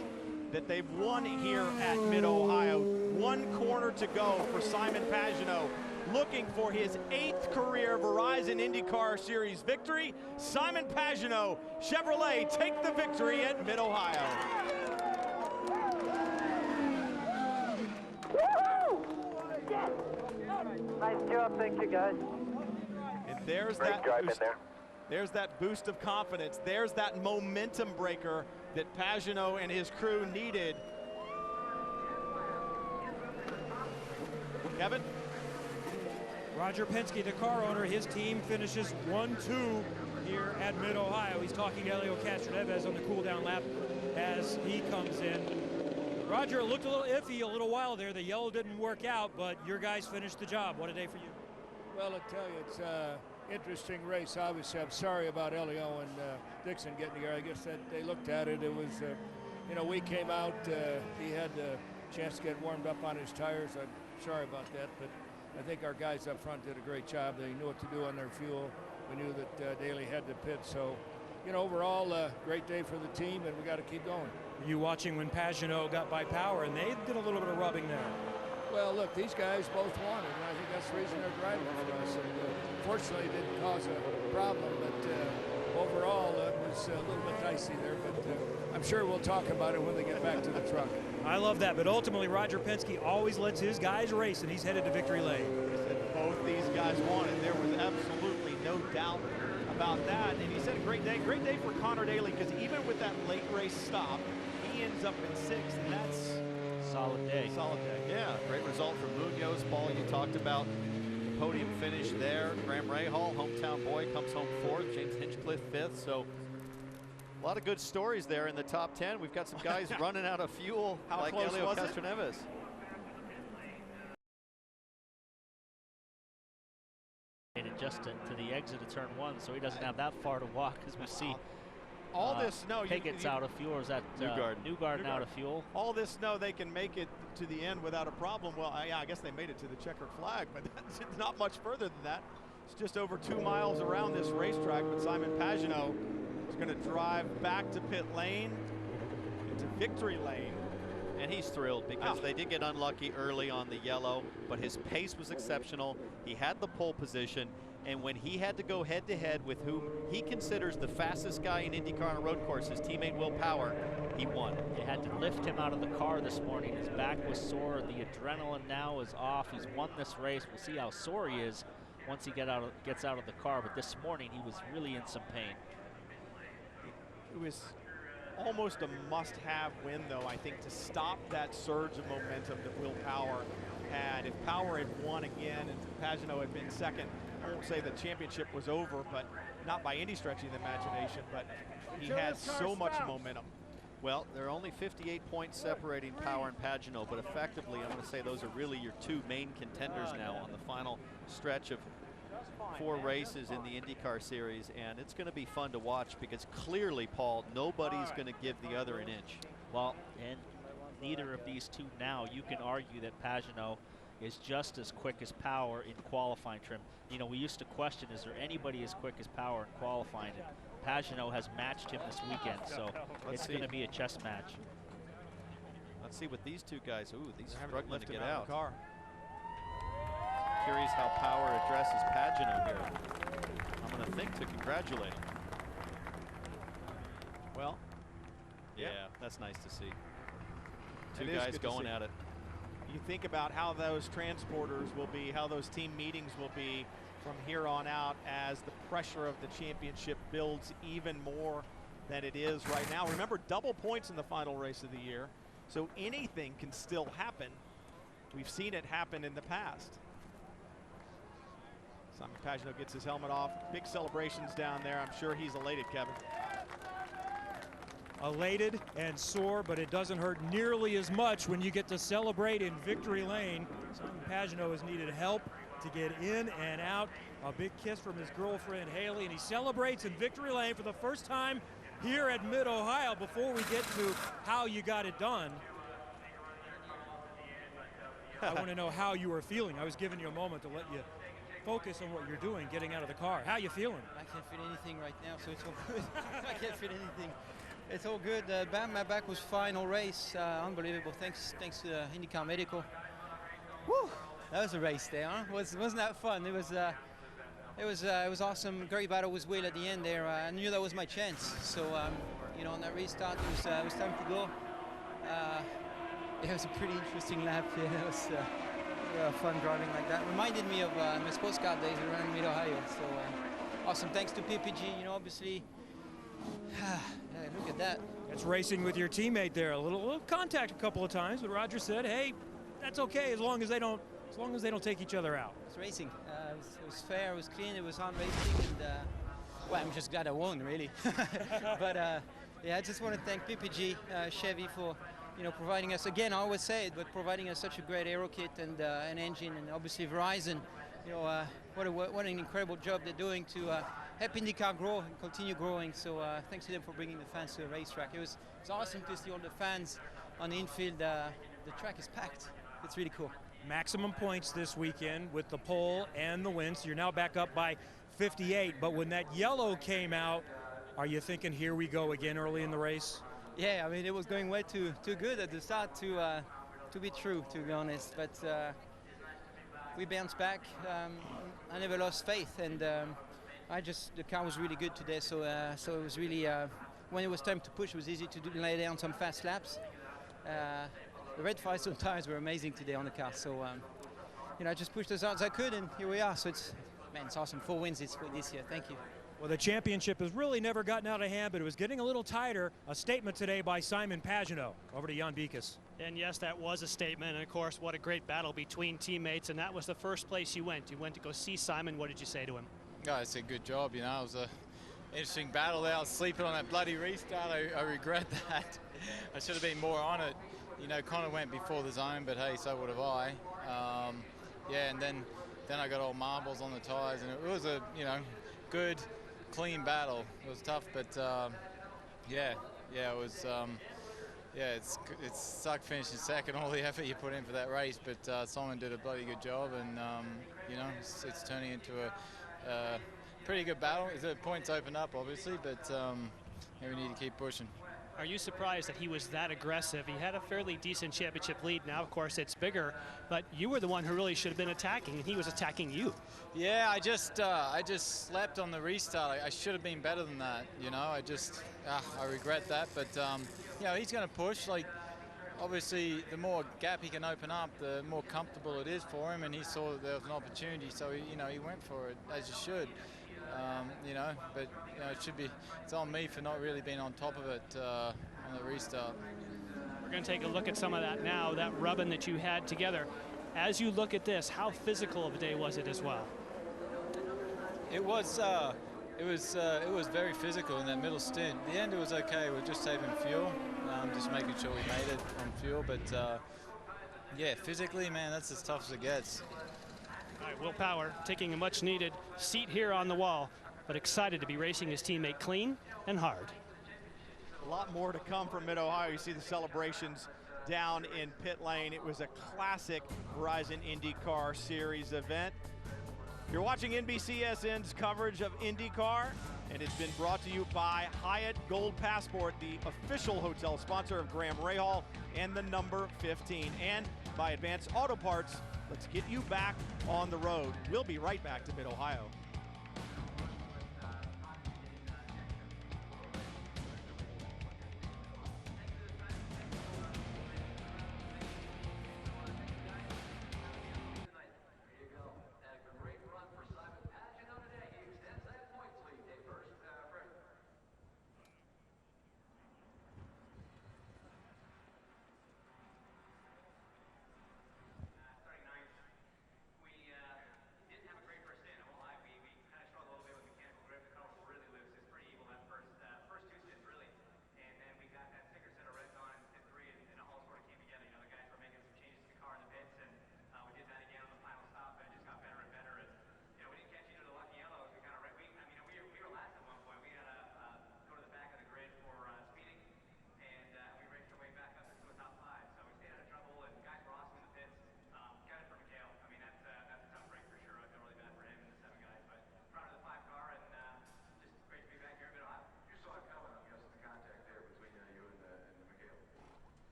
that they've won here at Mid-Ohio. 1 corner to go for Simon Pagenaud, looking for his 8th career Verizon IndyCar Series victory. Simon Pagenaud, Chevrolet, take the victory at Mid-Ohio. Nice job, thank you guys. And there's there's that boost of confidence. There's that momentum breaker that Pagenaud and his crew needed. Kevin? Roger Penske, the car owner, his team finishes 1-2 here at Mid-Ohio. He's talking to Helio Castroneves on the cool-down lap as he comes in. Roger, it looked a little iffy a little while there. The yellow didn't work out, but your guys finished the job. What a day for you. Well, I tell you, it's an interesting race. Obviously, I'm sorry about Helio and Dixon getting here. I guess that they looked at it. It was, we came out. He had a chance to get warmed up on his tires. I'm sorry about that, but I think our guys up front did a great job. They knew what to do on their fuel. We knew that Daly had to pit. So, overall, great day for the team, and we got to keep going. Were you watching when Pagenaud got by Power, and they did a little bit of rubbing there? Well, look, these guys both won it, and I think that's the reason they're driving for us. And, fortunately, it didn't cause a problem, but overall, it was a little bit dicey there. But I'm sure we'll talk about it when they get back to the truck. I love that, but ultimately, Roger Penske always lets his guys race, and he's headed to victory lane. Both these guys won, and there was absolutely no doubt about that. And he said a great day for Connor Daly, because even with that late race stop, he ends up in 6th, and that's solid day. Solid day. Yeah, great result from Munoz. Paul, you talked about the podium finish there. Graham Rahal, hometown boy, comes home 4th. James Hinchcliffe 5th. So a lot of good stories there in the top 10. We've got some guys running out of fuel like Helio Castroneves. Just to the exit of turn 1, so he doesn't have that far to walk, as we see. All this, no, Pickett's out of fuel, or is that Newgarden out of fuel? All this, no, they can make it to the end without a problem. Well, yeah, I guess they made it to the checkered flag, but that's not much further than that. It's just over 2 miles around this racetrack, but Simon Pagenaud is going to drive back to pit lane, into victory lane. And he's thrilled because they did get unlucky early on the yellow, but his pace was exceptional. He had the pole position, And when he had to go head-to-head with whom he considers the fastest guy in IndyCar on a road course, his teammate Will Power, he won. They had to lift him out of the car this morning. His back was sore. The adrenaline now is off. He's won this race. We'll see how sore he is once he gets out of the car. But this morning, he was really in some pain. It was almost a must-have win, though, I think, to stop that surge of momentum that Will Power had. If Power had won again and Pagenaud had been second, I won't say the championship was over, but not by any stretch of the imagination, but he had so much momentum. Well, there are only 58 points separating Power and Pagenaud, but effectively, I'm going to say those are really your two main contenders now on the final stretch of 4 races in the IndyCar series, and it's going to be fun to watch because clearly, Paul, nobody's going to give the other an inch. Well, and neither of these two now, you can argue that Pagenaud is just as quick as Power in qualifying trim. You know, we used to question, is there anybody as quick as Power in qualifying? And Pagenaud has matched him this weekend, so it's going to be a chess match. Let's see what these two guys, these struggling to get out of the car. Curious how Power addresses Pagenaud here. I'm going to think to congratulate him. Well, yeah, that's nice to see. Two guys going at it. You think about how those transporters will be, how those team meetings will be from here on out as the pressure of the championship builds even more than it is right now. Remember, double points in the final race of the year, so anything can still happen. We've seen it happen in the past. Simon Pagenaud gets his helmet off. Big celebrations down there. I'm sure he's elated, Kevin. Elated and sore, but it doesn't hurt nearly as much when you get to celebrate in victory lane. Simon Pagenaud has needed help to get in and out. A big kiss from his girlfriend Haley, and he celebrates in victory lane for the first time here at Mid-Ohio. Before we get to how you got it done, I want to know how you are feeling. I was giving you a moment to let you focus on what you're doing, getting out of the car. How you feeling? I can't feel anything right now, so it's all good. I can't feel anything. It's all good. My back was fine all race. Unbelievable. Thanks to IndyCar Medical. Woo! That was a race there, huh? Wasn't that fun? It was awesome. Great battle with Will at the end there. I knew that was my chance. So you know, on that restart, it was time to go. It was a pretty interesting lap. Yeah, it was fun driving like that. Reminded me of my sports car days around Mid-Ohio. So awesome. Thanks to PPG. You know, obviously. Yeah, look at that. That's racing with your teammate there. A little contact a couple of times, but Roger said, "Hey, that's okay as long as they don't take each other out." It's racing. It was fair. It was clean. It was on racing, and well, I'm just glad I won, really. But yeah, I just want to thank PPG Chevy for providing us again. I always say it, but providing us such a great aero kit and an engine, and obviously Verizon. What an incredible job they're doing to help IndyCar grow and continue growing. So thanks to them for bringing the fans to the racetrack. It was awesome to see all the fans on the infield. The track is packed. It's really cool. Maximum points this weekend with the pole and the win. So you're now back up by 58. But when that yellow came out, are you thinking, here we go again early in the race? Yeah, I mean, it was going way too good at the start to be true, to be honest. But we bounced back. I never lost faith, and the car was really good today. So it was really when it was time to push, it was easy to lay down some fast laps. The red Firestone tires were amazing today on the car. So I just pushed as hard as I could, and here we are. So it's awesome. 4 wins this year. Thank you. Well, the championship has really never gotten out of hand, but it was getting a little tighter. A statement today by Simon Pagenaud. Over to Jan Beekes. And yes, that was a statement. And of course, what a great battle between teammates. And that was the first place you went. You went to go see Simon. What did you say to him? Yeah, I said good job. It was a interesting battle there. I was sleeping on that bloody restart. I regret that. I should have been more on it. Connor went before the zone, but hey, so would have I. Yeah, and then I got all marbles on the tires, and it was a good, clean battle. It was tough, but it was. It sucked finishing second. All the effort you put in for that race, but Simon did a bloody good job, and it's turning into a pretty good battle. The points open up, obviously, but we need to keep pushing. Are you surprised that he was that aggressive? He had a fairly decent championship lead. Now, of course, it's bigger, but you were the one who really should have been attacking, and he was attacking you. Yeah, I just slept on the restart. I should have been better than that. You know, I regret that. But you know, he's going to push. Like, obviously, the more gap he can open up, the more comfortable it is for him. And he saw that there was an opportunity, so he went for it, as you should. You know, but you know, it's on me for not really being on top of it on the restart. We're going to take a look at some of that now, that rubbing that you had together. As you look at this, how physical of a day was it as well? It was very physical in that middle stint. The end, it was okay. We're just saving fuel, just making sure we made it on fuel. But yeah, physically, man, that's as tough as it gets. All right, Will Power taking a much-needed seat here on the wall, but excited to be racing his teammate clean and hard. A lot more to come from Mid-Ohio. You see the celebrations down in pit lane. It was a classic Verizon IndyCar Series event. You're watching NBCSN's coverage of IndyCar, and it's been brought to you by Hyatt Gold Passport, the official hotel sponsor of Graham Rahal and the number 15, and by Advanced Auto Parts. Let's get you back on the road. We'll be right back to Mid-Ohio.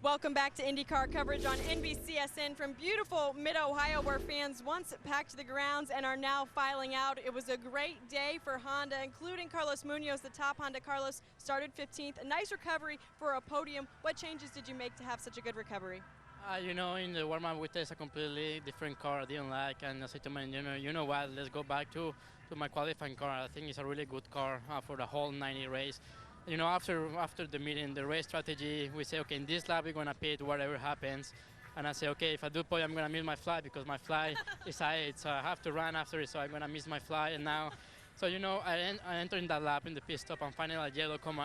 Welcome back to IndyCar coverage on NBCSN from beautiful Mid-Ohio, where fans once packed the grounds and are now filing out. It was a great day for Honda, including Carlos Munoz, the top Honda. Carlos started 15th. A nice recovery for a podium. What changes did you make to have such a good recovery? You know, in the warm-up we test a completely different car I didn't like, and I said to my engineer, you know what, let's go back to my qualifying car. I think it's a really good car for the whole 90 race. you know, after the meeting, the race strategy, we say, okay, in this lap we're gonna pit whatever happens. And I say, okay, if I do podium, I'm gonna miss my fly because my fly is I8, so I have to run after it, so I'm gonna miss my fly. And now, so you know, I enter in that lap in the pit stop, and finally a yellow come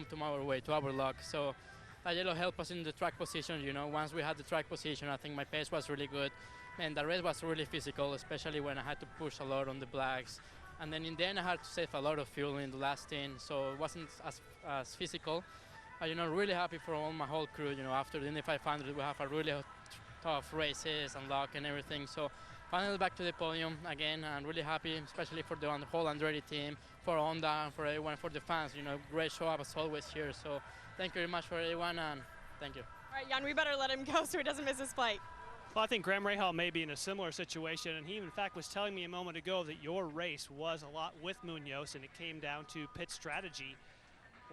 to our way, to our lock. So that yellow helped us in the track position. You know, once we had the track position, I think my pace was really good, and the race was really physical, especially when I had to push a lot on the blacks. And then in the end, I had to save a lot of fuel in the last stint, so it wasn't as physical. You know, really happy for all my whole crew. You know, after the Indy 500, we have a really tough races and luck and everything. So finally back to the podium again, and really happy, especially for the whole Andretti team, for Honda, and for everyone, for the fans. You know, great show up as always here. So thank you very much for everyone, and thank you. All right, Jan, we better let him go so he doesn't miss his flight. Well, I think Graham Rahal may be in a similar situation, and he in fact was telling me a moment ago that your race was a lot with Munoz, and it came down to pit strategy.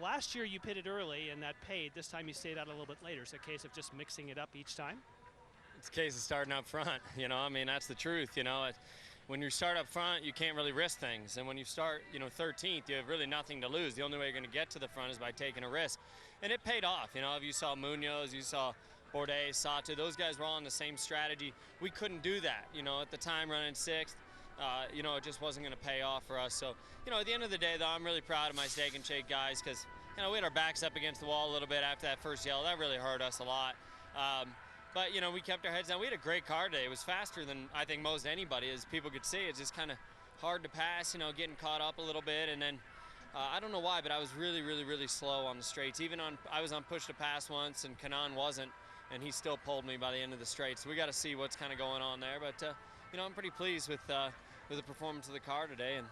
Last year you pitted early, and that paid. This time you stayed out a little bit later. Is it a case of just mixing it up each time? It's a case of starting up front, you know. I mean, that's the truth, you know. When you start up front, you can't really risk things. And when you start, you know, 13th, you have really nothing to lose. The only way you're going to get to the front is by taking a risk. And it paid off, you know. If you saw Munoz, you saw Bourdais, Sato, those guys were all on the same strategy. We couldn't do that, you know, at the time running 6th. You know, it just wasn't going to pay off for us. So, you know, at the end of the day, though, I'm really proud of my Steak and Shake guys because, you know, we had our backs up against the wall a little bit after that first yellow. That really hurt us a lot. But, you know, we kept our heads down. We had a great car today. It was faster than I think most anybody, as people could see. It's just kind of hard to pass, you know, getting caught up a little bit. And then I don't know why, but I was really, really, really slow on the straights. I was on push to pass once, and Kanaan wasn't, and he still pulled me by the end of the straight. So we got to see what's kind of going on there. But, you know, I'm pretty pleased with the performance of the car today. And,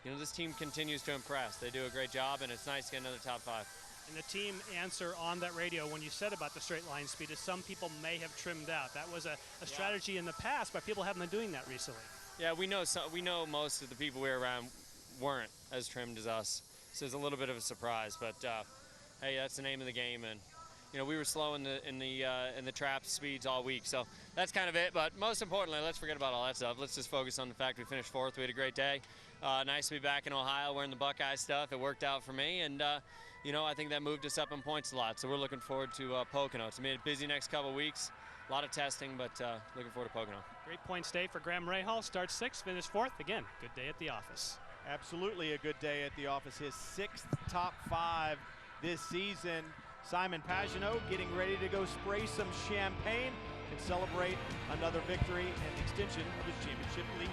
you know, this team continues to impress. They do a great job, and it's nice to get another top 5. And the team answer on that radio when you said about the straight line speed is some people may have trimmed out. That was a strategy in the past, but people haven't been doing that recently. Yeah, we know most of the people we were around weren't as trimmed as us. So it's a little bit of a surprise, but hey, that's the name of the game. And you know, we were slow in the trap speeds all week, so that's kind of it. But most importantly, let's forget about all that stuff. Let's just focus on the fact we finished 4th. We had a great day. Nice to be back in Ohio wearing the Buckeye stuff. It worked out for me, and you know, I think that moved us up in points a lot. So we're looking forward to Pocono. It's been a busy next couple weeks. A lot of testing, but looking forward to Pocono. Great points day for Graham Rahal. Starts 6th, finished 4th. Again, good day at the office. Absolutely a good day at the office. His 6th top 5 this season. Simon Pagenaud getting ready to go spray some champagne and celebrate another victory and extension of his championship lead.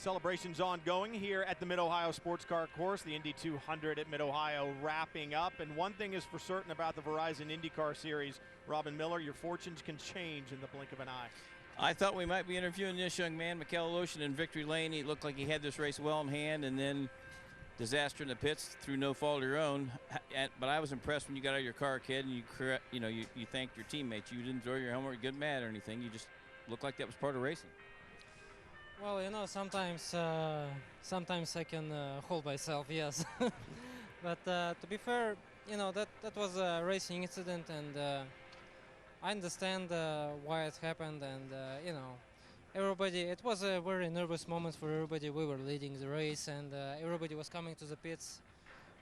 Celebrations ongoing here at the Mid-Ohio Sports Car Course. The Indy 200 at Mid-Ohio wrapping up. And one thing is for certain about the Verizon IndyCar Series, Robin Miller, your fortunes can change in the blink of an eye. I thought we might be interviewing this young man, Mikel Aloshin, in victory lane. He looked like he had this race well in hand, and then disaster in the pits through no fault of your own. But I was impressed when you got out of your car, kid, and you thanked your teammates. You didn't throw your helmet, get mad or anything. You just looked like that was part of racing. Well, sometimes I can hold myself, yes. But to be fair, that was a racing incident, and I understand why it happened, and everybody. It was a very nervous moment for everybody. We were leading the race, and everybody was coming to the pits.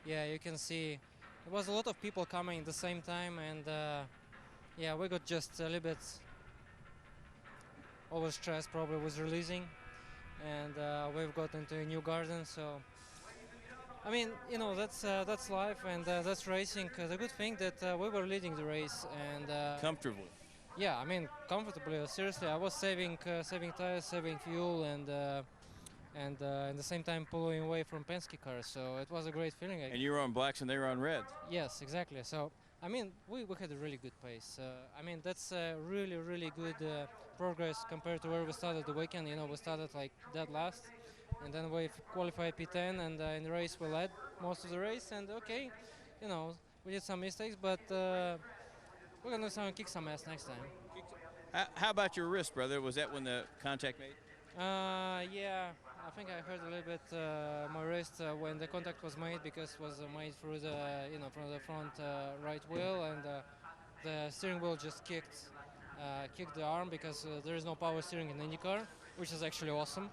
Yeah, you can see there was a lot of people coming at the same time, and yeah, we got just a little bit overstressed probably with releasing. And we've got into a new garden, so I mean, that's life, and that's racing. The good thing that we were leading the race, and comfortably. Yeah, I mean, comfortably. Seriously, I was saving tires, saving fuel, and at the same time pulling away from Penske cars. So it was a great feeling. And you were on blacks and they were on reds. Yes, exactly. So I mean, we had a really good pace. I mean, that's really, really good progress compared to where we started the weekend. We started like dead last, and then we qualified P10, and in the race we led most of the race. And okay, we did some mistakes, but we're gonna kick some ass next time. How about your wrist, brother? Was that when the contact made? Yeah, I think I hurt a little bit my wrist when the contact was made, because it was made through the from the front right wheel, and the steering wheel just kicked the arm, because there is no power steering in IndyCar, which is actually awesome.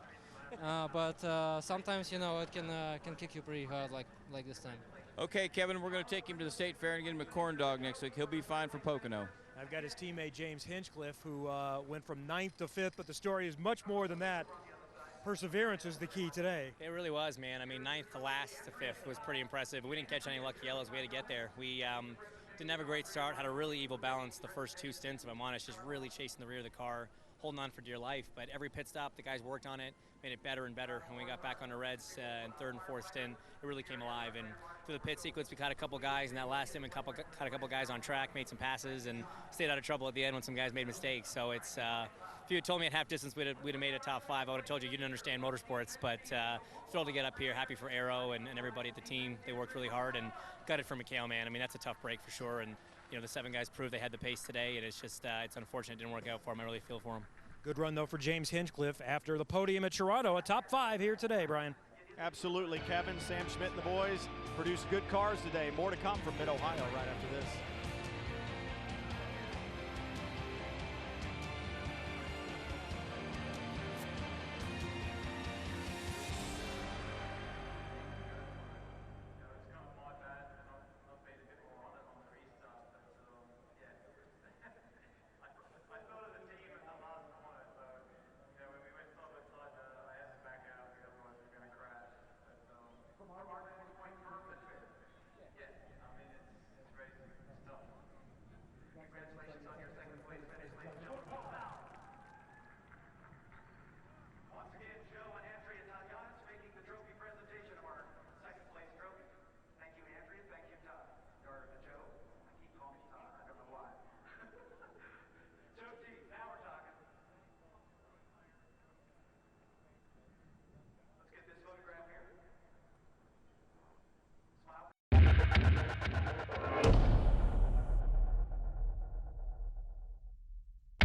But sometimes it can kick you pretty hard like this time. Okay, Kevin, we're going to take him to the State Fair and get him a corn dog next week. He'll be fine for Pocono. I've got his teammate James Hinchcliffe, who went from 9th to 5th, but the story is much more than that. Perseverance is the key today. It really was, man. I mean, 9th to last to 5th was pretty impressive. We didn't catch any lucky yellows. We had to get there. We didn't have a great start, had a really evil balance the first 2 stints, if I'm honest, just really chasing the rear of the car, holding on for dear life. But every pit stop, the guys worked on it, made it better and better. When we got back on the reds in 3rd and 4th stint, it really came alive. And through the pit sequence, we caught a couple guys in that last stint, caught a couple guys on track, made some passes, and stayed out of trouble at the end when some guys made mistakes. So it's if you had told me at half distance we'd have made a top 5, I would have told you didn't understand motorsports. But thrilled to get up here, happy for Aero and everybody at the team. They worked really hard and got it for Mikhail, man. I mean, that's a tough break for sure. And the 7 guys proved they had the pace today, and it's just it's unfortunate it didn't work out for them. I really feel for them. Good run, though, for James Hinchcliffe after the podium at Toronto. A top 5 here today, Brian. Absolutely, Kevin. Sam Schmidt and the boys produced good cars today. More to come from Mid-Ohio right after this.